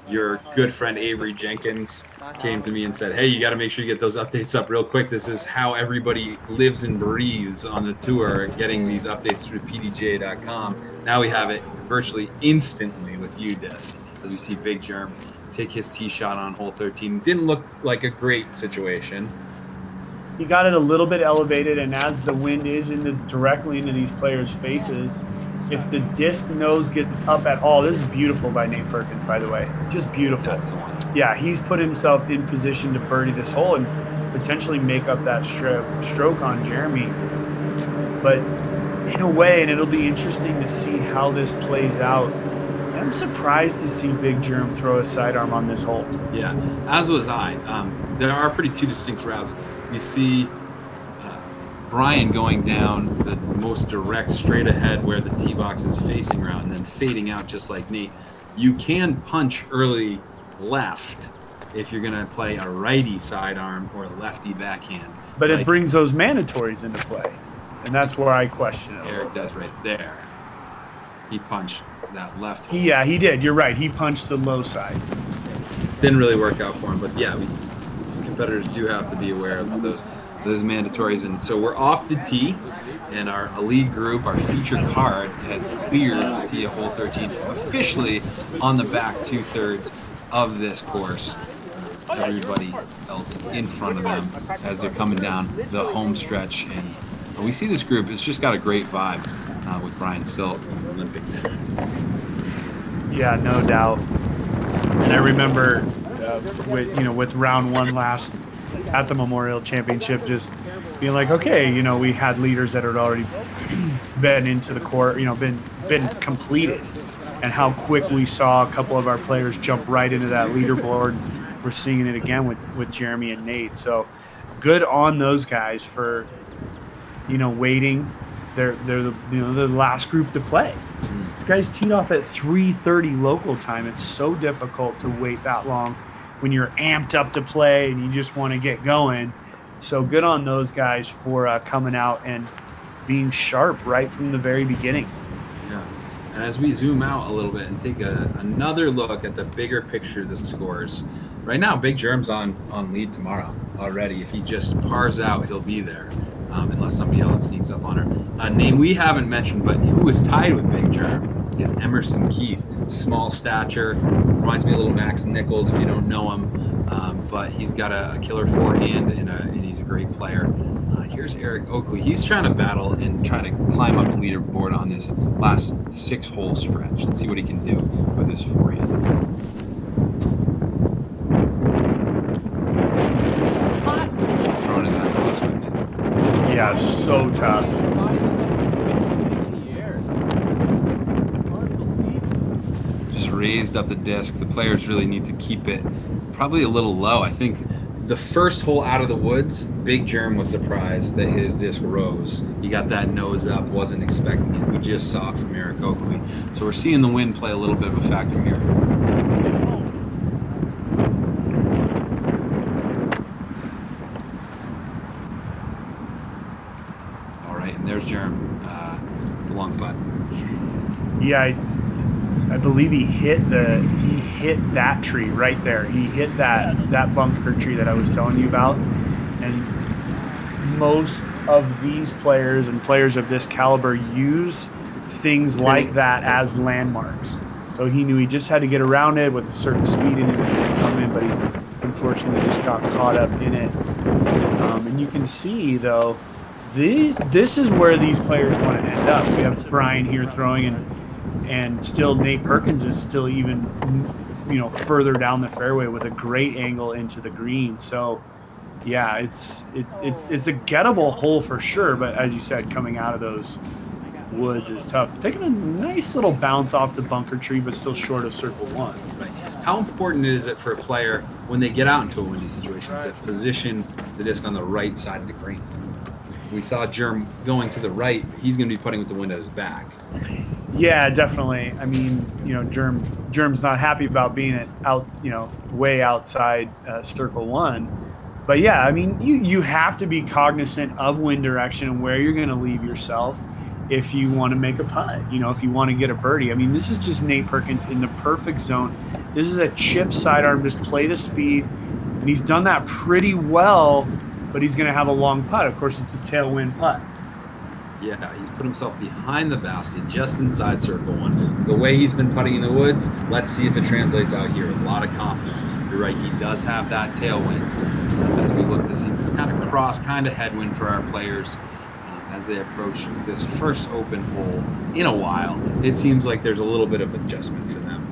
your good friend Avery Jenkins came to me and said, hey, you got to make sure you get those updates up real quick. This is how everybody lives and breathes on the tour, getting these updates through pdga.com. Now we have it virtually instantly with UDisc, as we see Big Germ take his tee shot on hole 13. Didn't look like a great situation. He got it a little bit elevated, and as the wind is directly into these players' faces, if the disc nose gets up at all, this is beautiful by Nate Perkins, by the way. Just beautiful. That's the one. Yeah, he's put himself in position to birdie this hole and potentially make up that stroke on Jeremy. But in a way, and it'll be interesting to see how this plays out, I'm surprised to see Big Germ throw a sidearm on this hole. Yeah, as was I. There are pretty two distinct routes. We see Brian going down the most direct, straight ahead where the tee box is facing route and then fading out just like Nate. You can punch early left if you're going to play a righty sidearm or a lefty backhand. But it brings those mandatories into play, and that's where I question it. Erik does right there. He punched that left hole. Yeah, he did. You're right. He punched the low side. Didn't really work out for him, but yeah, competitors do have to be aware of those mandatories. And so we're off the tee, and our elite group, our feature card, has cleared the tee at hole 13, officially on the back 2/3 of this course. Everybody else in front of them as they're coming down the home stretch. And we see this group, it's just got a great vibe with Brian still Olympic there. Yeah, no doubt. And I remember with round one last at the Memorial Championship, just being like, okay, we had leaders that had already been into the court, been completed, and how quick we saw a couple of our players jump right into that leaderboard. We're seeing it again with Jeremy and Nate. So good on those guys for, waiting. They're the last group to play. These guys teed off at 3:30 local time. It's so difficult to wait that long when you're amped up to play and you just want to get going. So good on those guys for coming out and being sharp right from the very beginning. Yeah. And as we zoom out a little bit and take another look at the bigger picture of the scores, right now Big Germ's on lead tomorrow already. If he just pars out, he'll be there. Unless somebody else sneaks up on her. A name we haven't mentioned, but who is tied with Big Germ is Emerson Keith. Small stature, reminds me a little Max Nichols if you don't know him, but he's got a killer forehand and he's a great player. Here's Erik Oakley. He's trying to battle and trying to climb up the leaderboard on this last 6-hole stretch and see what he can do with his forehand. Throwing in that crosswind. Yeah, so tough. Just raised up the disc. The players really need to keep it probably a little low. I think the first hole out of the woods, Big Germ was surprised that his disc rose. He got that nose up, wasn't expecting it. We just saw it from Erik Oakley. So we're seeing the wind play a little bit of a factor here. There's Jerem, the long putt. Yeah, I believe he hit that tree right there. He hit that bunker tree that I was telling you about. And most of these players and players of this caliber use things like that as landmarks. So he knew he just had to get around it with a certain speed and it was going to come in, but he unfortunately just got caught up in it. And you can see, though, this is where these players want to end up. We have Brian here throwing, and still Nate Perkins is still even further down the fairway with a great angle into the green. So yeah, it's a gettable hole for sure, but as you said, coming out of those woods is tough. Taking a nice little bounce off the bunker tree, but still short of circle one. Right. How important is it for a player when they get out into a windy situation to position the disc on the right side of the green? We saw Germ going to the right. He's going to be putting with the wind at his back. Yeah, definitely. I mean, Germ's not happy about being out, way outside circle one. But yeah, I mean, you have to be cognizant of wind direction and where you're going to leave yourself if you want to make a putt, if you want to get a birdie. I mean, this is just Nate Perkins in the perfect zone. This is a chip sidearm, just play the speed. And he's done that pretty well, but he's going to have a long putt. Of course, it's a tailwind putt. Yeah, he's put himself behind the basket, just inside circle one. The way he's been putting in the woods, let's see if it translates out here. A lot of confidence. You're right, he does have that tailwind. As we look to see this kind of cross, kind of headwind for our players as they approach this first open hole in a while. It seems like there's a little bit of adjustment for them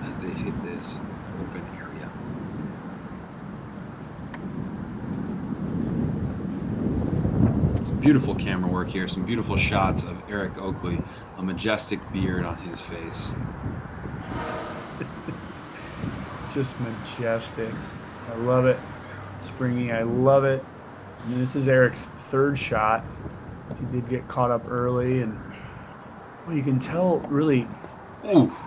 as they've hit this open area. Some beautiful camera work here, some beautiful shots of Erik Oakley, a majestic beard on his face. Just majestic. I love it. Springy, I love it. I mean, this is Erik's third shot. He did get caught up early, and you can tell really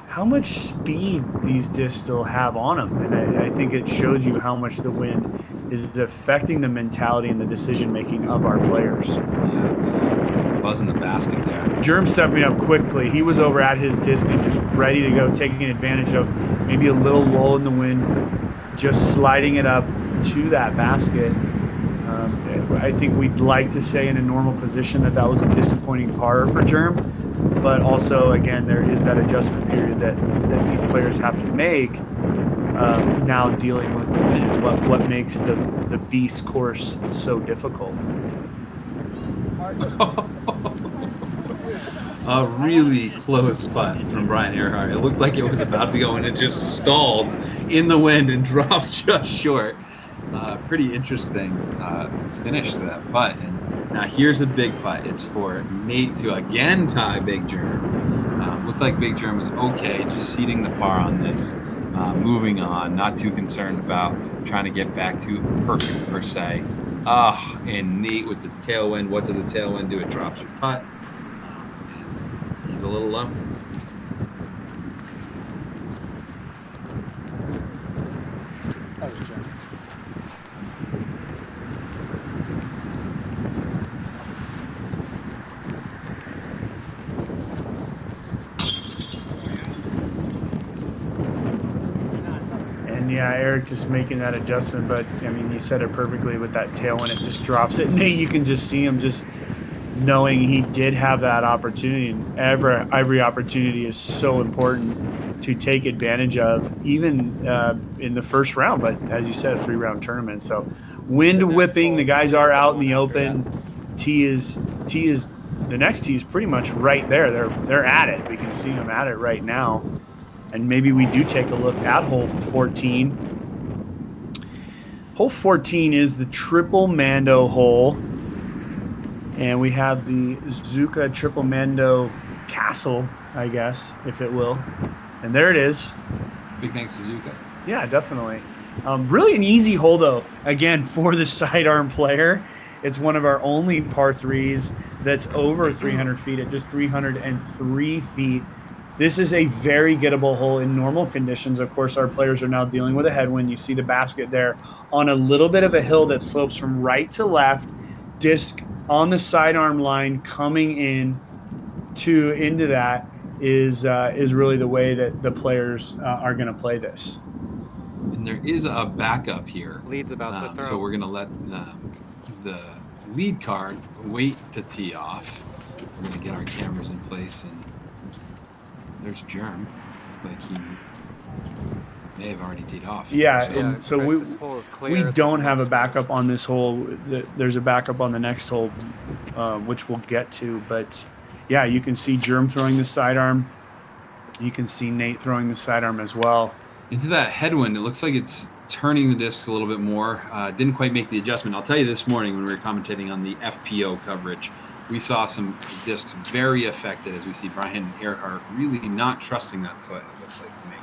how much speed these discs still have on them. And I think it shows you how much the wind is affecting the mentality and the decision-making of our players. Yeah, buzz in the basket there. Germ stepping up quickly. He was over at his disc and just ready to go, taking advantage of maybe a little lull in the wind, just sliding it up to that basket. I think we'd like to say in a normal position that was a disappointing par for Germ, but also, again, there is that adjustment period that these players have to make now dealing with the wind. What makes the Beast course so difficult? A really close putt from Bryan Earhart. It looked like it was about to go and it just stalled in the wind and dropped just short. Pretty interesting finish to that putt. And now here's a big putt. It's for Nate to again tie Big Germ. Looked like Big Germ was okay, just seeding the par on this. Moving on, not too concerned about trying to get back to perfect per se. And Nate with the tailwind. What does a tailwind do? It drops your putt. And he's a little low. Yeah, Erik just making that adjustment, but I mean, he said it perfectly with that tailwind. It just drops it. Nate, you can just see him just knowing he did have that opportunity, and every opportunity is so important to take advantage of, even in the first round. But as you said, a 3-round tournament. So wind whipping, the guys are out in the open. The next tee is pretty much right there. They're at it. We can see them at it right now. And maybe we do take a look at hole 14. Hole 14 is the Triple Mando hole. And we have the Zuka Triple Mando Castle, I guess, if it will. And there it is. Big thanks to Zuka. Yeah, definitely. Really an easy hole, though, again, for the sidearm player. It's one of our only par 3s that's over 300 feet at just 303 feet. This is a very gettable hole in normal conditions. Of course, our players are now dealing with a headwind. You see the basket there on a little bit of a hill that slopes from right to left. Disc on the sidearm line coming into that is really the way that the players are going to play this. And there is a backup here. Lead's about to throw. So we're going to let the lead card wait to tee off. We're going to get our cameras in place, and there's Germ. It's like he may have already teed off. Yeah, so we don't have a backup on this hole. There's a backup on the next hole, which we'll get to. But yeah, you can see Germ throwing the sidearm. You can see Nate throwing the sidearm as well. Into that headwind, it looks like it's turning the discs a little bit more. Didn't quite make the adjustment. I'll tell you this morning when we were commentating on the FPO coverage, we saw some discs very affected as we see Brian Earhart really not trusting that foot, it looks like to me.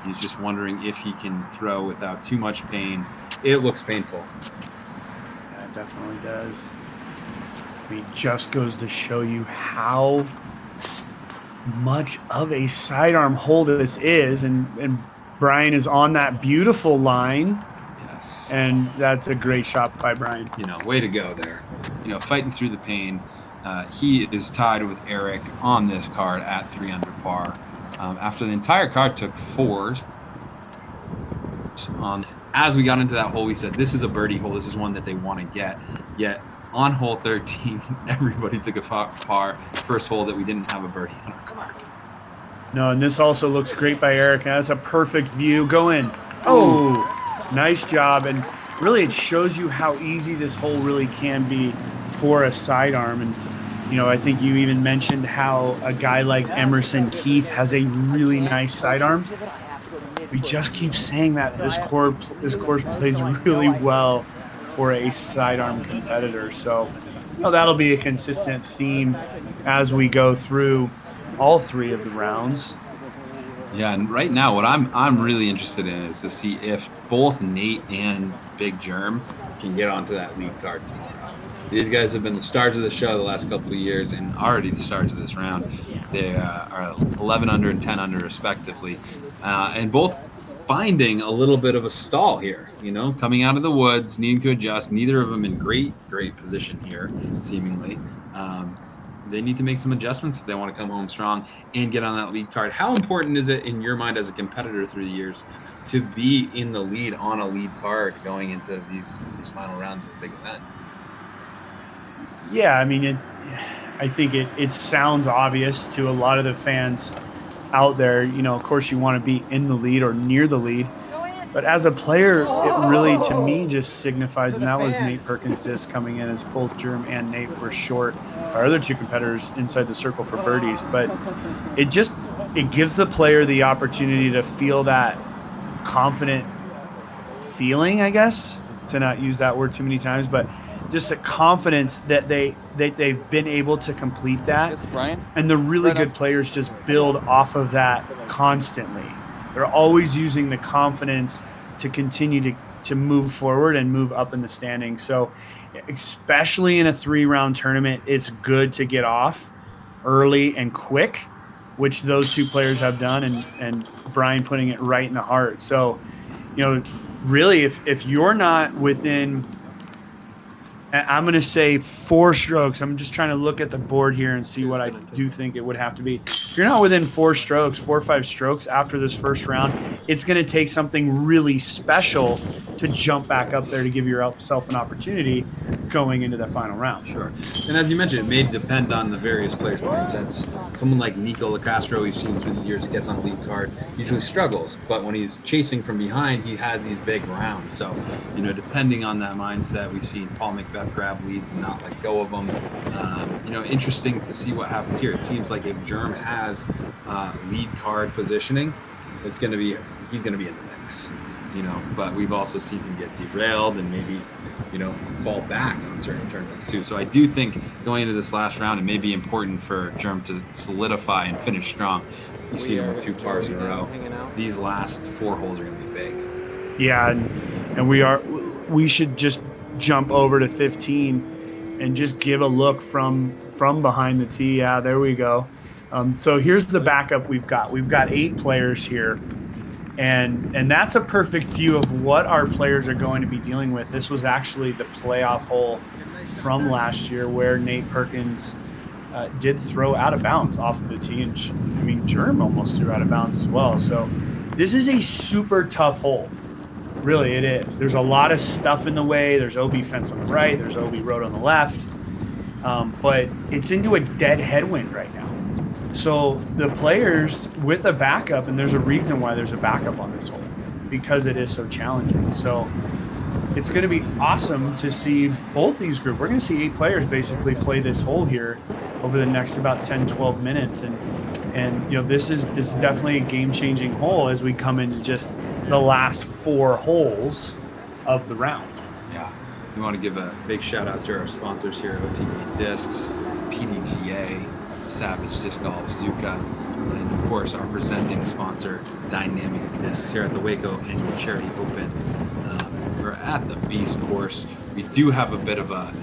He's just wondering if he can throw without too much pain. It looks painful. Yeah, it definitely does. I mean, just goes to show you how much of a sidearm hole this is. And Brian is on that beautiful line. Yes. And that's a great shot by Brian. Way to go there. Fighting through the pain. He is tied with Erik on this card at 3 under par. After the entire card took 4s. As we got into that hole, we said this is a birdie hole. This is one that they want to get. Yet on hole 13, everybody took a par. First hole that we didn't have a birdie on our card. No, and this also looks great by Erik. That's a perfect view. Go in. Oh, nice job. And really, it shows you how easy this hole really can be for a sidearm. And I think you even mentioned how a guy like Emerson Keith has a really nice sidearm. We just keep saying that this course plays really well for a sidearm competitor. So that'll be a consistent theme as we go through all 3 of the rounds. Yeah, and right now what I'm really interested in is to see if both Nate and Big Germ can get onto that lead card tomorrow. These guys have been the stars of the show the last couple of years and already the stars of this round. They are 11 under and 10 under respectively, and both finding a little bit of a stall here, coming out of the woods, needing to adjust. Neither of them in great position here, seemingly. They need to make some adjustments if they want to come home strong and get on that lead card. How important is it in your mind as a competitor through the years to be in the lead on a lead card going into these final rounds of a big event? Yeah, I mean, I think it sounds obvious to a lot of the fans out there. Of course, you want to be in the lead or near the lead. But as a player, it really, to me, just signifies, and that was Nate Perkins' disc coming in as both Germ and Nate were short. Our other 2 competitors inside the circle for birdies. But it gives the player the opportunity to feel that confident feeling, I guess, to not use that word too many times, but just a confidence that they've been able to complete that. This is Brian. And the really good players just build off of that constantly. They're always using the confidence to continue to move forward and move up in the standings. So especially in a 3-round tournament, it's good to get off early and quick, which those 2 players have done, and Brian putting it right in the heart. So, really, if you're not within, I'm going to say 4 strokes. I'm just trying to look at the board here and see what I do think it would have to be. If you're not within 4 or 5 strokes after this first round, it's going to take something really special to jump back up there to give yourself an opportunity going into the final round. Sure. And as you mentioned, it may depend on the various players' mindsets. Someone like Nico Lacastro, we've seen through the years, gets on the lead card, usually struggles. But when he's chasing from behind, he has these big rounds. So, depending on that mindset, we've seen Paul Macbeth grab leads and not let go of them. Interesting to see what happens here. It seems like if Germ has lead card positioning, he's going to be in the mix. But we've also seen him get derailed and maybe, fall back on certain tournaments too. So I do think going into this last round, it may be important for Germ to solidify and finish strong. You've seen him with 2 pars in a row. These last 4 holes are going to be big. Yeah, and we should just jump over to 15 and just give a look from behind the tee. Yeah, there we go. So here's the backup we've got. We've got 8 players here. And that's a perfect view of what our players are going to be dealing with. This was actually the playoff hole from last year where Nate Perkins did throw out of bounds off of the tee. And Germ almost threw out of bounds as well. So this is a super tough hole. Really, it is. There's a lot of stuff in the way. There's OB fence on the right. There's OB road on the left. But it's into a dead headwind right now. So the players with a backup, and there's a reason why there's a backup on this hole, because it is so challenging. So it's going to be awesome to see both these groups. We're going to see 8 players basically play this hole here over the next about 10, 12 minutes. And this is definitely a game-changing hole as we come into just the last 4 holes of the round. Yeah. We want to give a big shout out to our sponsors here, OTB Discs, PDGA, Savage Disc Golf, Zuka, and of course our presenting sponsor, Dynamic Discs, here at the Waco Annual Charity Open. We're at the Beast course. We do have a bit of a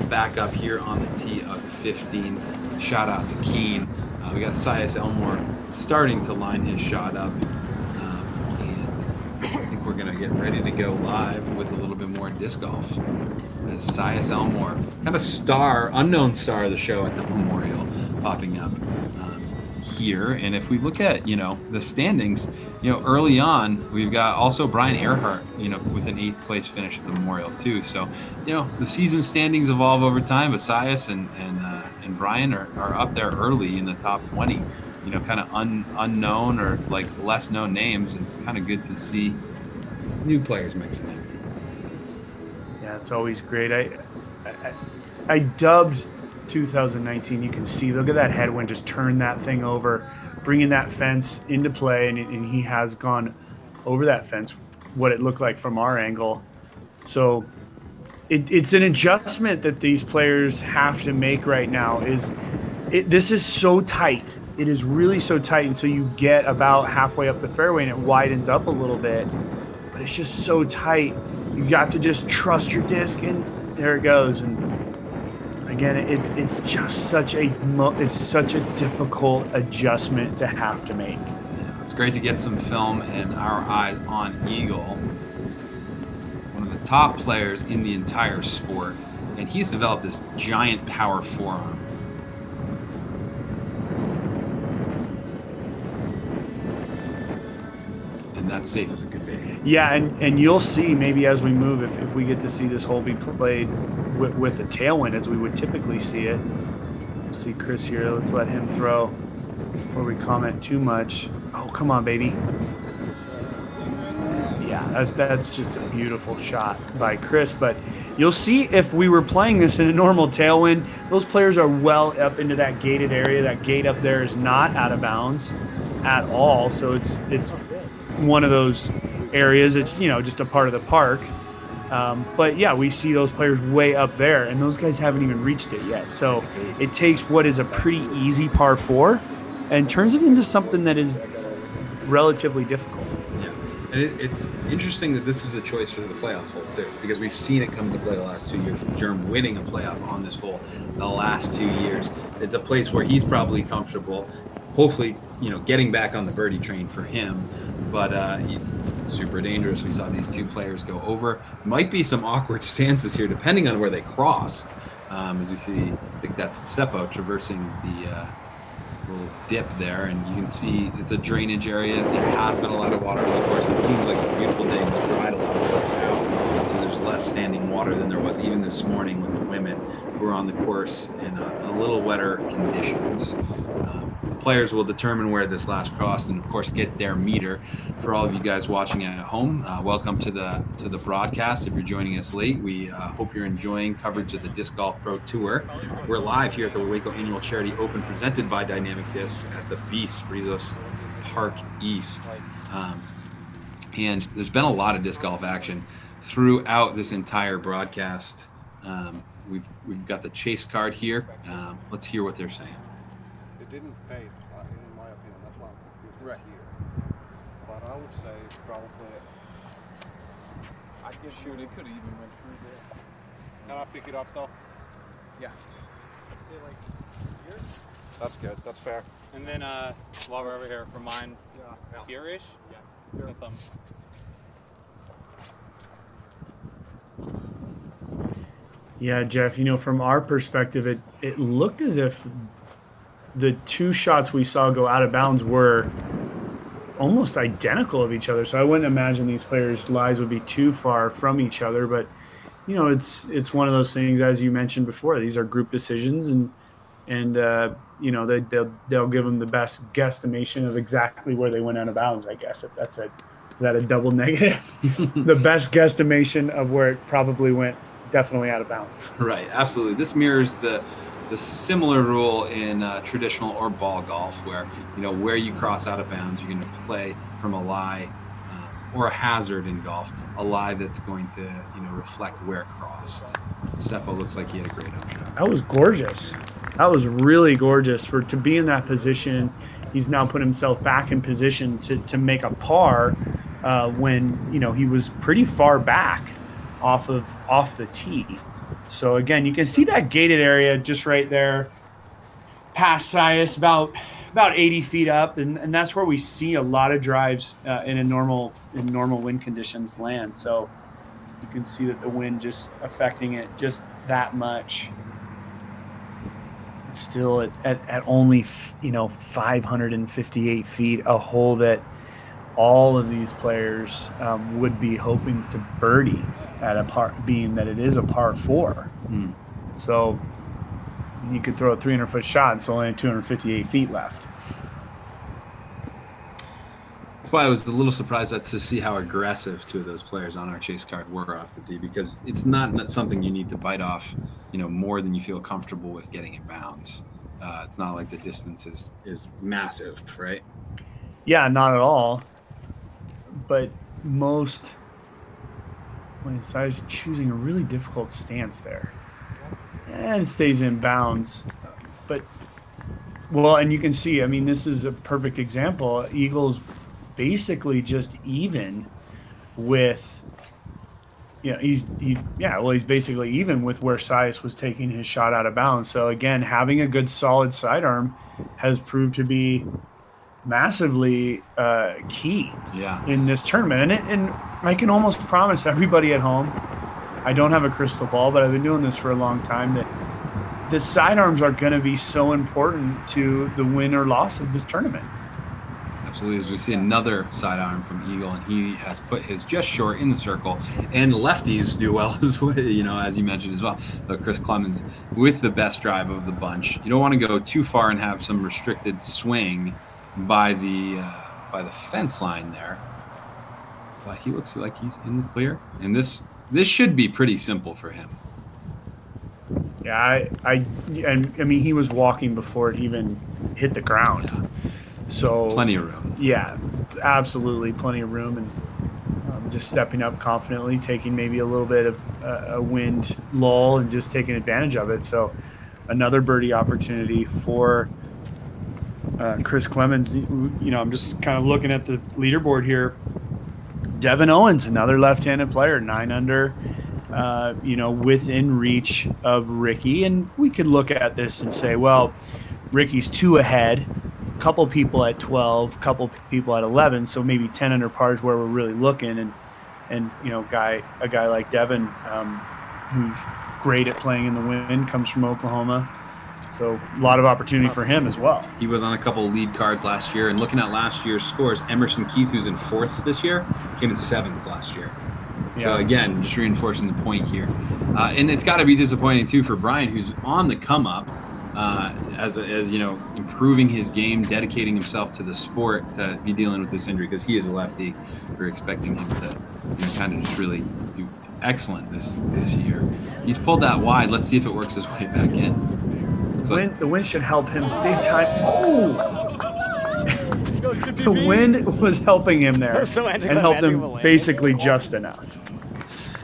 backup here on the tee of 15. Shout out to Keen. We got Sias Elmore starting to line his shot up. And I think we're going to get ready to go live with a little bit more disc golf. As Sias Elmore, kind of unknown star of the show at the Memorial, popping up here. And if we look at, the standings, early on, we've got also Bryan Earhart, with an 8th place finish at the Memorial too. So, the season standings evolve over time, but Sias and Bryan are up there early in the top 20, kind of unknown or like less known names, and kind of good to see new players mixing in. Yeah, it's always great. I dubbed 2019. You can see, look at that Headwind just turn that thing over, bringing that fence into play, and he has gone over that fence, what it looked like from our angle. So it's an adjustment that these players have to make right now. This is so tight. It is really so tight until you get about halfway up the fairway and it widens up a little bit, but it's just so tight. You got to just trust your disc, and there it goes. And again, it's just such a difficult adjustment to have to make. Yeah, it's great to get some film and our eyes on Eagle, one of the top players in the entire sport, and he's developed this giant power forearm. And that's safe as it could be. Yeah, and you'll see maybe as we move, if we get to see this hole be played with a tailwind as we would typically see it. We'll see Chris here. Let's let him throw before we comment too much. Oh, come on, baby. Yeah, that's just a beautiful shot by Chris. But you'll see if we were playing this in a normal tailwind, those players are well up into that gated area. That gate up there is not out of bounds at all. So it's one of those areas. It's just a part of the park. But yeah, we see those players way up there, and those guys haven't even reached it yet. So it takes what is a pretty easy par 4 and turns it into something that is relatively difficult. Yeah, and it's interesting that this is a choice for the playoff hole too, because we've seen it come into play the last 2 years. Germ winning a playoff on this hole the last 2 years. It's a place where he's probably comfortable. Hopefully, getting back on the birdie train for him, but super dangerous. We saw these two players go over. Might be some awkward stances here, depending on where they crossed. As you see, I think that's Seppo traversing the little dip there, and you can see it's a drainage area. There has been a lot of water on the course. It seems like it's a beautiful day. It's dried a lot of course out, so there's less standing water than there was even this morning with the women who were on the course in a little wetter conditions. The players will determine where this last crossed, and of course get their meter. For all of you guys watching at home, welcome to the broadcast. If you're joining us late, we hope you're enjoying coverage of the Disc Golf Pro Tour. We're live here at the Waco Annual Charity Open, presented by Dynamic Discs at the Beast, Rizos Park East. And there's been a lot of disc golf action throughout this entire broadcast. We've got the chase card here. Let's hear what they're saying. It didn't pay, in my opinion. That's why I'm confused right here. But I would say it's probably. I guess shoot, it could have even went through there. Can I pick it up though? Yeah. Say like here. That's good. That's fair. And then while we're over here, for mine, here-ish. Yeah. Since Yeah, Jeff. From our perspective, it looked as if the two shots we saw go out of bounds were almost identical of each other. So I wouldn't imagine these players' lives would be too far from each other. But, it's one of those things, as you mentioned before, these are group decisions, and they'll give them the best guesstimation of exactly where they went out of bounds, I guess. If that's is that a double negative? The best guesstimation of where it probably went definitely out of bounds. Right, absolutely. This mirrors the similar rule in traditional or ball golf, where where you cross out of bounds, you're going to play from a lie or a hazard in golf, a lie that's going to reflect where it crossed. Seppo looks like he had a great upshot. That was gorgeous. That was really gorgeous to be in that position. He's now put himself back in position to make a par when, you know, he was pretty far back off the tee. So again, you can see that gated area just right there past Sias, about 80 feet up, and that's where we see a lot of drives in normal wind conditions land. So you can see that the wind just affecting it just that much. It's still at only 558 feet, a hole that all of these players would be hoping to birdie at a par, being that it is a par 4. So you could throw a 300-foot shot and it's only 258 feet left. That's why I was a little surprised to see how aggressive two of those players on our chase card were off the tee, because it's not something you need to bite off, more than you feel comfortable with getting in bounds. It's not like the distance is massive, right? Yeah, not at all. But most, so I was choosing a really difficult stance there. And it stays in bounds. But, well, and you can see, I mean, this is a perfect example. Eagles basically just even with, he's basically even with where Sias was taking his shot out of bounds. So again, having a good solid sidearm has proved to be massively key in this tournament. And I can almost promise everybody at home, I don't have a crystal ball, but I've been doing this for a long time, that the sidearms are going to be so important to the win or loss of this tournament. Absolutely. As we see another sidearm from Eagle, and he has put his just short in the circle, and lefties do well as well, as you mentioned as well. But Chris Clemens with the best drive of the bunch. You don't want to go too far and have some restricted swing by the fence line there. But he looks like he's in the clear, and this should be pretty simple for him. Yeah, I mean, he was walking before it even hit the ground. Yeah. So plenty of room. Yeah, absolutely plenty of room, and just stepping up confidently, taking maybe a little bit of a wind lull and just taking advantage of it. So another birdie opportunity for Chris Clemens. I'm just kind of looking at the leaderboard here. Devin Owens, another left-handed player, 9 under, within reach of Ricky. And we could look at this and say, well, Ricky's 2 ahead. Couple people at 12, couple people at 11, so maybe 10 under par is where we're really looking. And a guy like Devin, who's great at playing in the wind, comes from Oklahoma, so a lot of opportunity for him as well. He was on a couple lead cards last year, and looking at last year's scores, Emerson Keith, who's in 4th this year, came in 7th last year. Yeah. So again, just reinforcing the point here, and it's got to be disappointing too for Brian, who's on the come up. As improving his game, dedicating himself to the sport, to be dealing with this injury, because he is a lefty. We're expecting him to kind of just really do excellent this year. He's pulled that wide. Let's see if it works his way back in. The wind should help him big time. Oh! The wind was helping him there and helped him basically just enough.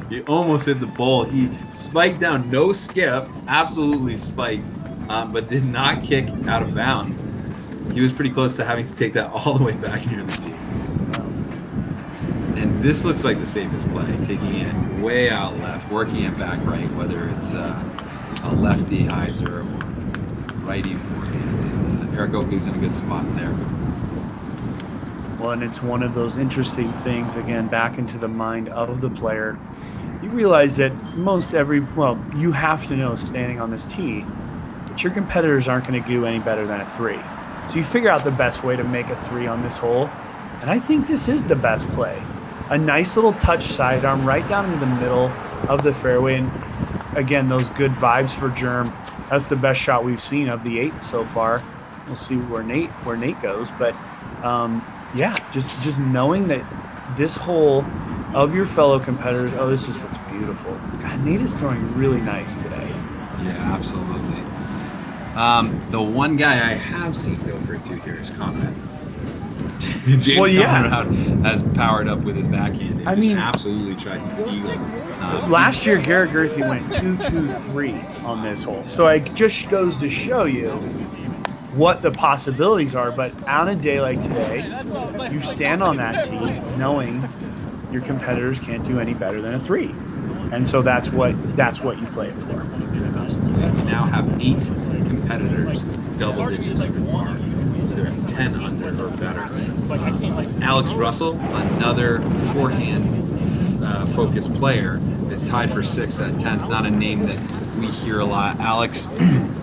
He almost hit the pole. He spiked down, no skip, absolutely spiked. But did not kick out of bounds. He was pretty close to having to take that all the way back near the tee. And this looks like the safest play, taking it way out left, working it back right, whether it's a lefty hyzer or righty forehand. And Erik Oakley's in a good spot there. Well, and it's one of those interesting things, again, back into the mind of the player. You realize that you have to know standing on this tee, your competitors aren't going to do any better than a 3. So you figure out the best way to make a 3 on this hole. And I think this is the best play. A nice little touch sidearm right down into the middle of the fairway. And again, those good vibes for Germ. That's the best shot we've seen of the 8 so far. We'll see where Nate goes. But just knowing that this hole of your fellow competitors, this just looks beautiful. God, Nate is throwing really nice today. Yeah, absolutely. The one guy I have seen go for 2 here is Conrad. James Conrad has powered up with his backhand. I mean, absolutely tried to eagle. Last year, Garrett Gerthy went 2-2-3 on this hole. So it just goes to show you what the possibilities are. But on a day like today, you stand on that tee knowing your competitors can't do any better than a 3. And so that's what you play it for. We now have 8 competitors double digits under par, either at 10 under or better. Alex Russell, another forehand focused player, is tied for 6th at 10th. Not a name that we hear a lot. Alex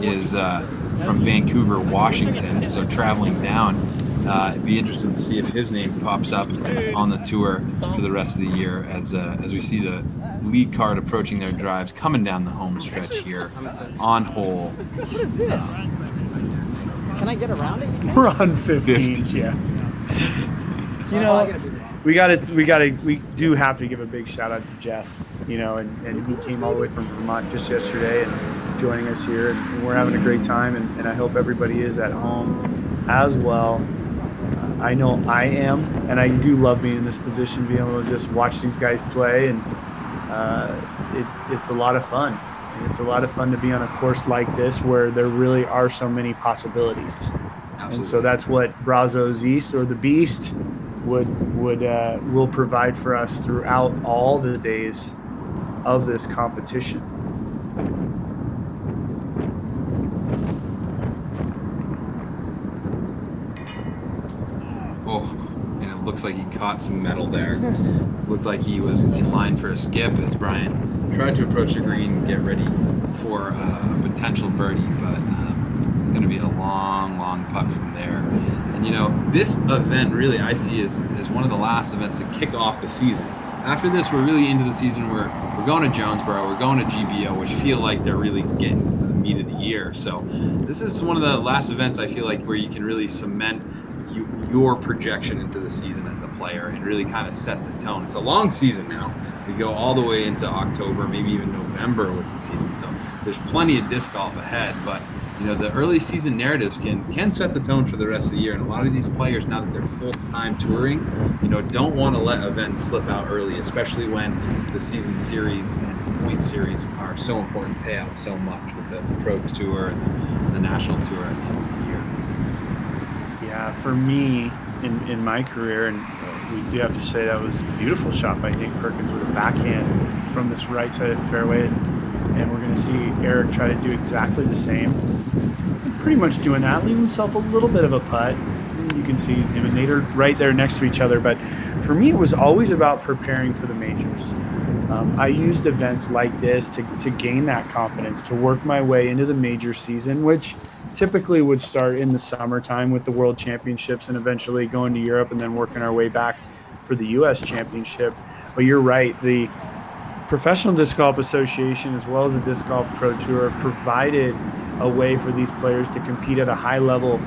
is from Vancouver, Washington, so traveling down. It'd be interesting to see if his name pops up on the tour for the rest of the year as we see the lead card approaching their drives, coming down the home stretch here on hole. What is this? Can I get around it? We're on 15, yeah. You know, we do have to give a big shout out to Jeff, you know, and he came all the way from Vermont just yesterday and joining us here, and we're having a great time, and I hope everybody is at home as well. I know I am, and I do love being in this position, being able to just watch these guys play, and it's a lot of fun. It's a lot of fun to be on a course like this where there really are so many possibilities. Absolutely. And so that's what Brazos East, or the Beast, will provide for us throughout all the days of this competition. And it looks like he caught some metal there. Looked like he was in line for a skip as Brian tried to approach the green, get ready for a potential birdie, but it's going to be a long putt from there. And you know, this event really I see as one of the last events to kick off the season. After this, we're really into the season. We're going to Jonesboro, we're going to GBO, which feel like they're really getting the meat of the year. So this is one of the last events I feel like where you can really cement your projection into the season as a player and really kind of set the tone. It's a long season now. We go all the way into October, maybe even November with the season. So there's plenty of disc golf ahead, but you know, the early season narratives can set the tone for the rest of the year. And a lot of these players, now that they're full-time touring, you know, don't want to let events slip out early, especially when the season series and the point series are so important, pay out so much with the Pro Tour and the National Tour at the end of the year. Yeah, for me, in my career, and we do have to say that was a beautiful shot by Nate Perkins with a backhand from this right side of the fairway. And we're going to see Erik try to do exactly the same. Pretty much doing that, leave himself a little bit of a putt. You can see him and Nate are right there next to each other. But for me, it was always about preparing for the majors. I used events like this to gain that confidence, to work my way into the major season, which typically would start in the summertime with the World Championships and eventually going to Europe and then working our way back for the U.S. Championship. But you're right, the Professional Disc Golf Association as well as the Disc Golf Pro Tour provided a way for these players to compete at a high level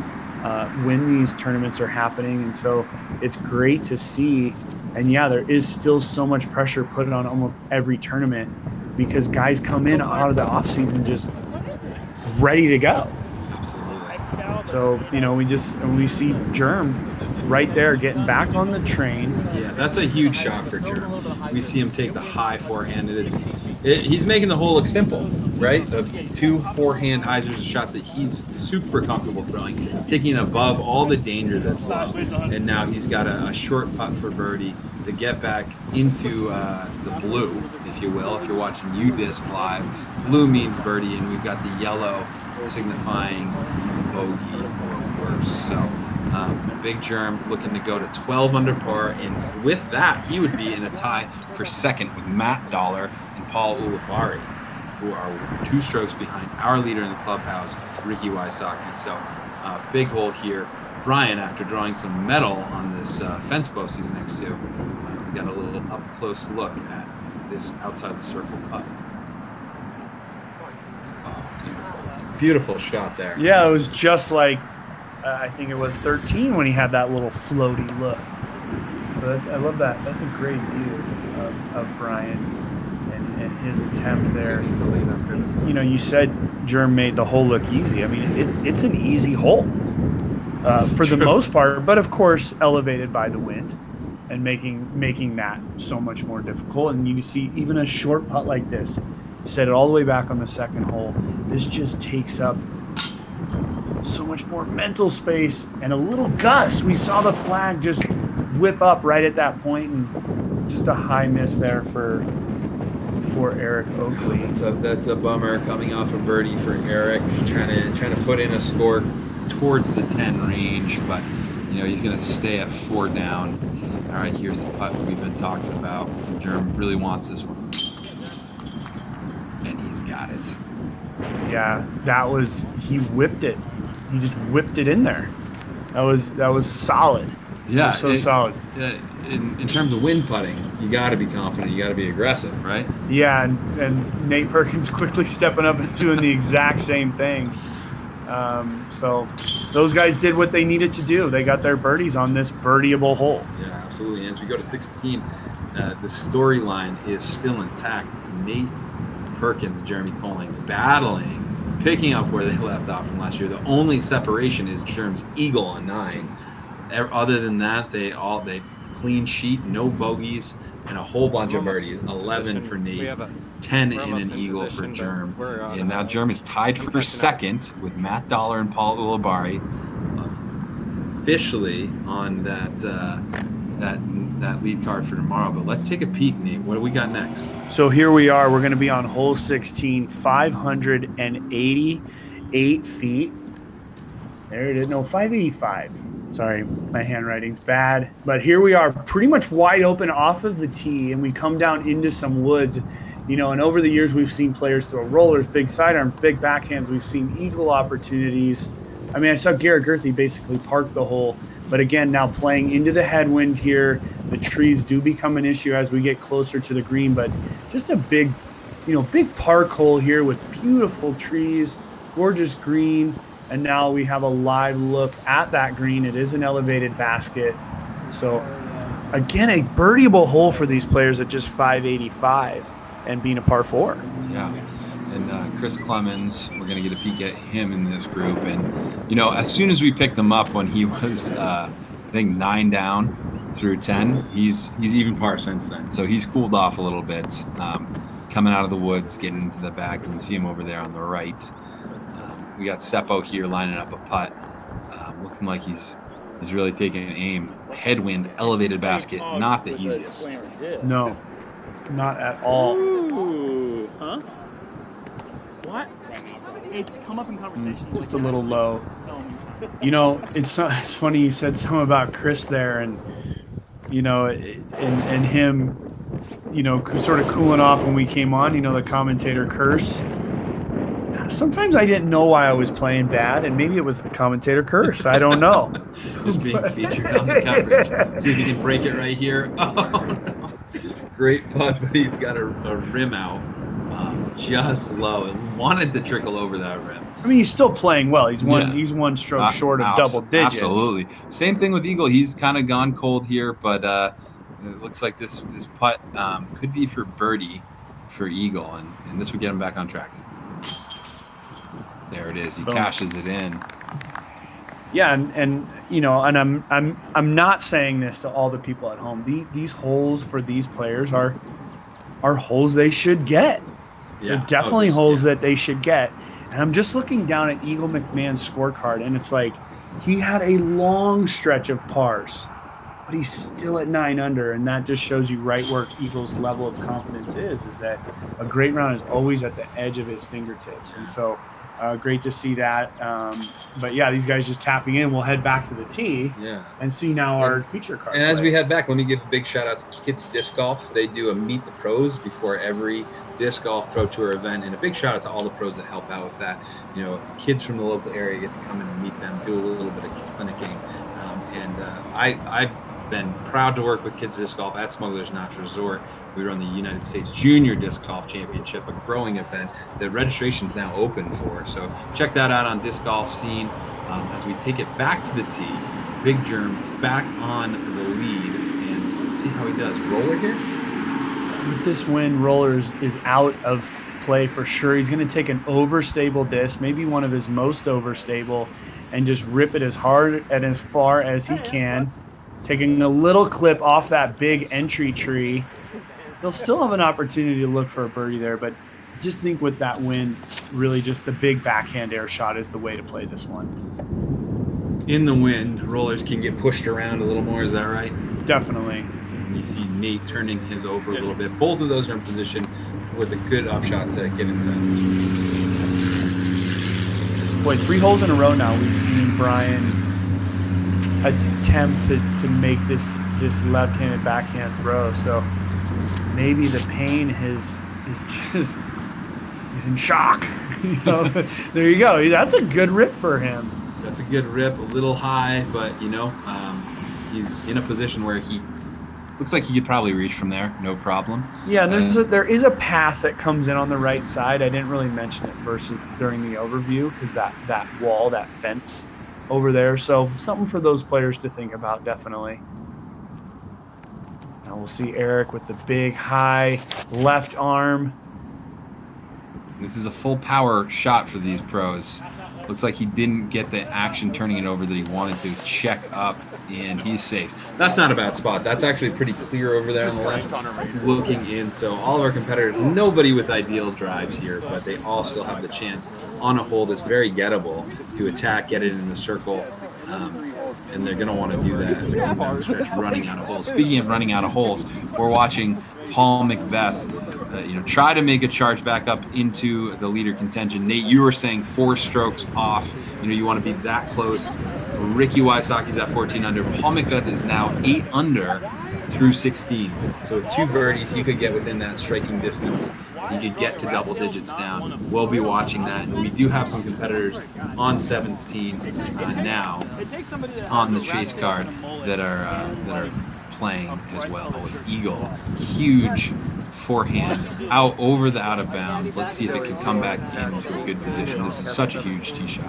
when these tournaments are happening. And so it's great to see. And yeah, there is still so much pressure put on almost every tournament because guys come in out of the off season just ready to go. So, you know, we see Germ right there getting back on the train. Yeah, that's a huge shot for Germ. We see him take the high forehand. He's making the hole look simple, right? The 2 forehand highs is a shot that he's super comfortable throwing, taking above all the danger that's low. And now he's got a short putt for birdie to get back into the blue, if you will. If you're watching UDisc live, blue means birdie, and we've got the yellow signifying bogey or worse. So Big Germ looking to go to 12 under par, and with that he would be in a tie for second with Matt Dollar and Paul Ulivari, who are 2 strokes behind our leader in the clubhouse, Ricky Wysocki. So big hole here. Brian, after drawing some metal on this fence post he's next to, we got a little up close look at this outside the circle putt. Beautiful shot there. Yeah, it was just like, I think it was 13 when he had that little floaty look. But I love that. That's a great view of Brian and his attempt there. You know, you said Germ made the hole look easy. I mean, it's an easy hole. for the most part, but of course elevated by the wind and making that so much more difficult. And you see even a short putt like this, set it all the way back on the second hole. This just takes up so much more mental space and a little gust. We saw the flag just whip up right at that point, and just a high miss there for Erik Oakley. That's a bummer coming off a birdie for Erik, trying to put in a score towards the 10 range, but he's going to stay at 4 down. All right, here's the putt we've been talking about. Jerm really wants this one, and he's got it. Yeah, he whipped it. He just whipped it in there. That was solid. Yeah, solid. In terms of wind putting, you got to be confident. You got to be aggressive, right? Yeah, and Nate Perkins quickly stepping up and doing the exact same thing. So those guys did what they needed to do. They got their birdies on this birdieable hole. Yeah, absolutely. And as we go to 16, the storyline is still intact. Nate Perkins, Jeremy Koling battling, picking up where they left off from last year. The only separation is Jerm's eagle on 9. Other than that, they clean sheet, no bogeys, and a whole bunch of birdies. 11 for Nate, 10 in an eagle for Jerm. And now Jerm is tied for second with Matt Dollar and Paul Ulibarri, officially on that lead card for tomorrow. But let's take a peek, Nate. What do we got next? So here we are. We're going to be on hole 16, 588 feet. There it is. No, 585. Sorry, my handwriting's bad. But here we are, pretty much wide open off of the tee, and we come down into some woods. And over the years, we've seen players throw rollers, big sidearms, big backhands. We've seen eagle opportunities. I mean, I saw Garrett Gurthey basically park the hole. But again, now playing into the headwind here, the trees do become an issue as we get closer to the green. But just a big park hole here with beautiful trees, gorgeous green. And now we have a live look at that green. It is an elevated basket. So, again, a birdieable hole for these players at just 585 and being a par 4. Yeah. And Chris Clemens, we're going to get a peek at him in this group. And, as soon as we picked him up when he was, I think, 9 down through 10, he's even par since then. So he's cooled off a little bit, coming out of the woods, getting into the back. You can see him over there on the right. We got Seppo here lining up a putt. Looking like he's really taking an aim. Headwind, elevated basket, not the easiest. No, not at all. Ooh, huh? What? It's come up in conversation. Just a little low. It's funny you said something about Chris there, and and him, sort of cooling off when we came on. The commentator curse. Sometimes I didn't know why I was playing bad, and maybe it was the commentator curse. I don't know. Just being featured on the coverage. See if he can break it right here. Oh, no. Great putt, but he's got a rim out just low. It wanted to trickle over that rim. I mean, he's still playing well. He's one stroke short of double digits. Absolutely. Same thing with Eagle. He's kind of gone cold here, but it looks like this putt could be for birdie for Eagle, and this would get him back on track. There it is. He cashes it in. Yeah, and I'm not saying this to all the people at home. These holes for these players are holes they should get. Yeah. They're definitely holes that they should get. And I'm just looking down at Eagle McMahon's scorecard, and it's like he had a long stretch of pars, but he's still at 9 under, and that just shows you right where Eagle's level of confidence is that a great round is always at the edge of his fingertips. And so great to see that. But yeah, these guys just tapping in. We'll head back to the tee and see now our feature card. And as we head back, let me give a big shout out to Kids Disc Golf. They do a Meet the Pros before every Disc Golf Pro Tour event, and a big shout out to all the pros that help out with that. Kids from the local area get to come in and meet them, do a little bit of clinicking. I've been proud to work with Kids Disc Golf at Smuggler's Notch Resort. We run the United States Junior Disc Golf Championship, a growing event that registration is now open for. So check that out on Disc Golf Scene. As we take it back to the tee, Big Germ back on the lead, and let's see how he does. Roller here? With this win, Roller is out of play for sure. He's going to take an overstable disc, maybe one of his most overstable, and just rip it as hard and as far as he can, taking a little clip off that big entry tree. They'll still have an opportunity to look for a birdie there, but just think with that wind, really just the big backhand air shot is the way to play this one. In the wind, rollers can get pushed around a little more. Is that right? Definitely. You see Nate turning his over a little bit. Both of those are in position with a good upshot to get inside this one. Boy, 3 holes in a row now we've seen Brian attempt to make this left-handed backhand throw. So maybe the pain is just, he's in shock. There you go. That's a good rip for him. That's a good rip, a little high, but he's in a position where he looks like he could probably reach from there, no problem. Yeah, and there is a path that comes in on the right side. I didn't really mention it during the overview because that wall, that fence over there. So something for those players to think about, definitely. Now we'll see Erik with the big high left arm. This is a full power shot for these pros. Looks like he didn't get the action turning it over that he wanted to. Check up, and he's safe. That's not a bad spot. That's actually pretty clear over there on the left, looking in. So all of our competitors, nobody with ideal drives here, but they all still have the chance on a hole that's very gettable to attack, get it in the circle, and they're going to want to do that as they come down the stretch, running out of holes. Speaking of running out of holes, we're watching Paul Macbeth try to make a charge back up into the leader contention. Nate, you were saying 4 strokes off. You want to be that close. Ricky Wysocki's at 14 under. Paul Macbeth is now 8 under through 16. So with 2 birdies, he could get within that striking distance. He could get to double digits down. We'll be watching that. And we do have some competitors on 17 now on the chase card that are playing as well. With Eagle, huge forehand out over the out of bounds. Let's see if it can come back into a good position. This is such a huge tee shot.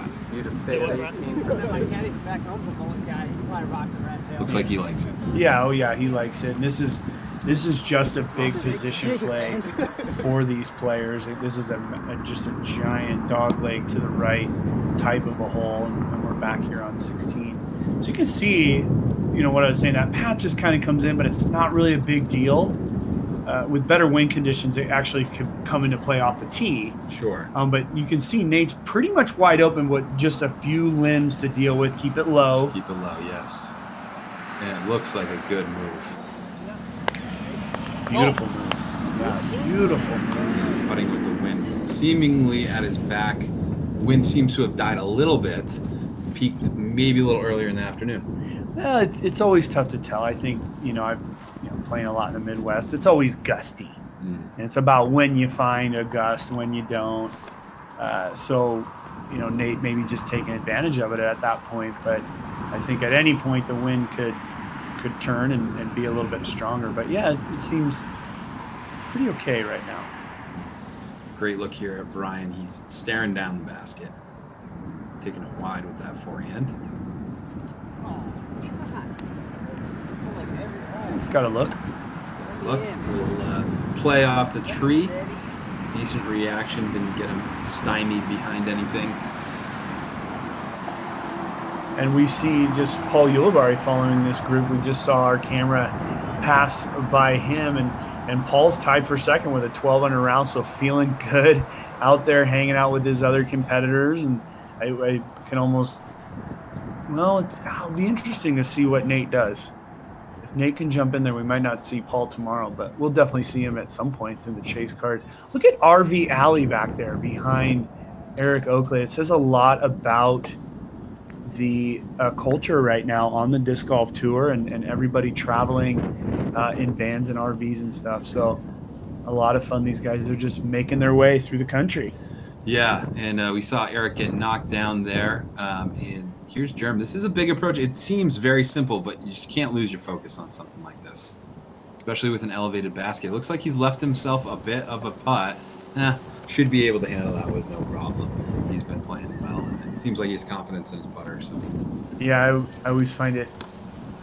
Looks like he likes it. Yeah, oh yeah, he likes it. And this is just a big position play for these players. This is just a giant dog leg to the right type of a hole, and we're back here on 16. So you can see, what I was saying, that path just kind of comes in, but it's not really a big deal. With better wind conditions, it actually could come into play off the tee. Sure. But you can see Nate's pretty much wide open with just a few limbs to deal with. Keep it low. Keep it low, yes. And it looks like a good move. Beautiful move. Yeah, beautiful move. He's putting with the wind seemingly at his back. Wind seems to have died a little bit. Peaked maybe a little earlier in the afternoon. Well, it's always tough to tell. I think, I've playing a lot in the Midwest. It's always gusty. And it's about when you find a gust, when you don't. So, Nate maybe just taking advantage of it at that point. But I think at any point the wind could turn and be a little bit stronger. But yeah, it seems pretty okay right now. Great look here at Brian. He's staring down the basket, taking it wide with that forehand. He's got a look. We'll play off the tree. Decent reaction. Didn't get him stymied behind anything. And we see just Paul Ulibarri following this group. We just saw our camera pass by him, and Paul's tied for second with a 12 under round, so feeling good out there hanging out with his other competitors. And I can almost, it'll be interesting to see what Nate does. If Nate can jump in there, we might not see Paul tomorrow, but we'll definitely see him at some point through the chase card. Look at RV Alley back there behind Erik Oakley. It says a lot about the culture right now on the disc golf tour and everybody traveling in vans and RVs and stuff. So a lot of fun. These guys are just making their way through the country. Yeah, and we saw Erik get knocked down there, and here's Jeremy. This is a big approach. It seems very simple, but you just can't lose your focus on something like this, especially with an elevated basket. It looks like he's left himself a bit of a putt. Should be able to handle that with no problem. He's been playing well, and it seems like he has confidence in his putter. So, yeah, I always find it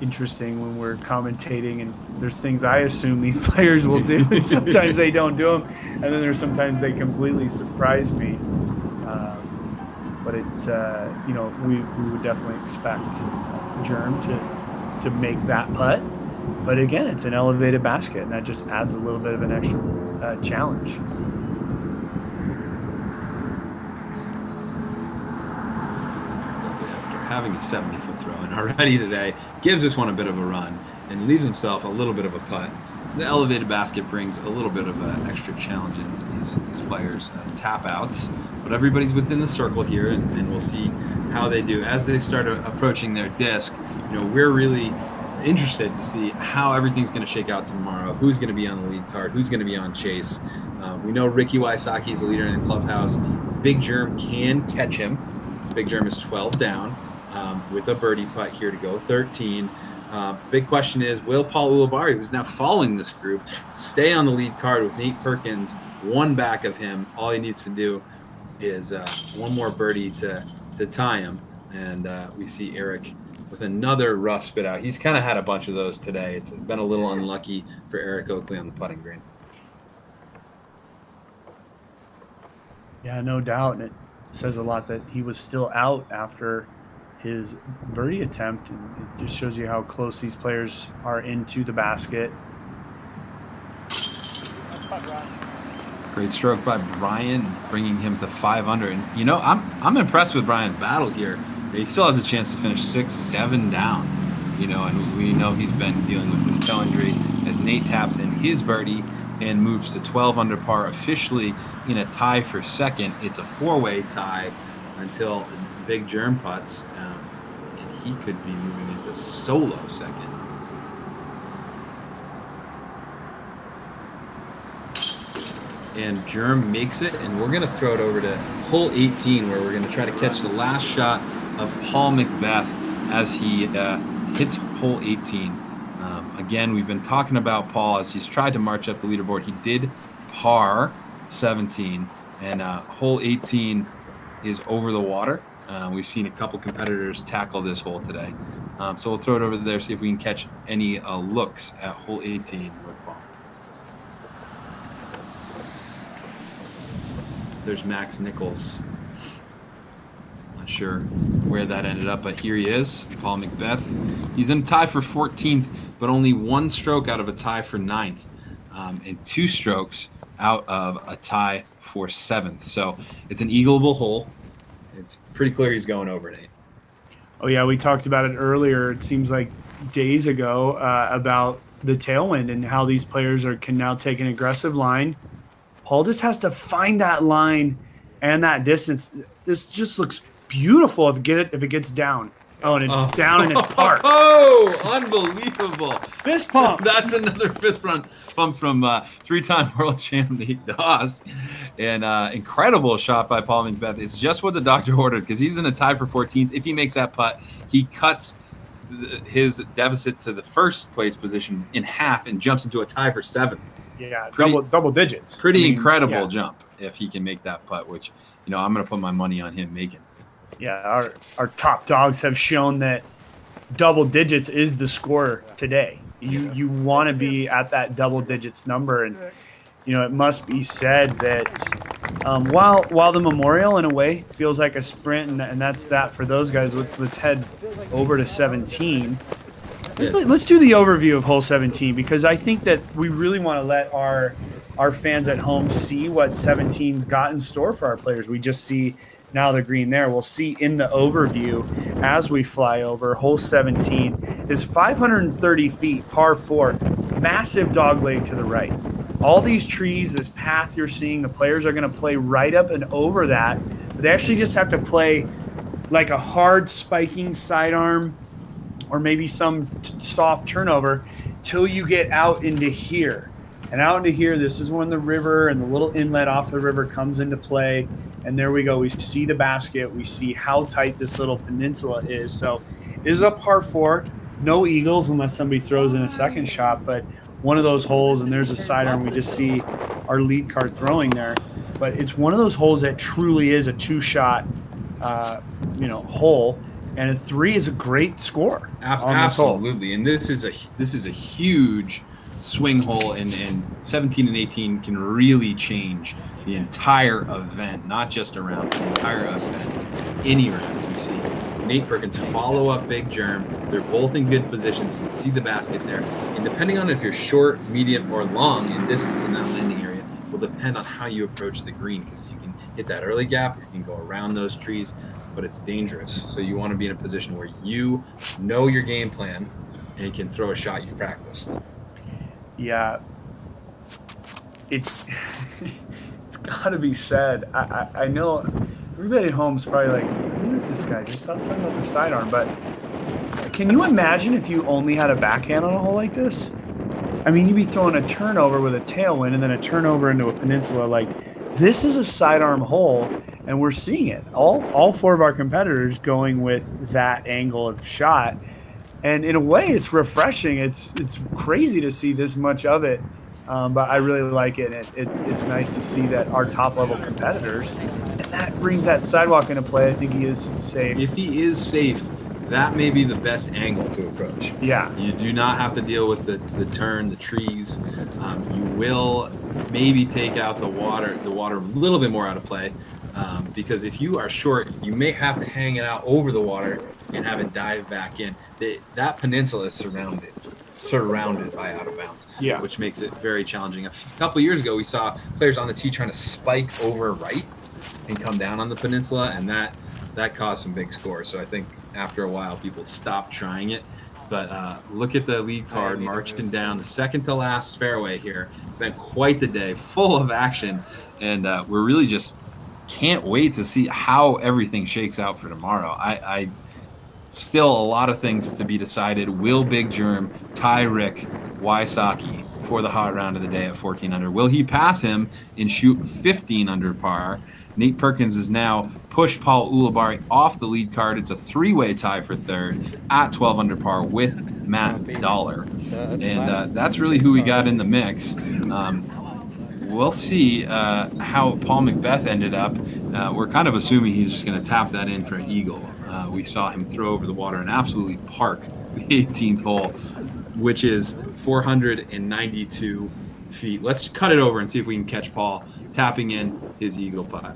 interesting when we're commentating, and there's things I assume these players will do, and sometimes they don't do them, and then there's sometimes they completely surprise me. But it's we would definitely expect Germ to make that putt. But again, it's an elevated basket, and that just adds a little bit of an extra challenge. After having a 70-foot throw in already today, gives this one a bit of a run and leaves himself a little bit of a putt. The elevated basket brings a little bit of an extra challenge into these players' tap outs. But everybody's within the circle here, and we'll see how they do. As they start approaching their disc, we're really interested to see how everything's going to shake out tomorrow. Who's going to be on the lead card? Who's going to be on chase? We know Ricky Wysocki is the leader in the clubhouse. Big Germ can catch him. Big Germ is 12 down with a birdie putt here to go 13. Big question is, will Paul Ulibarri, who's now following this group, stay on the lead card with Nate Perkins one back of him? All he needs to do is one more birdie to tie him. And we see Erik with another rough spit out. He's kind of had a bunch of those today. It's been a little unlucky for Erik Oakley on the putting green. Yeah, no doubt. And it says a lot that he was still out after his birdie attempt. And it just shows you how close these players are into the basket. Great stroke by Bryan, bringing him to 5 under. And, I'm impressed with Bryan's battle here. He still has a chance to finish 6-7 down, and we know he's been dealing with this toe injury as Nate taps in his birdie and moves to 12 under par, officially in a tie for second. It's a 4-way tie until Big Germ putts, and he could be moving into solo second. And Germ makes it, and we're going to throw it over to hole 18, where we're going to try to catch the last shot of Paul McBeth as he hits hole 18. Again, we've been talking about Paul as he's tried to march up the leaderboard. He did par 17, and hole 18 is over the water. We've seen a couple competitors tackle this hole today. So we'll throw it over there, see if we can catch any looks at hole 18 with Paul. There's Max Nichols. Not sure where that ended up, but here he is, Paul McBeth. He's in a tie for 14th, but only one stroke out of a tie for 9th, and 2 strokes out of a tie for 7th. So it's an eagleable hole. It's pretty clear he's going over it. Oh, yeah, we talked about it earlier. It seems like days ago about the tailwind and how these players can now take an aggressive line. Paul just has to find that line and that distance. This just looks beautiful if it gets down. Oh, and it's down and it's parked. Oh, unbelievable. Fist pump. That's another fist pump from 3-time world champ Nate Doss. And incredible shot by Paul McBeth. It's just what the doctor ordered, because he's in a tie for 14th. If he makes that putt, he cuts his deficit to the first place position in half and jumps into a tie for 7th. Yeah, double digits. Incredible jump if he can make that putt, which, I'm going to put my money on him making. Yeah, our top dogs have shown that double digits is the score today. You want to be at that double digits number, and it must be said that while the Memorial in a way feels like a sprint, and that's that for those guys. Let's head over to 17. Let's do the overview of hole 17, because I think that we really want to let our fans at home see what 17's got in store for our players. We just see now the green there. We'll see in the overview as we fly over. Hole 17 is 530 feet, par 4, massive dogleg to the right. All these trees, this path you're seeing, the players are going to play right up and over that. But they actually just have to play like a hard spiking sidearm or maybe some soft turnover till you get out into here. And out into here, this is when the river and the little inlet off the river comes into play. And there we go. We see the basket. We see how tight this little peninsula is. So this is a par 4. No eagles unless somebody throws in a second shot. But one of those holes, and there's a sidearm. We just see our lead card throwing there. But it's one of those holes that truly is a 2-shot, hole. And a 3 is a great score. Absolutely. And this is a huge swing hole, and 17 and 18 can really change the entire event, not just a round, the entire event, any round. As we see Nate Perkins follow up Big Germ. They're both in good positions. You can see the basket there. And depending on if you're short, medium, or long in distance in that landing area will depend on how you approach the green, because you can hit that early gap, you can go around those trees, but it's dangerous. So you want to be in a position where you know your game plan and can throw a shot you've practiced. Yeah. It's got to be said. I know everybody at home is probably like, who is this guy? Just stop talking about the sidearm. But can you imagine if you only had a backhand on a hole like this? I mean, you'd be throwing a turnover with a tailwind and then a turnover into a peninsula. Like, this is a sidearm hole, and we're seeing it. All 4 of our competitors going with that angle of shot. And in a way, it's refreshing. It's crazy to see this much of it. But I really like it. It's nice to see that our top-level competitors, and that brings that sidewalk into play. I think he is safe. If he is safe, that may be the best angle to approach. Yeah. You do not have to deal with the turn, the trees. You will maybe take out the water a little bit more out of play, because if you are short, you may have to hang it out over the water and have it dive back in. That peninsula is surrounded by out of bounds, which makes it very challenging. A couple of years ago, we saw players on the tee trying to spike over right and come down on the peninsula, and that caused some big scores. So I think after a while, people stopped trying it. But look at the lead card marching down the second to last fairway here. Been quite the day, full of action, and we're really just can't wait to see how everything shakes out for tomorrow. I still a lot of things to be decided. Will Big Germ tie Rick Wysocki for the hot round of the day at 14 under? Will he pass him and shoot 15 under par? Nate Perkins is now pushed Paul Ulibarri off the lead card. It's a 3-way tie for third at 12 under par with Matt Dollar. And that's really who we got in the mix. We'll see how Paul McBeth ended up. We're kind of assuming he's just going to tap that in for an eagle. We saw him throw over the water and absolutely park the 18th hole, which is 492 feet. Let's cut it over and see if we can catch Paul tapping in his eagle putt.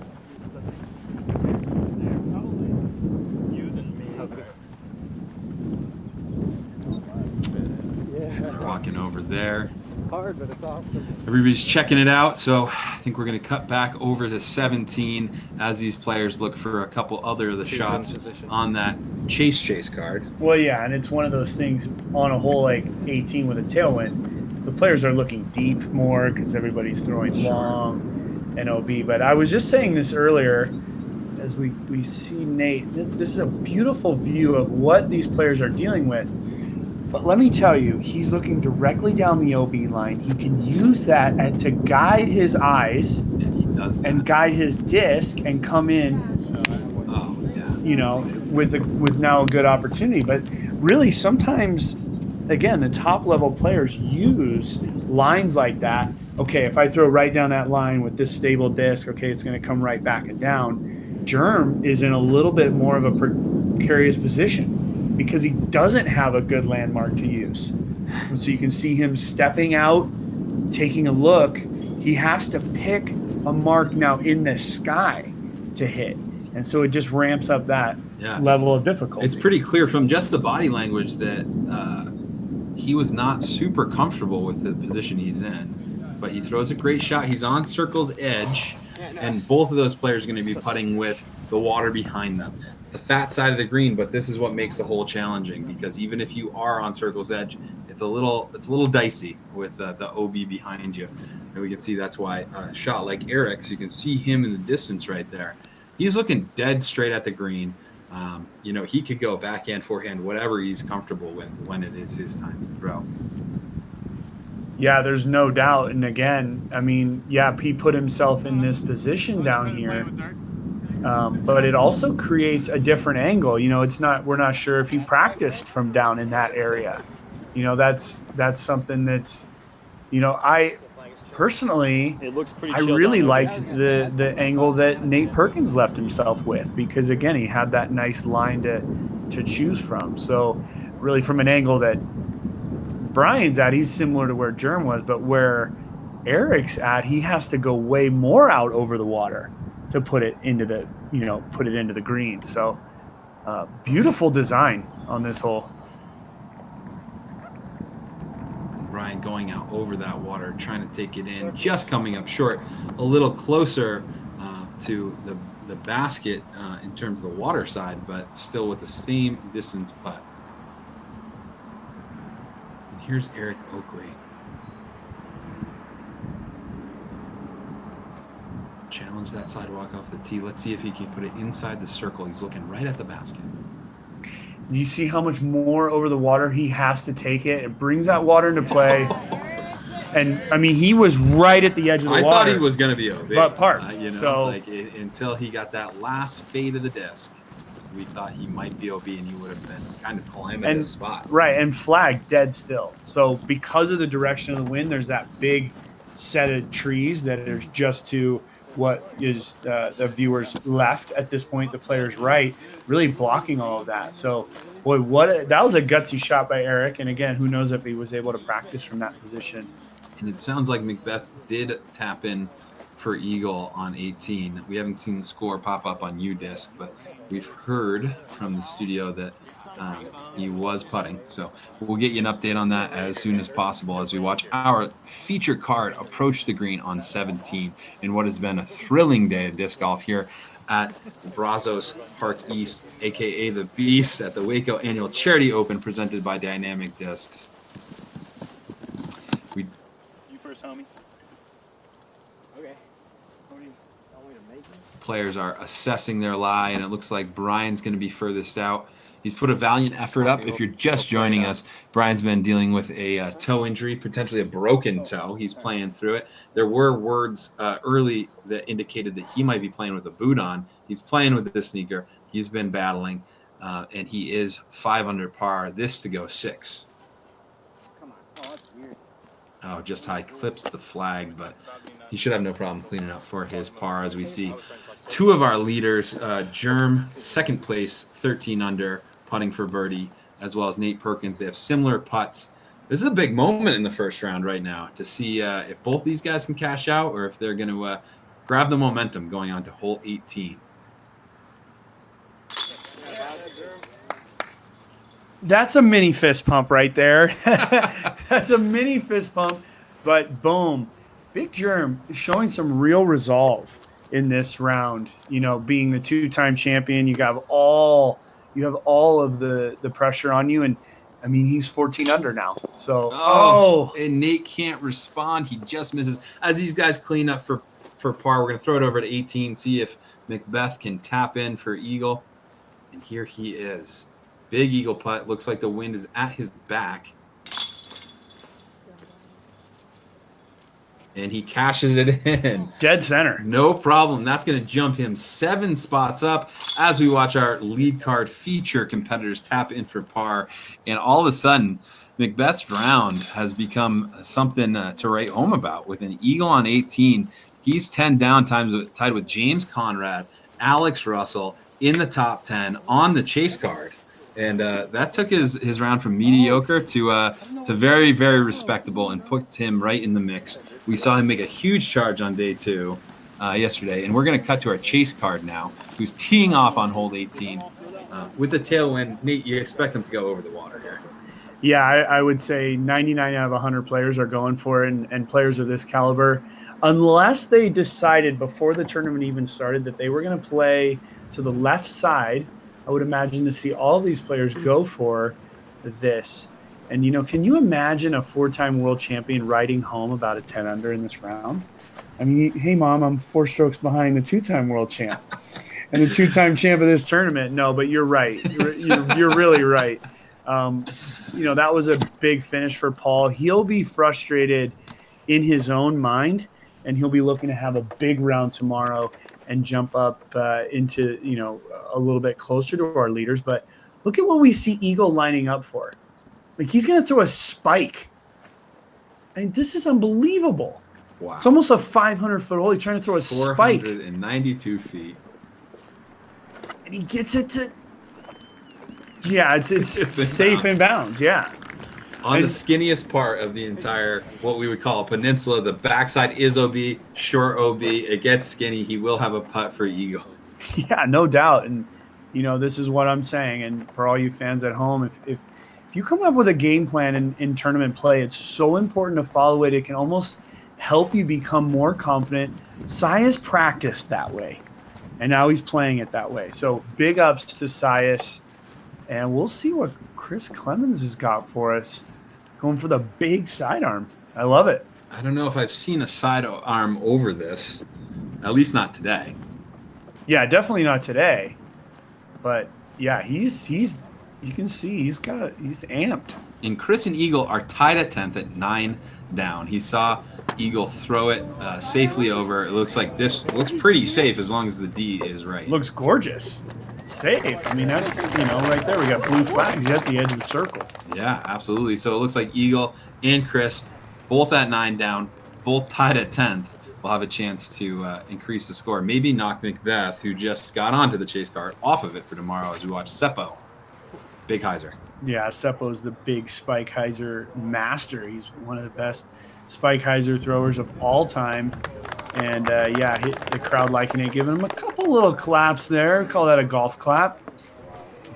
Walking over there. Hard, but it's awesome. Everybody's checking it out, so I think we're going to cut back over to 17 as these players look for a couple other of the shots on that chase card. Well, yeah, and it's one of those things on a hole like 18 with a tailwind. The players are looking deep more because everybody's throwing long and OB. But I was just saying this earlier as we see Nate. This is a beautiful view of what these players are dealing with. But let me tell you, he's looking directly down the OB line. He can use that to guide his eyes and guide his disc and come in, with now a good opportunity. But really, sometimes, again, the top-level players use lines like that. Okay, if I throw right down that line with this stable disc, okay, it's going to come right back and down. Germ is in a little bit more of a precarious position, because he doesn't have a good landmark to use. And so you can see him stepping out, taking a look. He has to pick a mark now in the sky to hit. And so it just ramps up that level of difficulty. It's pretty clear from just the body language that he was not super comfortable with the position he's in. But he throws a great shot. He's on circle's edge, and both of those players are going to be putting with the water behind them. It's a fat side of the green, but this is what makes the hole challenging, because even if you are on circle's edge, it's a little dicey with the OB behind you. And we can see that's why a shot like Erik's, you can see him in the distance right there. He's looking dead straight at the green. He could go backhand, forehand, whatever he's comfortable with when it is his time to throw. Yeah, there's no doubt. And again, I mean, he put himself in this position down here. But it also creates a different angle. We're not sure if he practiced from down in that area. That's something that's, I personally, I really liked the angle that Nate Perkins left himself with, because again, he had that nice line to to choose from. So really from an angle that Brian's at, he's similar to where Jerm was, but where Erik's at, he has to go way more out over the water to put it into the, put it into the green. So beautiful design on this hole. Brian going out over that water, trying to take it in, just coming up short, a little closer to the basket in terms of the water side, but still with the same distance putt. And here's Erik Oakley. Challenge that sidewalk off the tee. Let's see if he can put it inside the circle. He's looking right at the basket. You see how much more over the water he has to take it. It brings that water into play. And, I mean, he was right at the edge of the water. I thought he was going to be OB. But parked. Until he got that last fade of the disc, we thought he might be OB and he would have been kind of climbing his spot. Right, and flag dead still. So because of the direction of the wind, there's that big set of trees that is just to what is the viewer's left at this point, the player's right, really blocking all of that. So, boy, that was a gutsy shot by Erik. And again, who knows if he was able to practice from that position. And it sounds like Macbeth did tap in for eagle on 18. We haven't seen the score pop up on UDisc, but we've heard from the studio that he was putting. So we'll get you an update on that as soon as possible as we watch our feature card approach the green on 17 in what has been a thrilling day of disc golf here at Brazos Park East, a.k.a. the Beast, at the Waco Annual Charity Open presented by Dynamic Discs. You first, homie. Okay. Players are assessing their lie, and it looks like Brian's going to be furthest out. He's put a valiant effort up. If you're just joining us, Brian's been dealing with a toe injury, potentially a broken toe. He's playing through it. There were words early that indicated that he might be playing with a boot on. He's playing with this sneaker. He's been battling, and he is 5 under par. This to go 6. Come on. Oh, that's weird. Oh, just high clips the flag, but he should have no problem cleaning up for his par as we see two of our leaders, Jerm, second place, 13 under, putting for birdie, as well as Nate Perkins. They have similar putts. This is a big moment in the first round right now to see if both these guys can cash out or if they're going to grab the momentum going on to hole 18. That's a mini fist pump right there. That's a mini fist pump, but boom. Big Jerm showing some real resolve in this round. Being the 2-time champion, you have all of the pressure on you, and I mean he's 14 under now. So and Nate can't respond. He just misses. As these guys clean up for par, we're gonna throw it over to 18, see if Macbeth can tap in for eagle. And here he is. Big eagle putt. Looks like the wind is at his back. And he cashes it in. Dead center. No problem. That's going to jump him 7 spots up as we watch our lead card feature competitors tap in for par. And all of a sudden, Macbeth's round has become something to write home about. With an eagle on 18, he's 10 down, tied with James Conrad, Alex Russell in the top 10 on the chase card. And that took his round from mediocre to very, very respectable and put him right in the mix. We saw him make a huge charge on day 2 yesterday, and we're going to cut to our chase card now, who's teeing off on hole 18. With the tailwind, Nate, you expect him to go over the water here. Yeah, I would say 99 out of 100 players are going for it, and players of this caliber, unless they decided before the tournament even started that they were going to play to the left side. I would imagine to see all of these players go for this. And, can you imagine a 4-time world champion riding home about a 10 under in this round? I mean, hey, Mom, I'm 4 strokes behind the 2-time world champ and the 2-time champ of this tournament. No, but you're right. You're really right. That was a big finish for Paul. He'll be frustrated in his own mind, and he'll be looking to have a big round tomorrow and jump up into, a little bit closer to our leaders. But look at what we see Eagle lining up for. Like, he's going to throw a spike. And this is unbelievable. Wow. It's almost a 500-foot hole. He's trying to throw a spike. 492 feet. And he gets it to Yeah, it's in safe bounds. in bounds. Yeah. On the skinniest part of the entire, what we would call a peninsula, the backside is OB, short OB. It gets skinny. He will have a putt for eagle. Yeah, no doubt. And, this is what I'm saying. And for all you fans at home, if you come up with a game plan in tournament play, it's so important to follow it. It can almost help you become more confident. Sias practiced that way, and now he's playing it that way. So big ups to Sias. And we'll see what Chris Clemens has got for us. Going for the big sidearm. I love it. I don't know if I've seen a sidearm over this, at least not today. Yeah, definitely not today. But yeah, he's you can see he's amped. And Chris and Eagle are tied at 10th at 9 down. He saw Eagle throw it safely over. It looks like this looks pretty safe as long as the D is right. Looks gorgeous. Safe. I mean, that's, right there. We got blue flags at the edge of the circle. Yeah, absolutely. So it looks like Eagle and Chris, both at 9 down, both tied at 10th, will have a chance to increase the score. Maybe knock Macbeth, who just got onto the chase card, off of it for tomorrow as we watch Seppo. Big hyzer. Yeah, Seppo's the big spike hyzer master. He's one of the best spike hyzer throwers of all time. And, hit the crowd liking it, giving him a couple little claps there. Call that a golf clap.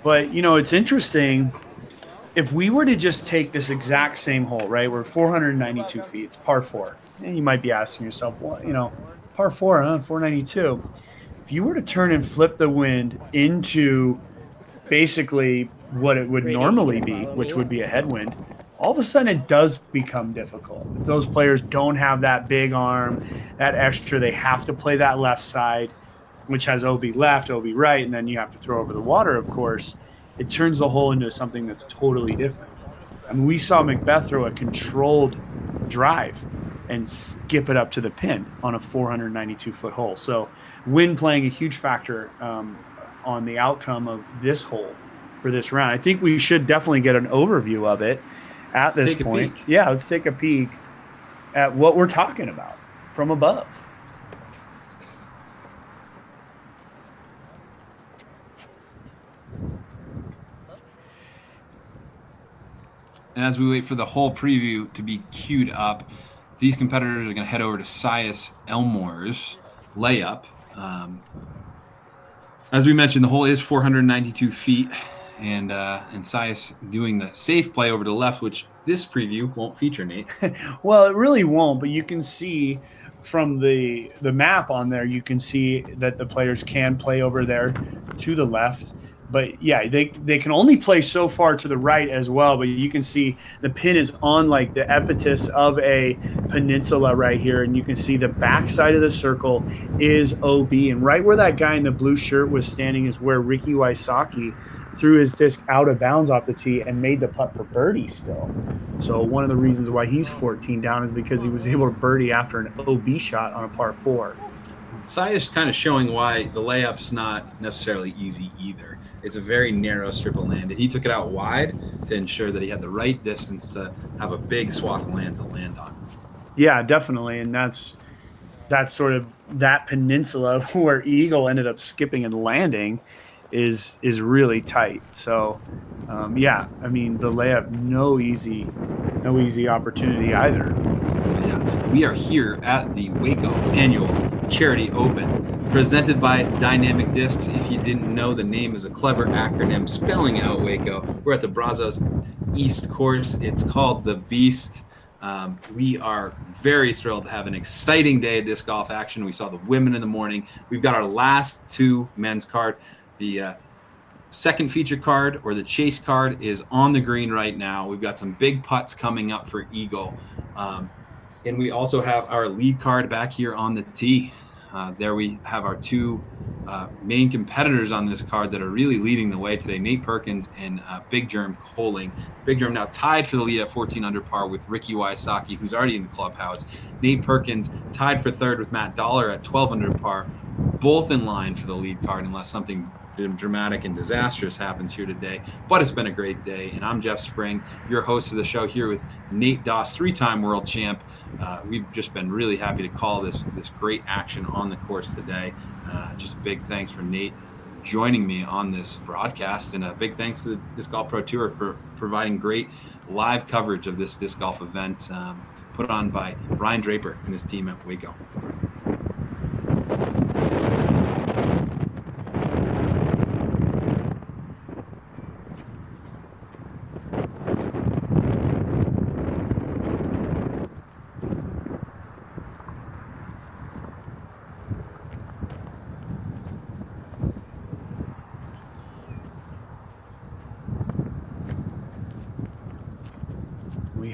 But, it's interesting. If we were to just take this exact same hole, right, we're 492 feet, it's par 4. And you might be asking yourself, well, par 4, huh, 492. If you were to turn and flip the wind into basically what it would normally be, which would be a headwind, all of a sudden it does become difficult. If those players don't have that big arm, that extra, they have to play that left side, which has OB left, OB right, and then you have to throw over the water, of course. It turns the hole into something that's totally different. I mean, we saw Macbeth throw a controlled drive and skip it up to the pin on a 492-foot hole. So wind playing a huge factor on the outcome of this hole for this round. I think we should definitely get an overview of it at this point. Yeah, let's take a peek at what we're talking about from above. And as we wait for the whole preview to be queued up, these competitors are going to head over to Sias Elmore's layup. As we mentioned, the hole is 492 feet, and Sias doing the safe play over to the left, which this preview won't feature, Nate. Well, it really won't, but you can see from the map on there, you can see that the players can play over there to the left. But yeah, they can only play so far to the right as well. But you can see the pin is on like the epicus of a peninsula right here. And you can see the backside of the circle is OB. And right where that guy in the blue shirt was standing is where Ricky Wysocki threw his disc out of bounds off the tee and made the putt for birdie still. So one of the reasons why he's 14 down is because he was able to birdie after an OB shot on a par 4. Sias kind of showing why the layup's not necessarily easy either. It's a very narrow strip of land, and he took it out wide to ensure that he had the right distance to have a big swath of land to land on. Yeah, definitely, and that's sort of that peninsula where Eagle ended up skipping and landing is really tight. So, yeah, I mean the layup, no easy opportunity either. So, yeah, we are here at the Waco Annual Charity Open, presented by Dynamic Discs. If you didn't know, the name is a clever acronym spelling out Waco. We're at the Brazos East course. It's called the Beast. We are very thrilled to have an exciting day of disc golf action. We saw the women in the morning. We've got our last two men's card. The second feature card, or the chase card, is on the green right now. We've got some big putts coming up for Eagle. And we also have our lead card back here on the tee. There we have our two main competitors on this card that are really leading the way today, Nate Perkins and Big Jeremy Koling. Big Jeremy now tied for the lead at 14 under par with Ricky Wysocki, who's already in the clubhouse. Nate Perkins tied for third with Matt Dollar at 12 under par, both in line for the lead card unless something dramatic and disastrous happens here today. But it's been a great day, and I'm Jeff Spring, your host of the show, here with Nate Doss, 3-time world champ. We've just been really happy to call this great action on the course today. Just a big thanks for Nate joining me on this broadcast. And a big thanks to the Disc Golf Pro Tour for providing great live coverage of this disc golf event put on by Ryan Draper and his team at Waco.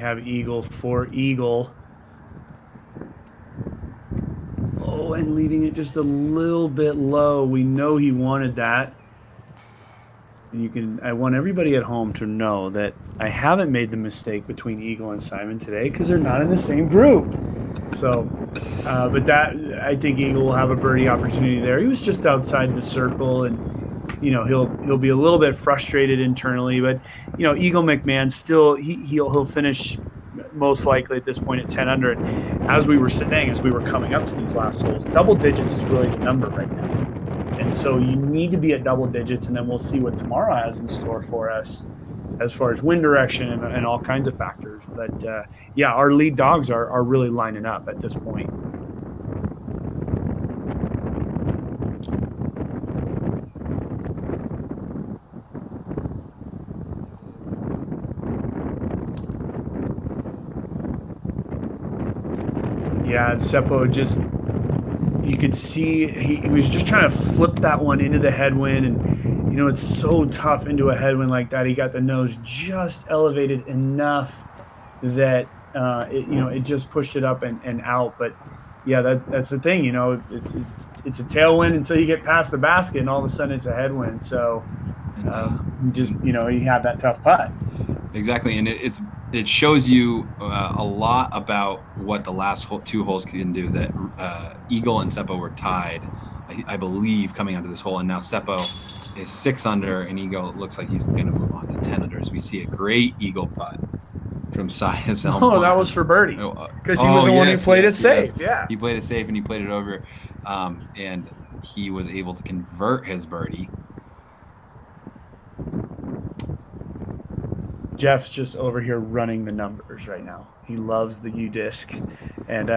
Have eagle for eagle. Oh, and leaving it just a little bit low. We know he wanted that. And I want everybody at home to know that I haven't made the mistake between Eagle and Simon today because they're not in the same group. So, but I think Eagle will have a birdie opportunity there. He was just outside the circle, and he'll be a little bit frustrated internally, but Eagle McMahon still he'll finish most likely at this point at 10 under. And as we were saying, as we were coming up to these last holes, double digits is really the number right now. And so you need to be at double digits, and then we'll see what tomorrow has in store for us as far as wind direction and all kinds of factors. But our lead dogs are really lining up at this point. Yeah, and Seppo you could see he was just trying to flip that one into the headwind, and it's so tough into a headwind like that. He got the nose just elevated enough that it just pushed it up and out. But yeah, that's the thing. It's a tailwind until you get past the basket, and all of a sudden it's a headwind. So you have that tough putt. Exactly, and it shows you a lot about what the last two holes can do. That Eagle and Seppo were tied, I believe, coming onto this hole, and now Seppo is 6 under, and Eagle looks like he's going to move on to 10 under as we see a great Eagle putt from Sias Elm. Oh, that was for birdie because he was the one who played it safe. Yeah, he played it safe and he played it over, and he was able to convert his birdie. Jeff's just over here running the numbers right now. He loves the U-disc, and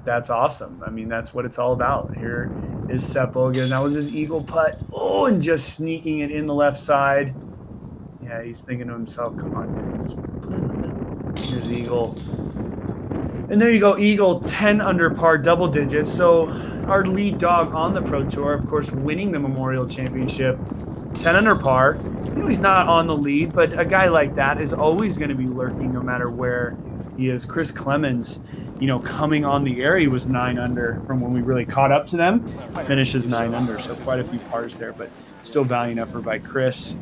that's awesome. I mean, that's what it's all about. Here is Seppo again. That was his eagle putt. Oh, and just sneaking it in the left side. Yeah, he's thinking to himself, come on, man, just put it in the middle. Here's Eagle. And there you go, Eagle, 10 under par, double digits. So our lead dog on the Pro Tour, of course, winning the Memorial Championship, 10 under par. He's not on the lead, but a guy like that is always going to be lurking no matter where he is. Chris Clemens, coming on the air, he was 9 under from when we really caught up to them. Finishes 9 under, so quite a few pars there, but still valiant effort by Chris.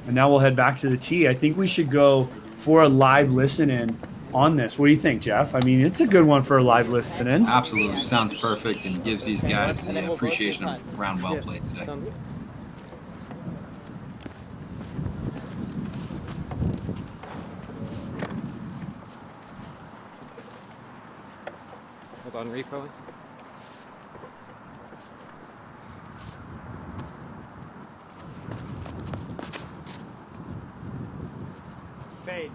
And now we'll head back to the tee. I think we should go for a live listen-in on this. What do you think, Jeff? I mean, it's a good one for a live listen-in. Absolutely. Sounds perfect and gives these guys the appreciation of round well played today. On repo. Fade.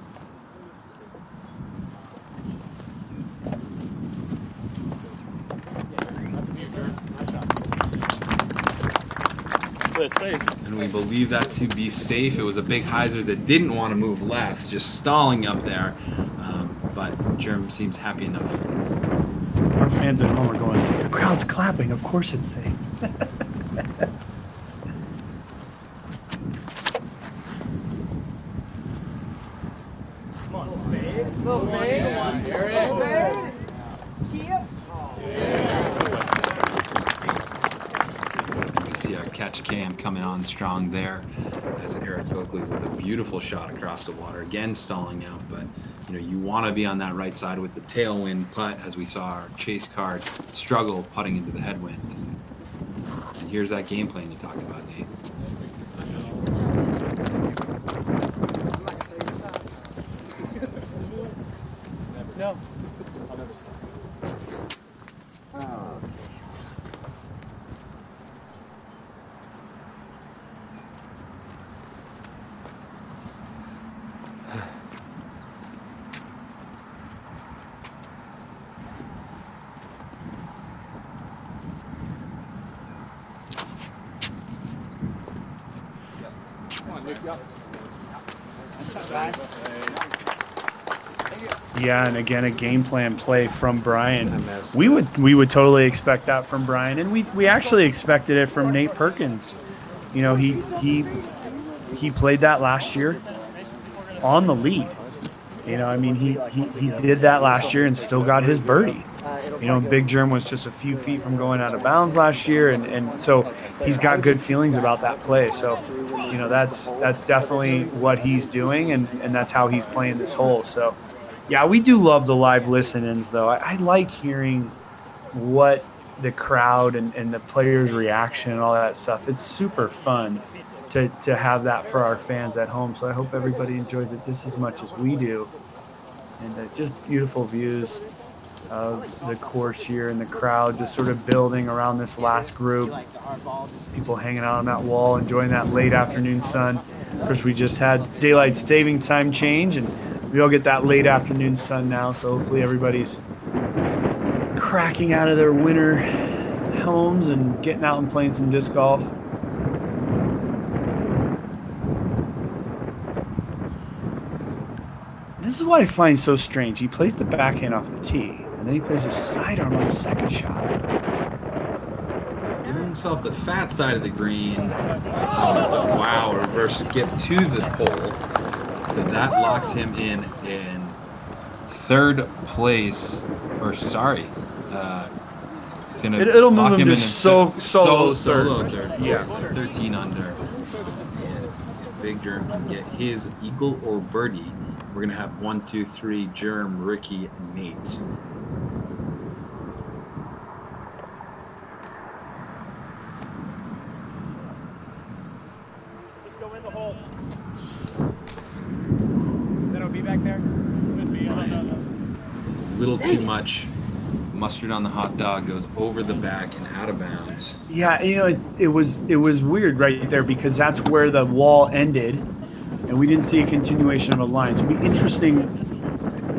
Safe. And we believe that to be safe. It was a big hyzer that didn't want to move left, just stalling up there. But Jerm seems happy enough. Our fans at home are going, the crowd's clapping, of course it's safe. Come on, fade. Go fade. Fade. Skip. We see our catch cam coming on strong there as Erik Oakley with a beautiful shot across the water. Again, stalling out, but you want to be on that right side with the tailwind putt, as we saw our chase card struggle putting into the headwind. And here's that game plan you talked about, Nate. No. I'll never stop. Yeah, and again, a game plan play from Brian. We would totally expect that from Brian, and we actually expected it from Nate Perkins. You know, he played that last year on the lead. You know, I mean, he did that last year and still got his birdie. You know, Big Germ was just a few feet from going out of bounds last year, and so he's got good feelings about that play. So, you know, that's definitely what he's doing, and that's how he's playing this hole. So, yeah, we do love the live listen-ins, though. I like hearing what the crowd and the players' reaction and all that stuff. It's super fun to have that for our fans at home. So I hope everybody enjoys it just as much as we do. And just beautiful views of the course here and the crowd just sort of building around this last group. People hanging out on that wall, enjoying that late afternoon sun. Of course, we just had daylight saving time change, and we all get that late afternoon sun now. So hopefully everybody's cracking out of their winter homes and getting out and playing some disc golf. This is what I find so strange. He plays the backhand off the tee, and then he plays a sidearm on the second shot. Giving himself the fat side of the green. Oh, it's a wow reverse skip to the pole. So that locks him in third place. Or sorry, it'll move him to solo third. Yeah, so 13 under. And if Big Germ can get his eagle or birdie, we're gonna have 1, 2, 3, Germ, Ricky, Nate. Just go in the hole. Then it'll be back there. Little too much mustard on the hot dog, goes over the back and out of bounds. Yeah, you know, it was weird right there because that's where the wall ended, and we didn't see a continuation of a line. So it'd be interesting.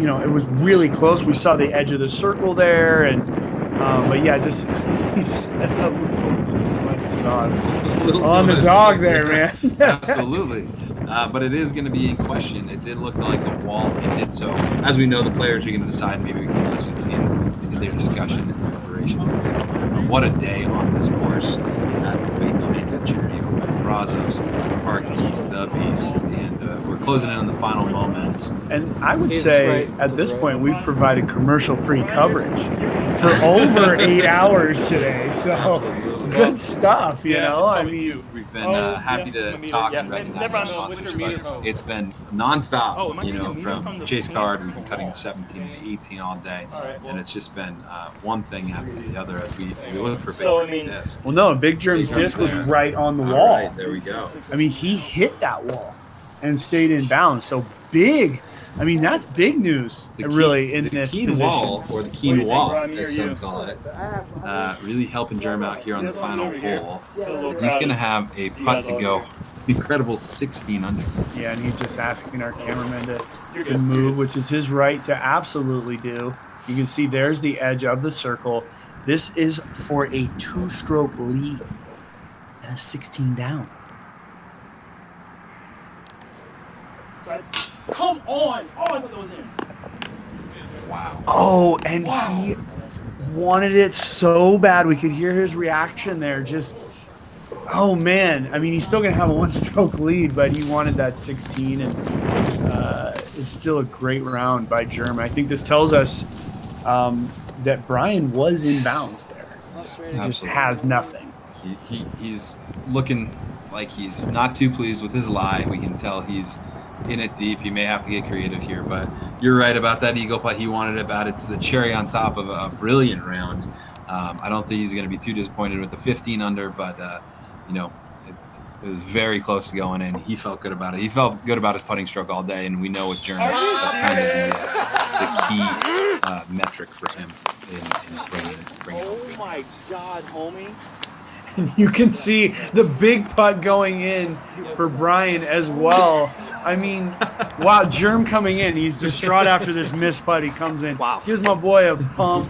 You know, it was really close. We saw the edge of the circle there, and but yeah, just he's a little too much sauce on the dog there, man. Absolutely. But it is going to be in question. It did look like a wall ended. So as we know, the players are going to decide. Maybe we can listen in to their discussion and preparation. What a day on this course at the Waco Annual Charity Open. Brazos, Park East, the Beast, and we're closing in on the final moments. And I would say at this point we've provided commercial-free coverage for over 8 hours today. So Absolutely. Good stuff, you know. I mean, we've been happy to talk and recognize our sponsors, but it's been nonstop. You know, from Chase Card, we've been cutting 17 and 18 all day, and it's just been one thing after the other as we look for big disc. Well, no, Big Germ's disc was right on the wall. All right, there we go. I mean, he hit that wall and stayed in bounds. So big. I mean, that's big news, really, in this position. Wall, or the keen wall, as some call it, really helping Germ out here on the final hole. He's going to have a putt to go. Incredible 16 under. Yeah, and he's just asking our cameraman to move, which is his right to absolutely do. You can see there's the edge of the circle. This is for a 2-stroke lead and a 16 down. Come on! Oh, I thought that was in. Wow. Oh, and he wanted it so bad. We could hear his reaction there. Just, oh, man. I mean, he's still going to have a 1-stroke lead, but he wanted that 16, and it's still a great round by Germ. I think this tells us that Bryan was in bounds there. He just has nothing. He's looking like he's not too pleased with his lie. We can tell he's in it deep. He may have to get creative here, but you're right about that eagle putt. He wanted it bad. It's the cherry on top of a brilliant round. I don't think he's going to be too disappointed with the 15 under, but you know, it was very close to going in. He felt good about it. He felt good about his putting stroke all day, and we know with Germ that's kind of the key metric for him in bringing home. Oh my God, homie. And you can see the big putt going in for Bryan as well. I mean, wow, Germ coming in. He's distraught after this missed putt. He comes in. Wow. Gives my boy a pump.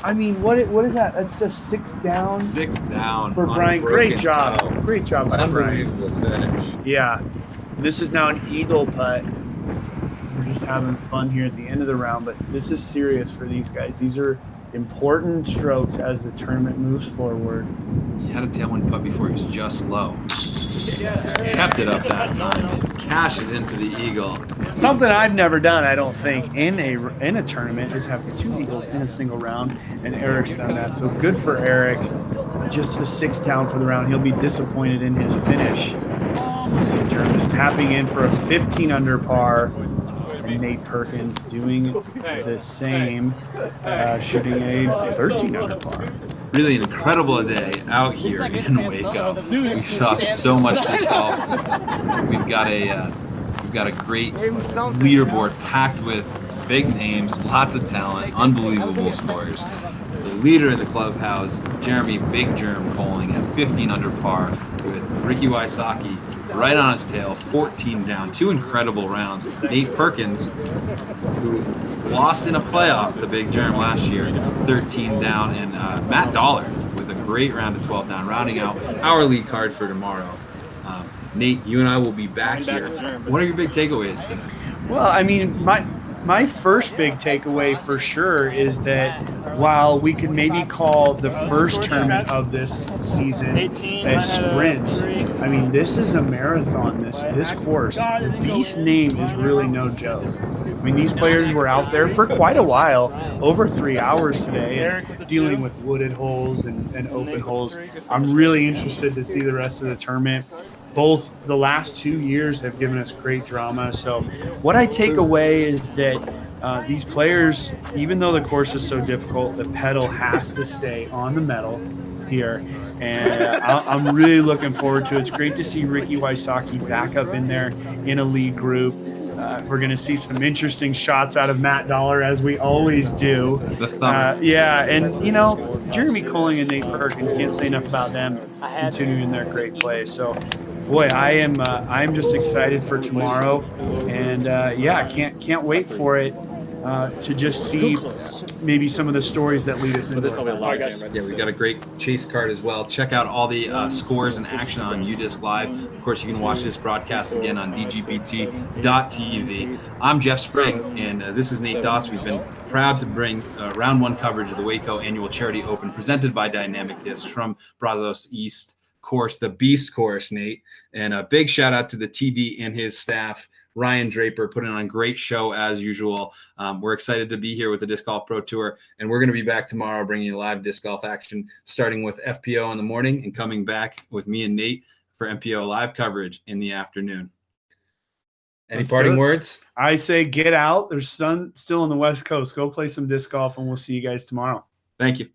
I mean, what is that? That's a 6 down. 6 down for Bryan. Great job. Toe. Great job by Bryan. Unbelievable finish. Yeah. This is now an eagle putt. We're just having fun here at the end of the round, but this is serious for these guys. These are important strokes as the tournament moves forward. He had a tailwind putt before. He was just low. Kept it up that time. And cashes in for the eagle. Something I've never done, I don't think, in a tournament is have 2 eagles in a single round, and Erik's done that. So good for Erik. Just a 6 down for the round. He'll be disappointed in his finish. So Jeremy's tapping in for a 15 under par. And Nate Perkins doing the same, shooting a 13 under par. Really an incredible day out here in Waco. We saw so much disc golf. We've got a great leaderboard packed with big names, lots of talent, unbelievable scores. The leader in the clubhouse, Jeremy Big Germ Koling at 15 under par with Ricky Wysocki right on his tail, 14 down, 2 incredible rounds. Nate Perkins, who lost in a playoff to Big Germ last year, 13 down, and Matt Dollar with a great round of 12 down, rounding out our lead card for tomorrow. Nate, you and I will be back here. What are your big takeaways today? Well, I mean, my first big takeaway for sure is that while we could maybe call the first tournament of this season a sprint, I mean, this is a marathon, this course. The Beast name is really no joke. I mean, these players were out there for quite a while, over 3 hours today, and dealing with wooded holes and open holes. I'm really interested to see the rest of the tournament. Both the last 2 years have given us great drama. So what I take away is that these players, even though the course is so difficult, the pedal has to stay on the metal here. And I'm really looking forward to it. It's great to see Ricky Wysocki back up in there in a lead group. We're going to see some interesting shots out of Matt Dollar, as we always do. Yeah, and, you know, Jeremy Koling and Nate Perkins, can't say enough about them continuing their great play. So, boy, I'm just excited for tomorrow, and yeah, can't wait for it to just see maybe some of the stories that lead us into it. Yeah, we've got a great chase card as well. Check out all the scores and action on UDisc Live. Of course, you can watch this broadcast again on DGPT.tv. I'm Jeff Spring, and this is Nate Doss. We've been proud to bring round 1 coverage of the Waco Annual Charity Open presented by Dynamic Discs from Brazos East course, the Beast course, Nate. And a big shout out to the TD and his staff. Ryan Draper putting on a great show as usual. We're excited to be here with the Disc Golf Pro Tour, and we're going to be back tomorrow bringing you live disc golf action, starting with FPO in the morning and coming back with me and Nate for MPO live coverage in the afternoon. Any parting words? I say get out. There's sun still on the West Coast. Go play some disc golf, and we'll see you guys tomorrow. Thank you.